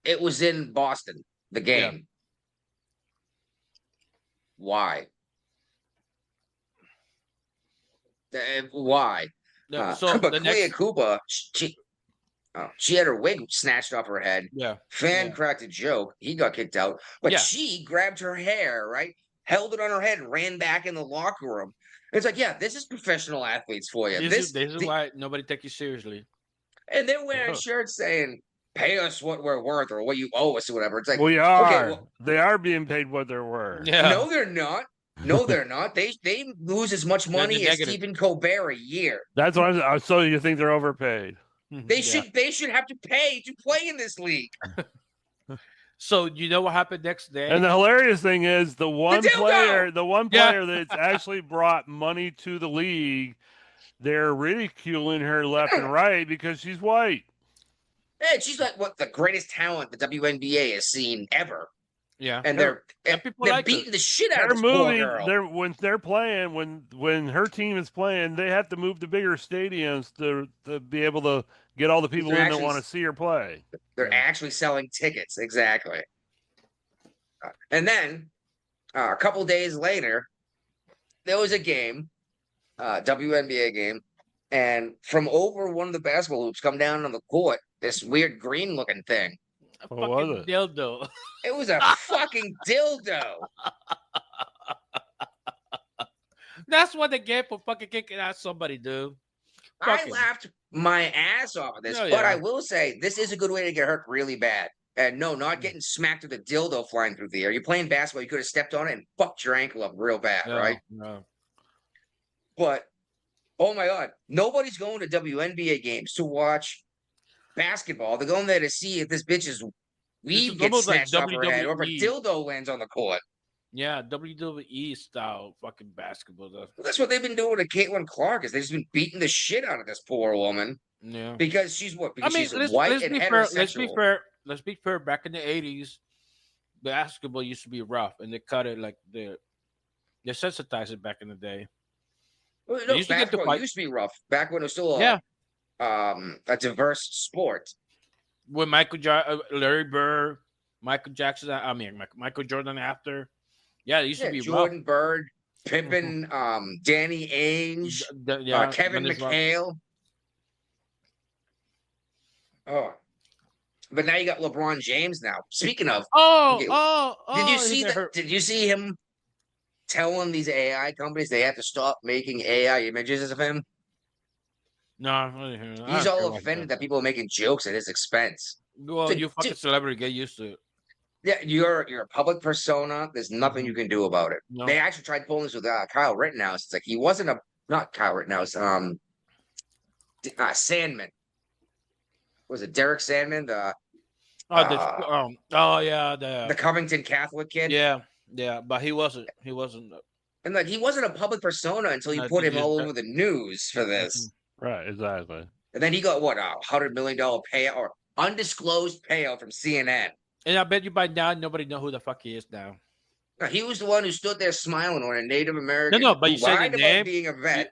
Speaker 6: It was in Boston. The game.
Speaker 8: Yeah.
Speaker 6: Why? Why? But Clea Koopa, she had her wig snatched off her head.
Speaker 8: Yeah.
Speaker 6: Fan cracked a joke. He got kicked out. But she grabbed her hair, right? Held it on her head and ran back in the locker room. It's like, yeah, this is professional athletes for you.
Speaker 8: This is why nobody takes you seriously.
Speaker 6: And they're wearing shirts saying, pay us what we're worth or what you owe us or whatever. It's like,
Speaker 7: we are.
Speaker 6: Okay, well,
Speaker 7: they are being paid what they're worth.
Speaker 8: Yeah.
Speaker 6: No, they're not. No, they're not. They lose as much money as Stephen Colbert a year.
Speaker 7: That's what I'm. So you think they're overpaid?
Speaker 6: They should have to pay to play in this league.
Speaker 8: So you know what happened next day?
Speaker 7: And the hilarious thing is the one player that's actually brought money to the league, they're ridiculing her left and right because she's white.
Speaker 6: Yeah, she's like the greatest talent the WNBA has seen ever.
Speaker 8: Yeah,
Speaker 6: and they're
Speaker 8: like
Speaker 6: beating the shit out of this poor girl.
Speaker 7: When they're playing, when her team is playing, they have to move to bigger stadiums to be able to get all the people in that want to see her play.
Speaker 6: They're actually selling tickets, exactly. And then a couple days later, there was a game, WNBA game, and from over one of the basketball hoops, come down on the court, this weird green-looking thing.
Speaker 8: What was it? Dildo.
Speaker 6: It was a fucking dildo.
Speaker 8: That's what they get for fucking kicking out somebody, dude.
Speaker 6: I laughed my ass off at this, but I will say this is a good way to get hurt really bad. And no, not getting smacked with a dildo flying through the air. You're playing basketball, you could have stepped on it and fucked your ankle up real bad, right?
Speaker 8: No.
Speaker 6: But oh my god, nobody's going to WNBA games to watch basketball. They're going there to see if this bitch's weave gets snatched off her head or if a dildo lands on the court.
Speaker 8: Yeah, WWE style fucking basketball.
Speaker 6: That's what they've been doing to Caitlin Clark. Is they've just been beating the shit out of this poor woman.
Speaker 8: Yeah,
Speaker 6: because she's what? Because she's white and heterosexual.
Speaker 8: Let's be fair. Back in the 80s, basketball used to be rough, and they cut it like they sensitized it back in the day.
Speaker 6: Well,
Speaker 8: They
Speaker 6: no,
Speaker 8: used to get to
Speaker 6: basketball
Speaker 8: fight.
Speaker 6: used to be rough back when it was still
Speaker 8: Yeah.
Speaker 6: a diverse sport.
Speaker 8: With Larry Bird, Michael Jackson. I mean, Michael Jordan after. Yeah, it used to
Speaker 6: Yeah,
Speaker 8: be
Speaker 6: Jordan Bird, Pippen, Danny Ainge,
Speaker 8: rough.
Speaker 6: Kevin
Speaker 8: Dennis Rodman.
Speaker 6: McHale. Oh, but now you got LeBron James now. Speaking of, okay, did you see that? Did you see him telling these AI companies they have to stop making AI images of him?
Speaker 8: No, I didn't hear that. I
Speaker 6: He's
Speaker 8: don't care
Speaker 6: all
Speaker 8: about
Speaker 6: offended
Speaker 8: that.
Speaker 6: that people are making jokes at his expense.
Speaker 8: Well,
Speaker 6: So,
Speaker 8: you fucking celebrity, get used to it.
Speaker 6: yeah, you're a public persona. There's nothing you can do about it.
Speaker 8: No.
Speaker 6: They actually tried pulling this with Kyle Rittenhouse. It's like he wasn't not Kyle Rittenhouse. Sandman. Was it Derek Sandman? The Covington Catholic kid.
Speaker 8: Yeah, but he wasn't.
Speaker 6: And like he wasn't a public persona until you put him all over the news for this.
Speaker 7: Right, exactly.
Speaker 6: And then he got what, $100 million payout or undisclosed payout from CNN.
Speaker 8: And I bet you by now nobody know who the fuck he is now.
Speaker 6: Now, he was the one who stood there smiling when a Native American
Speaker 8: No, but you said
Speaker 6: lied
Speaker 8: the
Speaker 6: about
Speaker 8: name.
Speaker 6: being a vet.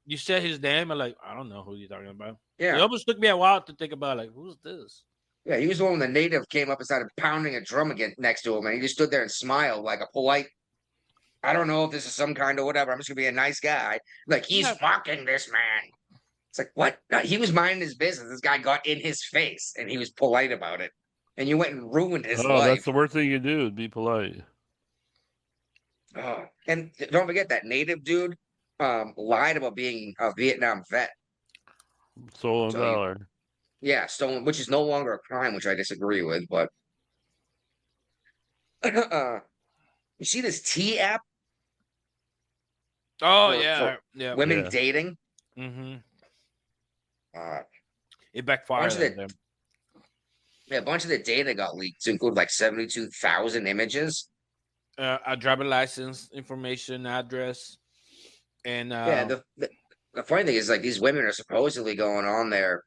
Speaker 8: You said his name, and like I don't know who you're talking about.
Speaker 6: Yeah,
Speaker 8: it almost took me a while to think about like who's this.
Speaker 6: Yeah, he was the one when the native came up and started pounding a drum again next to him, and he just stood there and smiled like a polite. I don't know if this is some kind of whatever. I'm just gonna be a nice guy. Like he's mocking this man. It's like what? No, he was minding his business. This guy got in his face, and he was polite about it. And you went and ruined his life.
Speaker 7: That's the worst thing you do. Be polite.
Speaker 6: Oh, and don't forget that native dude lied about being a Vietnam vet.
Speaker 7: Stolen valor.
Speaker 6: Yeah, stolen, which is no longer a crime, which I disagree with. But you see this T app?
Speaker 8: Oh
Speaker 6: for
Speaker 8: yeah.
Speaker 6: Women dating.
Speaker 8: Mm-hmm. It
Speaker 6: A
Speaker 8: backfired.
Speaker 6: bunch of the data got leaked to include like 72,000 images.
Speaker 8: A driver license information, address, and
Speaker 6: the funny thing is like these women are supposedly going on there,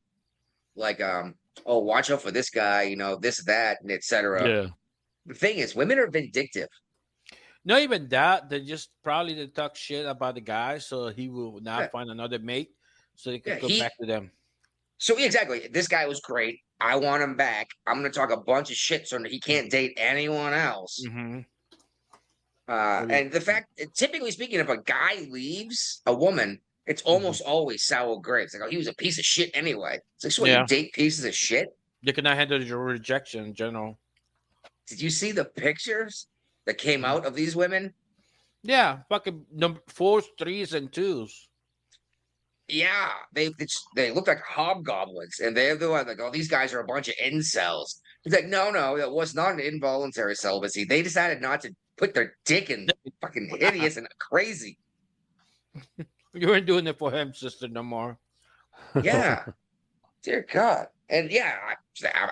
Speaker 6: like oh, watch out for this guy, you know, this, that, and etc.
Speaker 7: Yeah.
Speaker 6: The thing is, women are vindictive.
Speaker 8: Not even that. They just probably talk shit about the guy, so he will not find another mate, so he can go back to them.
Speaker 6: So exactly, this guy was great. I want him back. I'm going to talk a bunch of shit so that he can't date anyone else.
Speaker 8: Mm-hmm.
Speaker 6: And the fact, typically speaking, if a guy leaves a woman, it's almost always sour grapes. Like, oh, he was a piece of shit anyway. It's like, so you date pieces of shit?
Speaker 8: You cannot handle your rejection in general.
Speaker 6: Did you see the pictures that came out of these women?
Speaker 8: Yeah, fucking number 4s, 3s, and 2s.
Speaker 6: Yeah, they look like hobgoblins, and they're the one like, oh, these guys are a bunch of incels. He's like, no, that was not an involuntary celibacy. They decided not to put their dick in fucking hideous and crazy.
Speaker 8: You weren't doing it for him, sister, no more.
Speaker 6: Yeah, dear God, and yeah,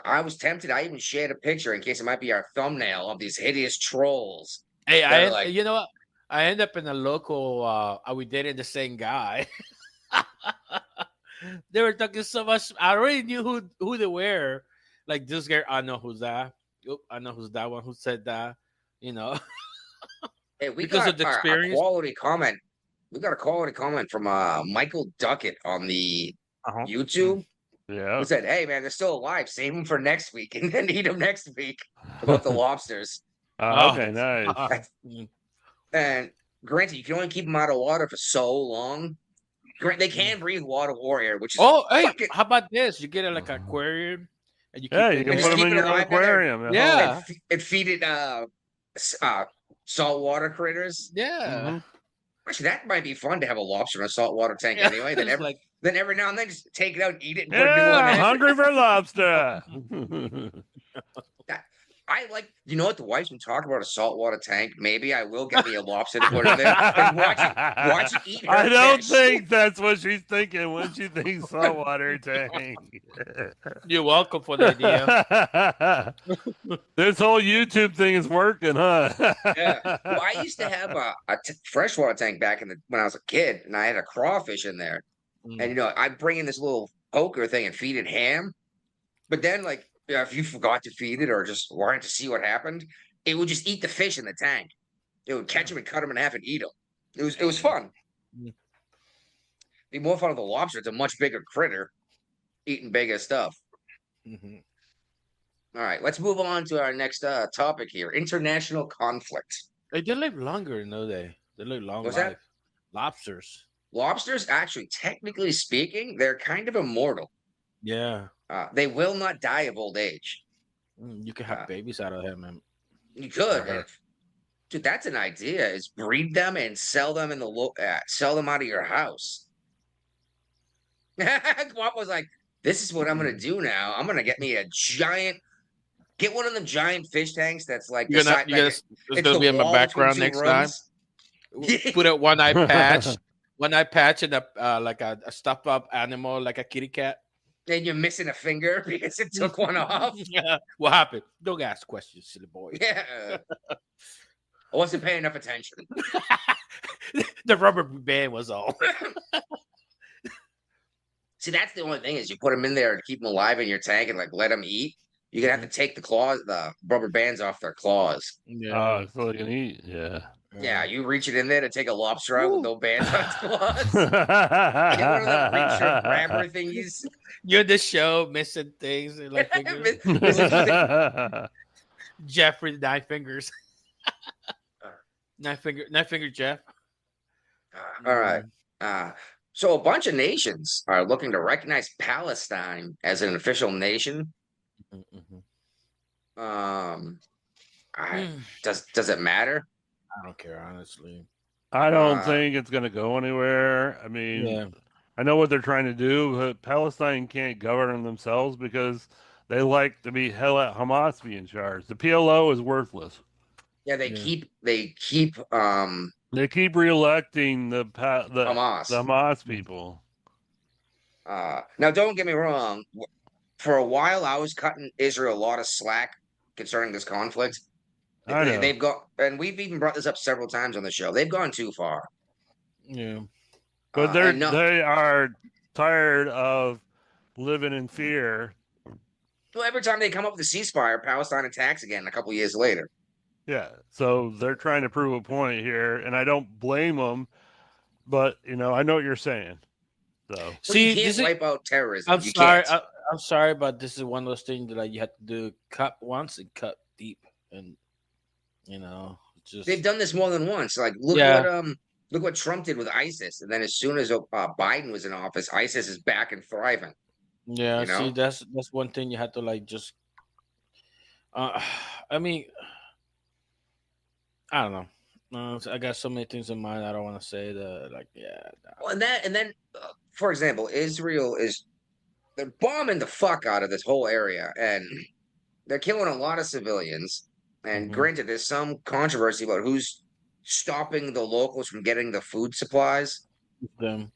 Speaker 6: I was tempted. I even shared a picture in case it might be our thumbnail of these hideous trolls.
Speaker 8: Hey, you know what? I end up in a local. We dated the same guy. They were talking so much. I already knew who they were. Like this guy, I know who's that. I know who's that one who said that. You know,
Speaker 6: hey, we
Speaker 8: because
Speaker 6: got
Speaker 8: of the experience.
Speaker 6: A quality comment. We got a quality comment from Michael Duckett on the YouTube.
Speaker 7: Yeah,
Speaker 6: who said, "Hey man, they're still alive. Save them for next week, and then eat them next week." About the lobsters.
Speaker 7: Okay, nice.
Speaker 6: And granted, you can only keep them out of water for so long. They can breathe water warrior, which is
Speaker 8: how about this? You get it like an aquarium, and you
Speaker 7: you can put them in your aquarium.
Speaker 8: Yeah,
Speaker 6: and feed it saltwater critters.
Speaker 8: Yeah,
Speaker 6: actually, that might be fun to have a lobster in a saltwater tank anyway. Then every now and then just take it out and eat it. And put a new one in.
Speaker 7: Hungry for lobster.
Speaker 6: I like, you know what? The wife's been talking about a saltwater tank. Maybe I will get me a lobster to put in there and watch it eat her
Speaker 7: I don't
Speaker 6: fish.
Speaker 7: think that's what she's thinking when she thinks saltwater tank.
Speaker 8: You're welcome for the idea.
Speaker 7: This whole YouTube thing is working, huh?
Speaker 6: Yeah. Well, I used to have a freshwater tank back when I was a kid, and I had a crawfish in there. And, you know, I'd bring in this little poker thing and feed it ham. But then, like, if you forgot to feed it or just wanted to see what happened, it would just eat the fish in the tank. It would catch them and cut them in half and eat them. It was fun. be more fun of the lobster. It's a much bigger critter eating bigger stuff.
Speaker 8: Mm-hmm.
Speaker 6: All right, let's move on to our next topic here: international conflict.
Speaker 8: They live longer, no they? They live long
Speaker 6: What's
Speaker 8: life.
Speaker 6: that?
Speaker 8: Lobsters.
Speaker 6: Lobsters, actually, technically speaking, they're kind of immortal.
Speaker 8: Yeah.
Speaker 6: They will not die of old age.
Speaker 8: You can have
Speaker 6: Uh,
Speaker 8: babies out of him, and
Speaker 6: you could,
Speaker 8: her.
Speaker 6: dude. That's an idea: is breed them and sell them in the sell them out of your house. Guap was like, "This is what I'm gonna do now. I'm gonna get me a giant." Get one of them giant fish tanks that's like the side, like
Speaker 8: It's
Speaker 6: it's
Speaker 8: gonna
Speaker 6: the
Speaker 8: be in my
Speaker 6: wall between
Speaker 8: background
Speaker 6: two
Speaker 8: next time.
Speaker 6: rooms.
Speaker 8: Put a one eye patch, and a like a stuffed up animal like a kitty cat.
Speaker 6: And you're missing a finger because it took one off.
Speaker 8: What happened? Don't ask questions, silly boy.
Speaker 6: Yeah. I wasn't paying enough attention.
Speaker 8: The rubber band was all.
Speaker 6: See, that's the only thing is you put them in there to keep them alive in your tank and like let them eat. You're gonna have to take the rubber bands off their claws.
Speaker 8: Yeah.
Speaker 7: So they can eat. Yeah.
Speaker 6: Yeah, you reach it in there to take a lobster out with no bands on its claws. Get one of the reach grabber thingies.
Speaker 8: You're the show missing things and like fingers. Jeffrey Nine Fingers. Nine finger Jeff.
Speaker 6: All right. So a bunch of nations are looking to recognize Palestine as an official nation. Does it matter?
Speaker 8: I don't care, honestly.
Speaker 7: I don't think it's going to go anywhere. I mean, I know what they're trying to do, but Palestine can't govern themselves because they like to be hell at Hamas be in charge. The PLO is worthless.
Speaker 6: Yeah, they keep
Speaker 7: reelecting the
Speaker 6: Hamas.
Speaker 7: the Hamas people.
Speaker 6: Now, don't get me wrong. For a while, I was cutting Israel a lot of slack concerning this conflict.
Speaker 7: I know.
Speaker 6: They've gone, and we've even brought this up several times on the show. They've gone too far.
Speaker 8: Yeah,
Speaker 7: but they are tired of living in fear.
Speaker 6: Well, every time they come up with a ceasefire, Palestine attacks again a couple years later.
Speaker 7: Yeah, so they're trying to prove a point here, and I don't blame them. But I know what you're saying. So
Speaker 6: see, you can't wipe out terrorism.
Speaker 8: I'm sorry. I'm sorry, but this is one of those things that you have to do cut once and cut deep, and just
Speaker 6: they've done this more than once. Like look what Trump did with ISIS, and then as soon as Biden was in office, ISIS is back and thriving.
Speaker 8: Yeah, see, that's one thing you have to like just. I mean, I don't know. I got so many things in mind. I don't want to say that. Like, yeah.
Speaker 6: Well, and then, for example, they're bombing the fuck out of this whole area, and they're killing a lot of civilians. And granted, there's some controversy about who's stopping the locals from getting the food supplies.
Speaker 8: Them.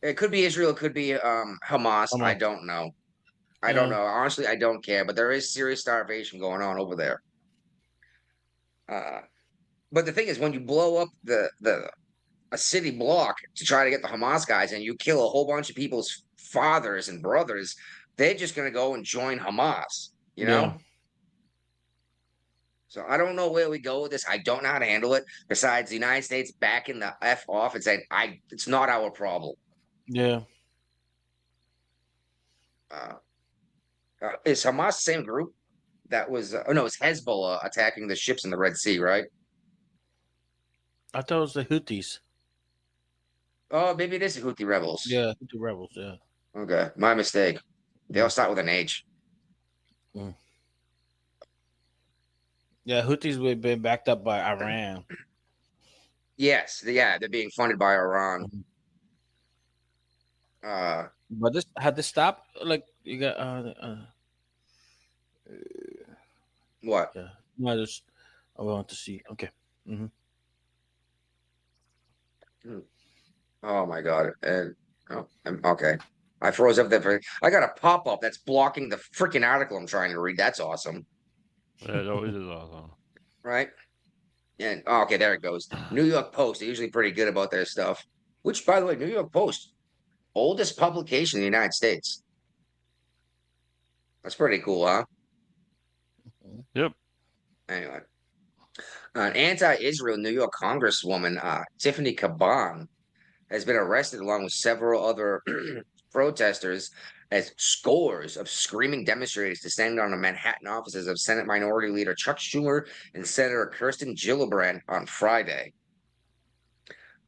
Speaker 6: It could be Israel, it could be Hamas. I don't know. I don't know. Honestly, I don't care. But there is serious starvation going on over there. But the thing is, when you blow up a city block to try to get the Hamas guys, and you kill a whole bunch of people's fathers and brothers, they're just going to go and join Hamas. You know. So I don't know where we go with this. I don't know how to handle it. Besides, the United States backing the F off and saying, it's not our problem.
Speaker 8: Yeah.
Speaker 6: Is Hamas the same group that was? No, it's Hezbollah attacking the ships in the Red Sea, right?
Speaker 8: I thought it was the Houthis.
Speaker 6: Oh, maybe it is the Houthi rebels.
Speaker 8: Yeah, Houthi rebels. Yeah.
Speaker 6: Okay, my mistake. They all start with an H.
Speaker 8: Yeah, Houthis were being backed up by Iran.
Speaker 6: Yes, they're being funded by Iran.
Speaker 8: But this had to stop. Like you got
Speaker 6: what?
Speaker 8: Yeah, no, I want to see. Okay.
Speaker 6: Oh my god! And okay, I froze up there. I got a pop up that's blocking the freaking article I'm trying to read. That's awesome.
Speaker 7: It always is awesome,
Speaker 6: right? And okay, there it goes. New York Post. They're usually pretty good about their stuff. Which, by the way, New York Post, oldest publication in the United States. That's pretty cool, huh?
Speaker 7: Yep.
Speaker 6: Anyway, an anti-Israel New York Congresswoman, Tiffany Caban, has been arrested along with several other protesters as scores of screaming demonstrators descended on the Manhattan offices of Senate Minority Leader Chuck Schumer and Senator Kirsten Gillibrand on Friday.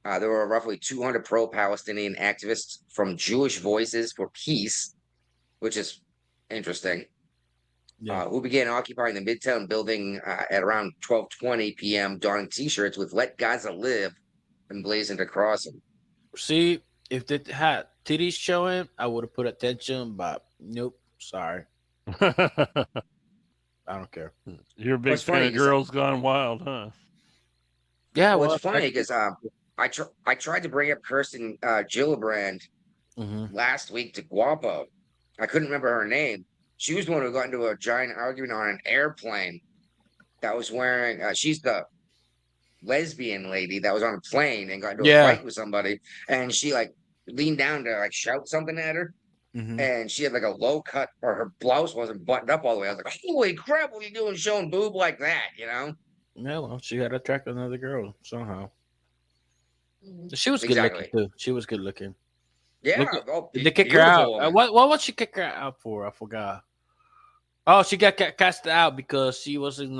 Speaker 6: There were roughly 200 pro-Palestinian activists from Jewish Voices for Peace, which is interesting, who began occupying the Midtown building at around 12:20 p.m., donning T-shirts with "Let Gaza Live" emblazoned across them.
Speaker 8: See, if they had titties showing, I would have put attention, but nope. Sorry, I don't care.
Speaker 7: You're a big
Speaker 6: What's
Speaker 7: fan
Speaker 6: funny
Speaker 7: of
Speaker 6: is
Speaker 7: Girls Gone Wild, huh?
Speaker 8: Yeah,
Speaker 6: well,
Speaker 8: well,
Speaker 6: it's funny because I tried to bring up Kirsten Gillibrand last week to Guapo. I couldn't remember her name. She was the one who got into a giant argument on an airplane that was wearing. She's the lesbian lady that was on a plane and got into a
Speaker 8: yeah.
Speaker 6: fight with somebody, and she like leaned down to like shout something at her, and she had like a low cut, or her blouse wasn't buttoned up all the way. I was like, "Holy crap! What are you doing showing boob like that?" You know?
Speaker 8: Yeah, well, she had to attract another girl somehow. She was good
Speaker 6: Exactly.
Speaker 8: looking too. She was good looking.
Speaker 6: Yeah.
Speaker 8: Look,
Speaker 6: Oh,
Speaker 8: did they kick her
Speaker 6: beautiful
Speaker 8: out?
Speaker 6: woman.
Speaker 8: What would she kick her out for? I forgot. Oh, she got cast out because she wasn't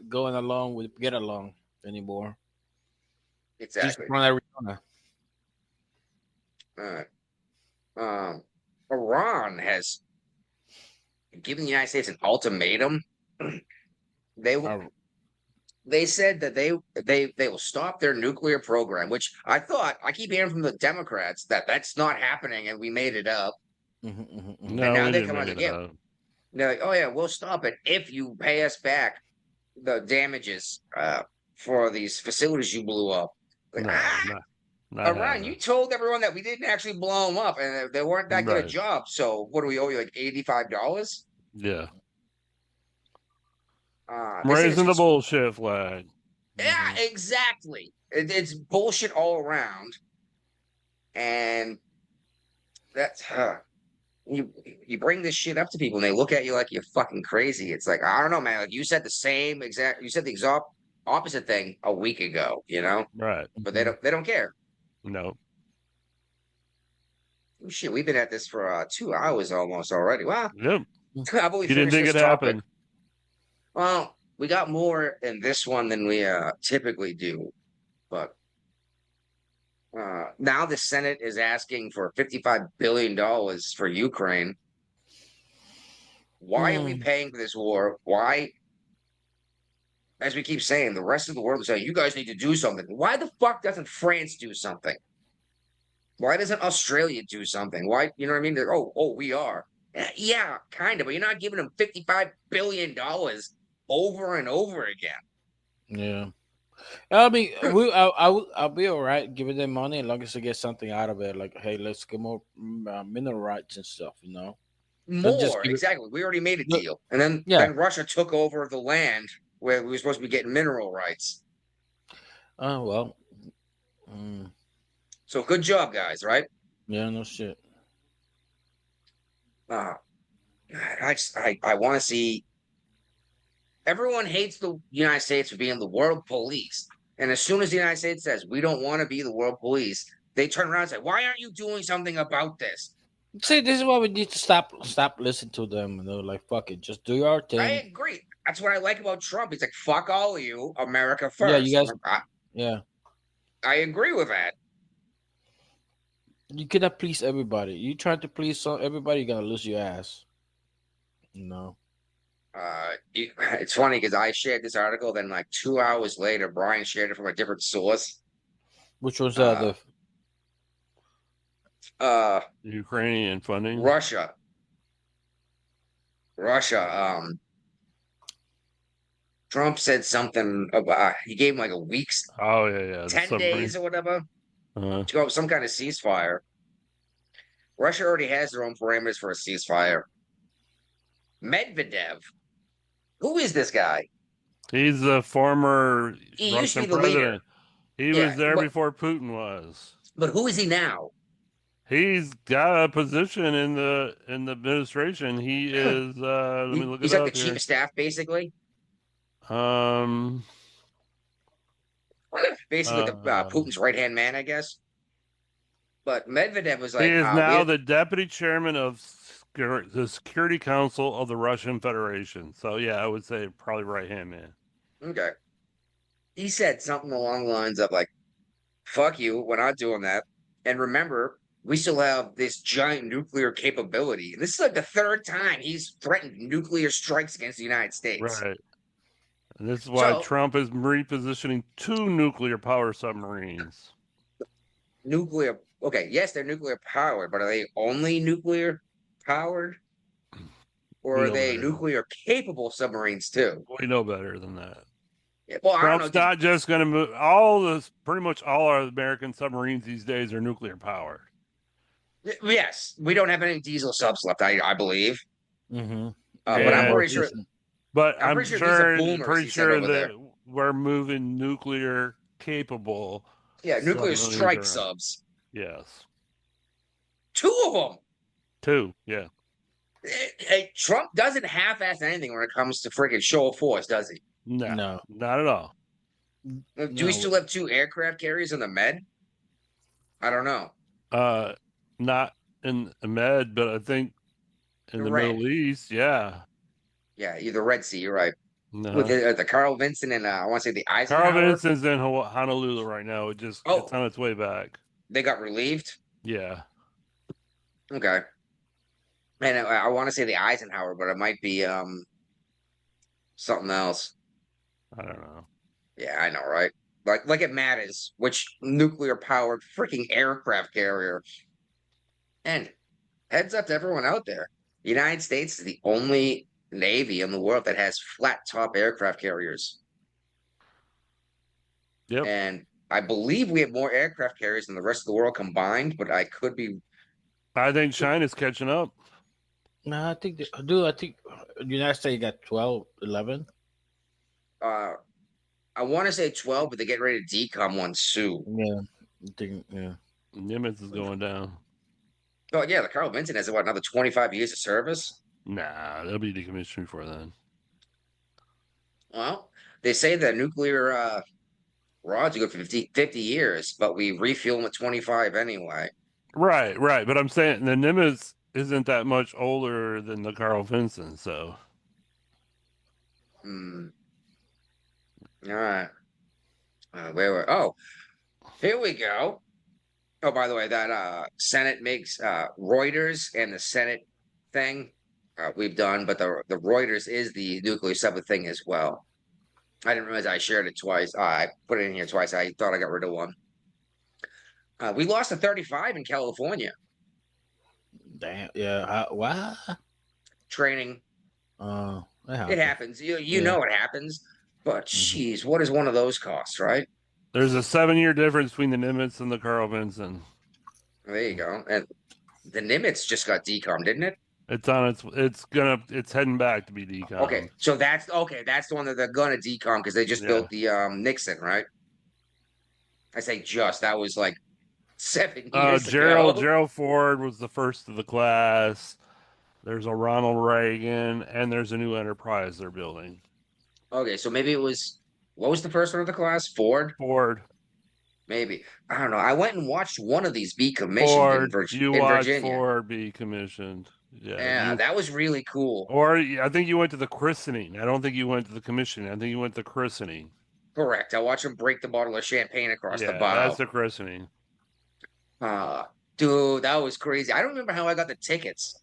Speaker 8: going along with Get Along anymore. She's
Speaker 6: Exactly.
Speaker 8: from Arizona.
Speaker 6: Iran has given the United States an ultimatum. They said that they will stop their nuclear program, which I keep hearing from the Democrats that that's not happening and we made it up.
Speaker 7: No,
Speaker 6: And now
Speaker 7: we
Speaker 6: they
Speaker 7: didn't
Speaker 6: come out
Speaker 7: make
Speaker 6: like,
Speaker 7: it
Speaker 6: yeah,
Speaker 7: up.
Speaker 6: they're like, oh yeah, we'll stop it if you pay us back the damages for these facilities you blew up. Like,
Speaker 7: Not
Speaker 6: Iran,
Speaker 7: happening.
Speaker 6: you told everyone that we didn't actually blow them up and they weren't that good a
Speaker 7: Right.
Speaker 6: job. So what do we owe you, like $85?
Speaker 7: Yeah.
Speaker 6: They
Speaker 7: I'm
Speaker 6: said
Speaker 7: raising the bullshit flag.
Speaker 6: Yeah, exactly. It's bullshit all around, and that's you bring this shit up to people, and they look at you like you're fucking crazy. It's like I don't know, man. Like you said you said the exact opposite thing a week ago, you know?
Speaker 7: Right.
Speaker 6: But they don't care.
Speaker 7: No.
Speaker 6: Oh, shit, we've been at this for 2 hours almost already. Wow.
Speaker 7: Yep.
Speaker 6: I've only
Speaker 7: You didn't
Speaker 6: finished
Speaker 7: think
Speaker 6: this
Speaker 7: it
Speaker 6: topic.
Speaker 7: happened.
Speaker 6: Well, we got more in this one than we typically do, but now the Senate is asking for $55 billion for Ukraine. Why are we paying for this war? Why, as we keep saying, the rest of the world is saying, you guys need to do something. Why the fuck doesn't France do something? Why doesn't Australia do something? Why, you know what I mean? They're, we are. Yeah, kind of, but you're not giving them $55 billion over and over again.
Speaker 8: Yeah. I mean, I'll be all right giving them money as long as they get something out of it. Like, hey, let's get more mineral rights and stuff. You know,
Speaker 6: More exactly. We already made a deal, and then Russia took over the land where we were supposed to be getting mineral rights.
Speaker 8: Oh well.
Speaker 6: So good job, guys. Right?
Speaker 8: Yeah. No shit.
Speaker 6: I want to see. Everyone hates the United States for being the world police, and as soon as the United States says we don't want to be the world police, they turn around and say, "Why aren't you doing something about this?"
Speaker 8: See, this is why we need to stop listening to them. You know, like fuck it, just do your thing.
Speaker 6: I agree. That's what I like about Trump. He's like, "Fuck all of you, America first."
Speaker 8: Yeah, you guys. Yeah,
Speaker 6: I agree with that.
Speaker 8: You cannot please everybody. You try to please everybody, you're gonna lose your ass. No.
Speaker 6: It's funny because I shared this article, then like 2 hours later, Brian shared it from a different source.
Speaker 8: Which was the
Speaker 7: Ukrainian funding?
Speaker 6: Russia. Trump said something about he gave him like a week's 10 days or whatever to go some kind of ceasefire. Russia already has their own parameters for a ceasefire. Medvedev. Who is this guy?
Speaker 7: He's the former Russian president.
Speaker 6: Leader.
Speaker 7: He was there before Putin was.
Speaker 6: But who is he now?
Speaker 7: He's got a position in the administration. He is. Let me look it up.
Speaker 6: He's like the chief of staff, basically. Basically, Putin's right-hand man, I guess. But Medvedev was
Speaker 7: He
Speaker 6: like,
Speaker 7: is now the deputy chairman of the Security Council of the Russian Federation. So yeah, I would say probably right hand man.
Speaker 6: okay. He said something along the lines of like, "Fuck you, we're not doing that." And remember, we still have this giant nuclear capability. And this is like the third time he's threatened nuclear strikes against the United States.
Speaker 7: Right. And this is why
Speaker 6: So
Speaker 7: Trump is repositioning 2 nuclear power submarines.
Speaker 6: nuclear, okay, yes, they're nuclear powered, but are they only nuclear powered? Or
Speaker 7: We
Speaker 6: are
Speaker 7: know
Speaker 6: they
Speaker 7: better.
Speaker 6: nuclear capable submarines too?
Speaker 7: We know better than that.
Speaker 6: Yeah, well, I don't know.
Speaker 7: Trump's not just going to move. Pretty much all our American submarines these days are nuclear powered.
Speaker 6: Yes, we don't have any diesel subs left, I believe.
Speaker 8: Mm-hmm.
Speaker 6: But I'm pretty sure.
Speaker 7: But
Speaker 6: I'm pretty sure these are boomers.
Speaker 7: pretty
Speaker 6: He said
Speaker 7: sure
Speaker 6: over there.
Speaker 7: that we're moving nuclear capable.
Speaker 6: Yeah, nuclear
Speaker 7: submarines
Speaker 6: strike
Speaker 7: around.
Speaker 6: subs.
Speaker 7: Yes.
Speaker 6: 2 of them.
Speaker 7: 2, yeah.
Speaker 6: Hey, Trump doesn't half-ass anything when it comes to freaking show of force, does he?
Speaker 7: No, not at all.
Speaker 6: Do we still have 2 aircraft carriers in the Med? I don't know.
Speaker 7: Not in the Med, but I think in the Middle East, yeah.
Speaker 6: Yeah, the Red Sea. You're right.
Speaker 7: No.
Speaker 6: With the Carl Vinson and I want to say the Eisenhower.
Speaker 7: Carl Vinson's in Honolulu right now. It's on its way back.
Speaker 6: They got relieved.
Speaker 7: Yeah.
Speaker 6: Okay. And I want to say the Eisenhower, but it might be something else.
Speaker 7: I don't know.
Speaker 6: Yeah, I know, right? Like it matters which nuclear powered freaking aircraft carrier. And heads up to everyone out there. The United States is the only Navy in the world that has flat top aircraft carriers.
Speaker 7: Yep.
Speaker 6: And I believe we have more aircraft carriers than the rest of the world combined, but I could be.
Speaker 7: I think China's catching up.
Speaker 8: No, I think the United States got 12, 11.
Speaker 6: I want to say 12, but they get ready to decom one soon.
Speaker 8: Yeah. I think, yeah.
Speaker 7: Nimitz is going down.
Speaker 6: Oh, yeah, the Carl Vinson has, another 25 years of service?
Speaker 7: Nah, they'll be decommissioned before then.
Speaker 6: Well, they say that nuclear rods are good for 50 years, but we refuel them at 25 anyway.
Speaker 7: Right. But I'm saying the Nimitz isn't that much older than the Carl Vinson, so.
Speaker 6: All right. Here we go. Oh, by the way, that Senate makes Reuters and the Senate thing we've done, but the Reuters is the nuclear subject thing as well. I didn't realize I shared it twice. I put it in here twice. I thought I got rid of one. We lost to 35 in California.
Speaker 8: Damn. Yeah. What?
Speaker 6: Training.
Speaker 8: It
Speaker 6: happens. You know it happens. But geez, what does one of those cost, right?
Speaker 7: There's a 7-year difference between the Nimitz and the Carl Vinson.
Speaker 6: There you go. And the Nimitz just got decommed, didn't it?
Speaker 7: It's heading back to be decommed.
Speaker 6: Okay, so that's the one that they're gonna decom because they just built the Nixon, right? I say that was like 7 years ago.
Speaker 7: Gerald Ford was the first of the class. There's a Ronald Reagan, and there's a new Enterprise they're building.
Speaker 6: Okay, so maybe it was, what was the first one of the class? Ford? Maybe. I don't know. I went and watched one of these be commissioned in Virginia.
Speaker 7: Ford be commissioned.
Speaker 6: Yeah, that was really cool.
Speaker 7: Or I think you went to the christening. I don't think you went to the commissioning. I think you went to the christening.
Speaker 6: Correct. I watched him break the bottle of champagne across the bow.
Speaker 7: That's the christening.
Speaker 6: Dude, that was crazy. I don't remember how I got the tickets.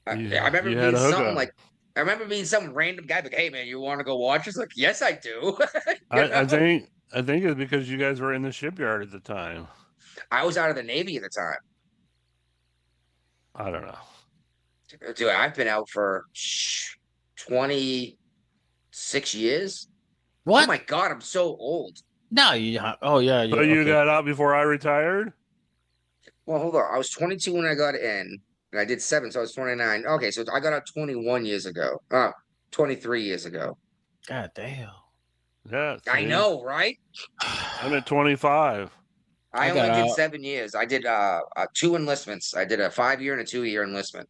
Speaker 6: I remember being something like, I remember being some random guy like, "Hey man, you want to go watch?" It's like, "Yes, I do."
Speaker 7: I think it's because you guys were in the shipyard at the time.
Speaker 6: I was out of the Navy at the time.
Speaker 7: I don't know.
Speaker 6: Dude, I've been out for 26 years.
Speaker 8: What?
Speaker 6: Oh my God, I'm so old.
Speaker 8: No, oh yeah.
Speaker 7: So you got out before I retired?
Speaker 6: Well, hold on. I was 22 when I got in, and I did 7, so I was 29. Okay, so I got out 21 years ago. 23 years ago.
Speaker 8: God damn.
Speaker 7: Yeah.
Speaker 6: I know, right?
Speaker 7: I'm at 25.
Speaker 6: I only did 7 years. I did 2 enlistments. I did a 5-year and a 2-year enlistment.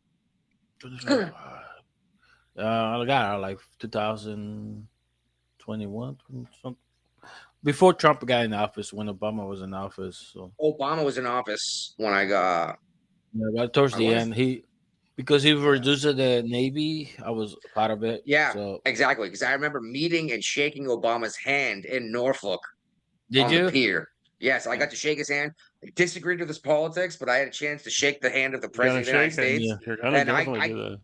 Speaker 8: I got out like 2021, something. Before Trump got in office, when Obama was in office. So
Speaker 6: Obama was in office when I got.
Speaker 8: yeah, but towards
Speaker 6: I
Speaker 8: the
Speaker 6: want
Speaker 8: end, because he reduced the Navy, I was part of it.
Speaker 6: Yeah,
Speaker 8: So
Speaker 6: exactly. Because I remember meeting and shaking Obama's hand in Norfolk
Speaker 8: did
Speaker 6: on the
Speaker 8: you?
Speaker 6: pier. Yes, I got to shake his hand. I disagreed with his politics, but I had a chance to shake the hand of the
Speaker 7: You're gonna
Speaker 6: president of the United
Speaker 7: shake it.
Speaker 6: States.
Speaker 8: Yeah.
Speaker 7: You're gonna
Speaker 6: And
Speaker 7: definitely do that.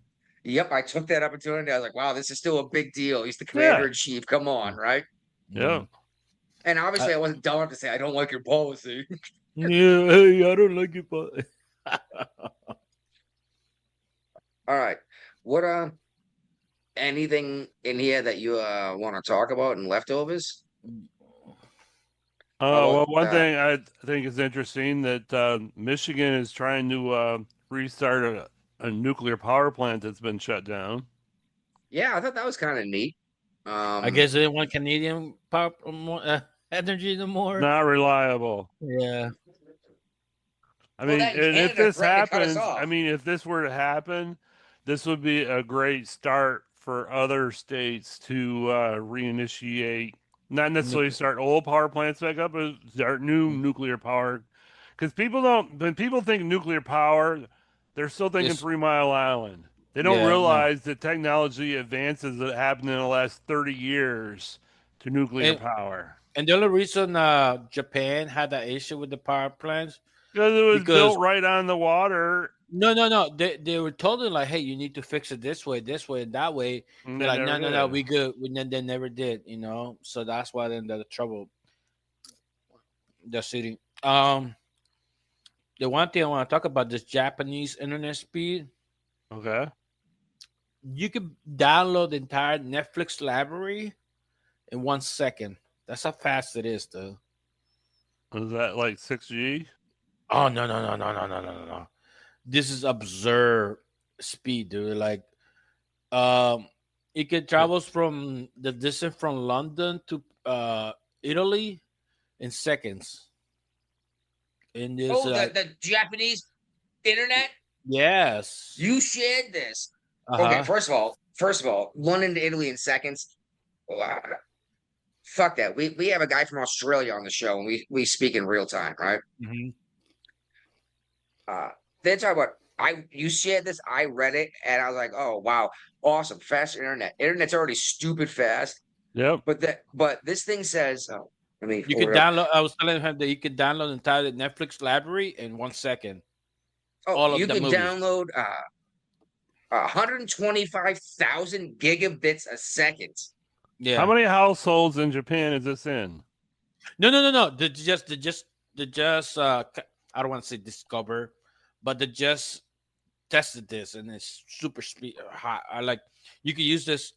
Speaker 6: yep, I took that opportunity. I was like, wow, this is still a big deal. He's the commander
Speaker 7: Yeah.
Speaker 6: in chief. Come on, right?
Speaker 7: Yeah.
Speaker 6: And obviously, I wasn't dumb enough to say I don't like your policy.
Speaker 8: Yeah, hey, I don't like it, but
Speaker 6: All right, what anything in here that you want to talk about in leftovers? How
Speaker 7: Well,
Speaker 6: about
Speaker 7: one thing I think is interesting that Michigan is trying to restart a nuclear power plant that's been shut down.
Speaker 6: yeah, I thought that was kind of neat.
Speaker 8: I guess they didn't want Canadian power more, energy no more.
Speaker 7: Not reliable.
Speaker 8: Yeah,
Speaker 7: I
Speaker 6: Well,
Speaker 7: mean,
Speaker 6: that in
Speaker 7: and if
Speaker 6: Canada
Speaker 7: this
Speaker 6: threatened to cut us
Speaker 7: happens, I
Speaker 6: off.
Speaker 7: mean, if this were to happen, this would be a great start for other states to reinitiate, not necessarily start old power plants back up, but start new nuclear power. Because people don't, when people think nuclear power, they're still thinking
Speaker 8: this.
Speaker 7: 3 Mile Island. They don't
Speaker 8: Yeah, no.
Speaker 7: realize the technology advances that happened in the last 30 years to nuclear
Speaker 8: And
Speaker 7: power.
Speaker 8: and the only reason Japan had that issue with the power plants
Speaker 7: Because it was
Speaker 8: because
Speaker 7: built right on the water,
Speaker 8: no, they were told them like, hey, you need to fix it this way, and that way.
Speaker 7: and
Speaker 8: They're
Speaker 7: they
Speaker 8: like,
Speaker 7: never
Speaker 8: no,
Speaker 7: did.
Speaker 8: we good. They never did, So that's why then the trouble. The city. The one thing I want to talk about this Japanese internet speed.
Speaker 7: Okay.
Speaker 8: You can download the entire Netflix library in 1 second. That's how fast it is, though.
Speaker 7: Is that like 6G?
Speaker 8: Oh no. This is absurd speed, dude. Like it can travels from the distance from London to Italy in seconds. In this
Speaker 6: Oh, the Japanese internet.
Speaker 8: yes.
Speaker 6: You shared this. Okay,
Speaker 8: Uh-huh.
Speaker 6: first of all, London to Italy in seconds. Wow. Fuck that. We have a guy from Australia on the show, and we speak in real time, right?
Speaker 8: Mm-hmm.
Speaker 6: They talk about you shared this, I read it, and I was like, oh wow, awesome, fast internet. Internet's already stupid fast,
Speaker 7: Yep.
Speaker 6: but this thing says, oh, let me
Speaker 8: You
Speaker 6: pull
Speaker 8: can
Speaker 6: it up.
Speaker 8: download. I was telling him that you can download the entire Netflix library in 1 second.
Speaker 6: Oh,
Speaker 8: All
Speaker 6: you
Speaker 8: of the
Speaker 6: can
Speaker 8: movies.
Speaker 6: download 125,000 gigabits a second.
Speaker 8: Yeah.
Speaker 7: How many households in Japan is this in?
Speaker 8: No. They just I don't want to say discover, but they just tested this and it's super speed hot. I like you can use this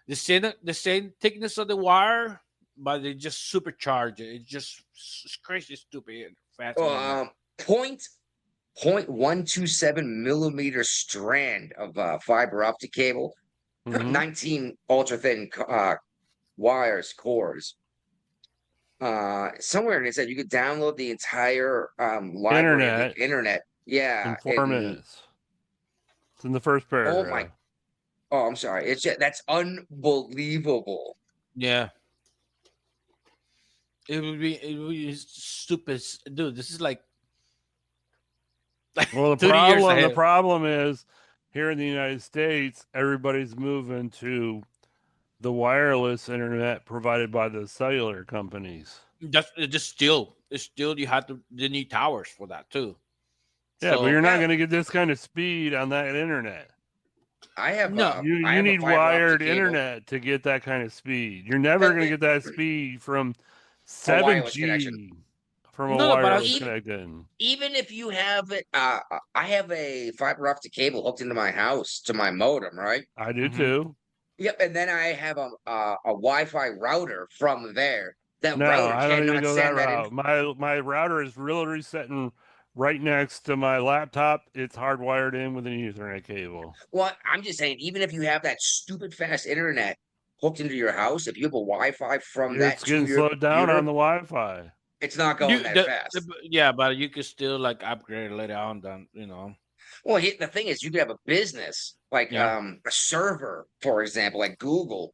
Speaker 8: the same thickness of the wire, but they just supercharge it. It's crazy stupid and fast.
Speaker 6: Point 0.127 millimeter strand of fiber optic cable,
Speaker 7: Mhm.
Speaker 6: 19 ultra thin wires cores. Somewhere it said you could download the entire library of the internet. Yeah,
Speaker 7: In 4 minutes. It's in the first
Speaker 6: oh
Speaker 7: paragraph.
Speaker 6: my, oh, I'm sorry. It's just that's unbelievable.
Speaker 8: Yeah. It would be stupid, dude. This is like
Speaker 7: Well,
Speaker 8: 30 years
Speaker 7: the
Speaker 8: ahead.
Speaker 7: problem is here in the United States, everybody's moving to the wireless internet provided by the cellular companies.
Speaker 8: It's still you need towers for that too.
Speaker 7: Yeah, but
Speaker 8: So
Speaker 7: you're not
Speaker 6: Yeah.
Speaker 7: going to get this kind of speed on that internet.
Speaker 6: I have
Speaker 8: No.
Speaker 6: I
Speaker 7: You
Speaker 6: have a
Speaker 7: need
Speaker 6: fiber optic
Speaker 7: wired
Speaker 6: cable.
Speaker 7: internet to get that kind of speed. You're never
Speaker 6: But
Speaker 7: going to get that speed from
Speaker 6: a wireless connection.
Speaker 7: 7G from a
Speaker 8: No, but
Speaker 7: wireless
Speaker 6: even
Speaker 7: connection.
Speaker 6: even if you have it, I have a fiber optic cable hooked into my house to my modem, right?
Speaker 7: I do
Speaker 8: Mhm.
Speaker 7: too.
Speaker 6: Yep, and then I have a Wi-Fi router from there. That
Speaker 7: No,
Speaker 6: router
Speaker 7: I don't even
Speaker 6: cannot
Speaker 7: go that
Speaker 6: send that in.
Speaker 7: route. My router is literally sitting right next to my laptop. It's hardwired in with an Ethernet cable.
Speaker 6: Well, I'm just saying, even if you have that stupid fast internet hooked into your house, if you have a Wi-Fi from that
Speaker 7: It's
Speaker 6: to
Speaker 7: getting
Speaker 6: your
Speaker 7: slowed down
Speaker 6: computer,
Speaker 7: on the Wi-Fi.
Speaker 6: it's not going that fast.
Speaker 8: Yeah, but you could still like upgrade later on. Then
Speaker 6: Well, the thing is, you could have a business like
Speaker 8: Yeah.
Speaker 6: a server, for example, like Google.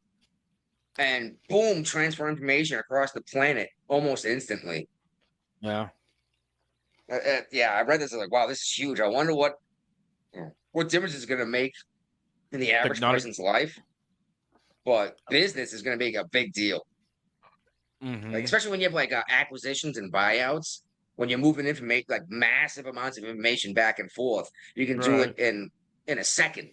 Speaker 6: and boom, transfer information across the planet almost instantly.
Speaker 8: Yeah.
Speaker 6: Yeah, I read this. I was like, wow, this is huge. I wonder what difference it's going to make in the average
Speaker 8: Technology.
Speaker 6: person's life. But business is going to make a big deal. Like, especially when you have like acquisitions and buyouts, when you're moving information, like massive amounts of information back and forth, you can do it in a second.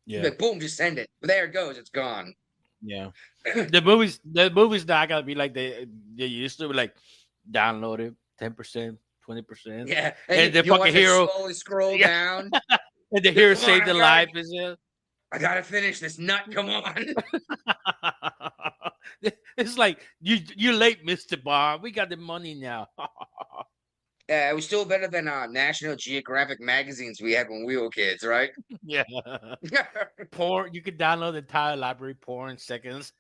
Speaker 8: Yeah.
Speaker 6: Like, boom, just send it. There it goes. It's gone.
Speaker 8: Yeah. The movies not gonna be like they used to, like download it 10%, 20%.
Speaker 6: Yeah,
Speaker 8: And the
Speaker 6: you watch
Speaker 8: fucking
Speaker 6: it
Speaker 8: hero
Speaker 6: slowly scroll
Speaker 8: Yeah.
Speaker 6: down.
Speaker 8: and the hero
Speaker 6: Come on,
Speaker 8: saved the life, is it?
Speaker 6: I gotta finish this nut. Come on.
Speaker 8: It's like you're late, Mr. Bond. We got the money now.
Speaker 6: It was still better than National Geographic magazines we had when we were kids, right?
Speaker 8: Yeah. Porn, you could download the entire library porn in seconds.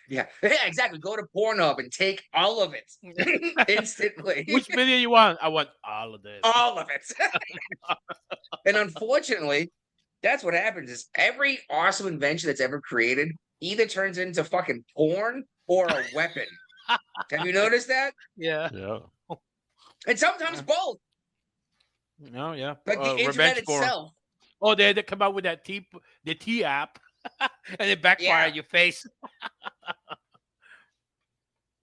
Speaker 6: Yeah, exactly. Go to Pornhub and take all of it instantly.
Speaker 8: Which video you want? I want all of this.
Speaker 6: All of it. And unfortunately, that's what happens is every awesome invention that's ever created either turns into fucking porn or a weapon. Have you noticed that?
Speaker 8: Yeah.
Speaker 7: Yeah.
Speaker 6: And sometimes both.
Speaker 8: No, yeah.
Speaker 6: Like the internet itself.
Speaker 8: Oh, they had to come out with that the T app, and it backfire your face.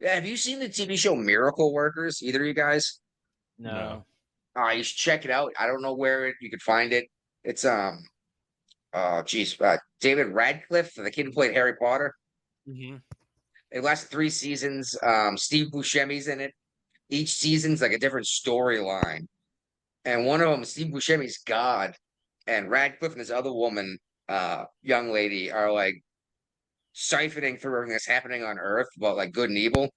Speaker 6: Yeah, have you seen the TV show Miracle Workers? Either of you guys?
Speaker 8: No.
Speaker 6: You should check it out. I don't know where you could find it. It's David Radcliffe, the kid who played Harry Potter. It lasted 3 seasons. Steve Buscemi's in it. Each season's like a different storyline. And one of them, Steve Buscemi's God, and Radcliffe and this other woman, young lady, are like siphoning through everything that's happening on Earth about like good and evil.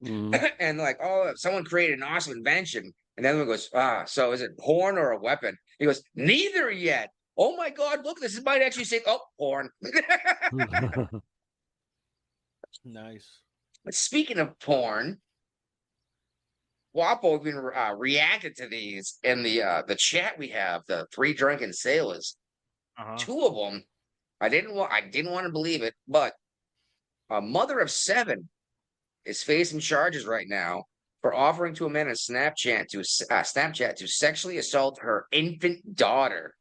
Speaker 6: And like, oh, someone created an awesome invention. And the other one goes, so is it porn or a weapon? He goes, neither yet. Oh my God, look, this might actually say, porn.
Speaker 8: Nice.
Speaker 6: But speaking of porn, Wapo even reacted to these in the chat we have, the 3 drunken sailors. 2 of them, I didn't want to believe it, but a mother of 7 is facing charges right now for offering to a man on Snapchat to sexually assault her infant daughter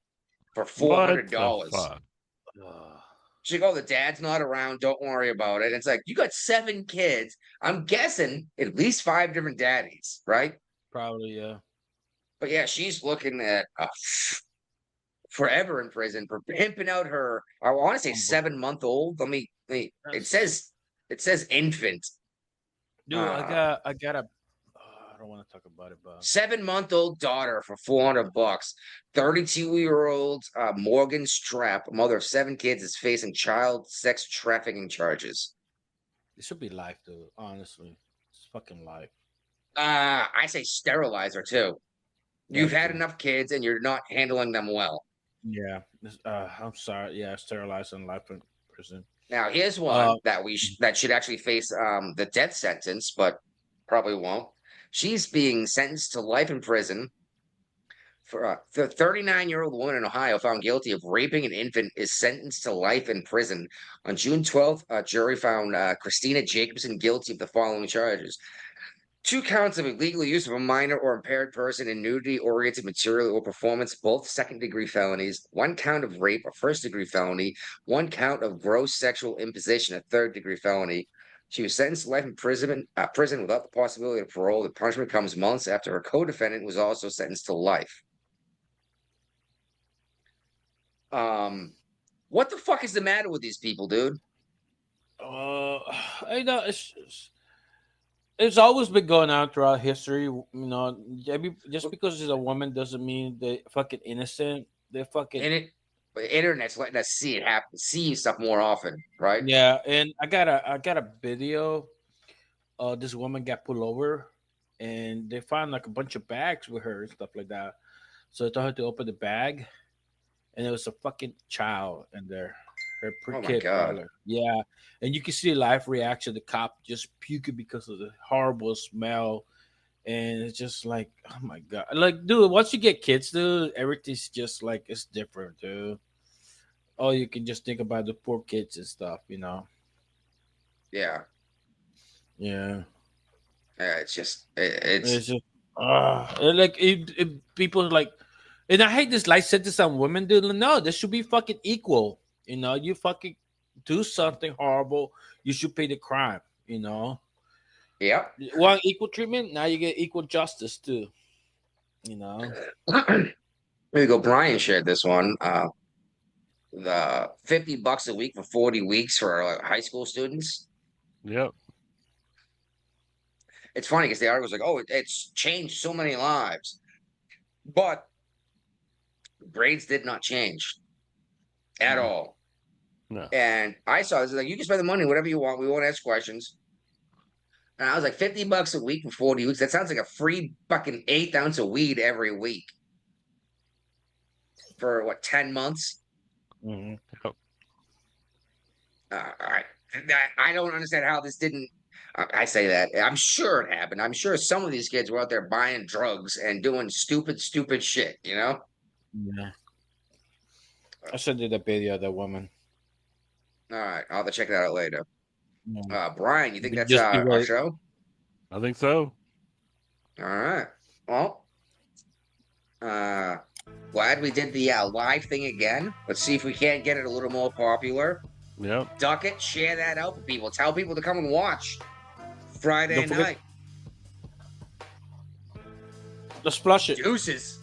Speaker 6: for $400. She's like, oh, the dad's not around. Don't worry about it. It's like, you got 7 kids. I'm guessing at least 5 different daddies, right?
Speaker 8: Probably, yeah.
Speaker 6: But yeah, she's looking at forever in prison for pimping out her, I want to say 7-month-old. It says infant.
Speaker 8: Dude, I don't want to talk about it, but
Speaker 6: 7-month-old daughter for $400. 32-year-old Morgan Strapp, mother of 7 kids, is facing child sex trafficking charges.
Speaker 8: it should be life, dude. Honestly, it's fucking life.
Speaker 6: I say sterilize her too. You've had enough kids and you're not handling them well.
Speaker 8: Yeah, I'm sorry. Yeah, sterilized in life in prison.
Speaker 6: Now here's one that should actually face the death sentence, but probably won't. She's being sentenced to life in prison. For the 39-year-old woman in Ohio found guilty of raping an infant is sentenced to life in prison. On June 12th, a jury found Christina Jacobson guilty of the following charges: 2 counts of illegal use of a minor or impaired person in nudity-oriented material or performance, both second-degree felonies; 1 count of rape, a first-degree felony; 1 count of gross sexual imposition, a third-degree felony. She was sentenced to life in prison without the possibility of parole. The punishment comes months after her co-defendant was also sentenced to life. What the fuck is the matter with these people, dude?
Speaker 8: I know it's always been going on throughout history. You know, just because it's a woman doesn't mean they're fucking innocent. They're fucking.
Speaker 6: The internet's letting us see it happen, see stuff more often, right?
Speaker 8: Yeah, and I got a video. This woman got pulled over, and they found like a bunch of bags with her and stuff like that. So they told her to open the bag, and there was a fucking child in there. Her kid, probably. Yeah, and you can see the live reaction. The cop just puking because of the horrible smell, and it's just like, oh my God, like, dude. Once you get kids, dude, everything's just like it's different, dude. or you can just think about the poor kids and stuff.
Speaker 6: Yeah.
Speaker 8: Yeah.
Speaker 6: It's just
Speaker 8: It's just people like, and I hate this life sentence on women. Dude, no, this should be fucking equal. You fucking do something horrible, you should pay the crime.
Speaker 6: Yep.
Speaker 8: Want equal treatment? Now you get equal justice too.
Speaker 6: There you go. Brian shared this one. The $50 a week for 40 weeks for high school students.
Speaker 7: Yep.
Speaker 6: It's funny because the article was like, "Oh, it's changed so many lives," but grades did not change at all.
Speaker 7: No.
Speaker 6: And I saw this like, you can spend the money whatever you want. We won't ask questions. And I was like, $50 a week for 40 weeks. That sounds like a free fucking 1/8 ounce of weed every week for what, 10 months?
Speaker 8: Mm-hmm.
Speaker 7: Yep.
Speaker 6: I don't understand how this didn't. I say that. I'm sure it happened. I'm sure some of these kids were out there buying drugs and doing stupid shit,
Speaker 8: Yeah. I sent you the video of that woman.
Speaker 6: All right. I'll have to check that out later.
Speaker 8: Yeah.
Speaker 6: Brian, you think that's
Speaker 8: Just be
Speaker 6: our
Speaker 8: like-
Speaker 6: show?
Speaker 7: I think so.
Speaker 6: All right. Well, glad we did the live thing again. Let's see if we can't get it a little more popular.
Speaker 7: Yep.
Speaker 6: Duck it, share that out for people. Tell people to come and watch Friday
Speaker 8: Don't forget-
Speaker 6: night.
Speaker 8: Let's flush it.
Speaker 6: Deuces.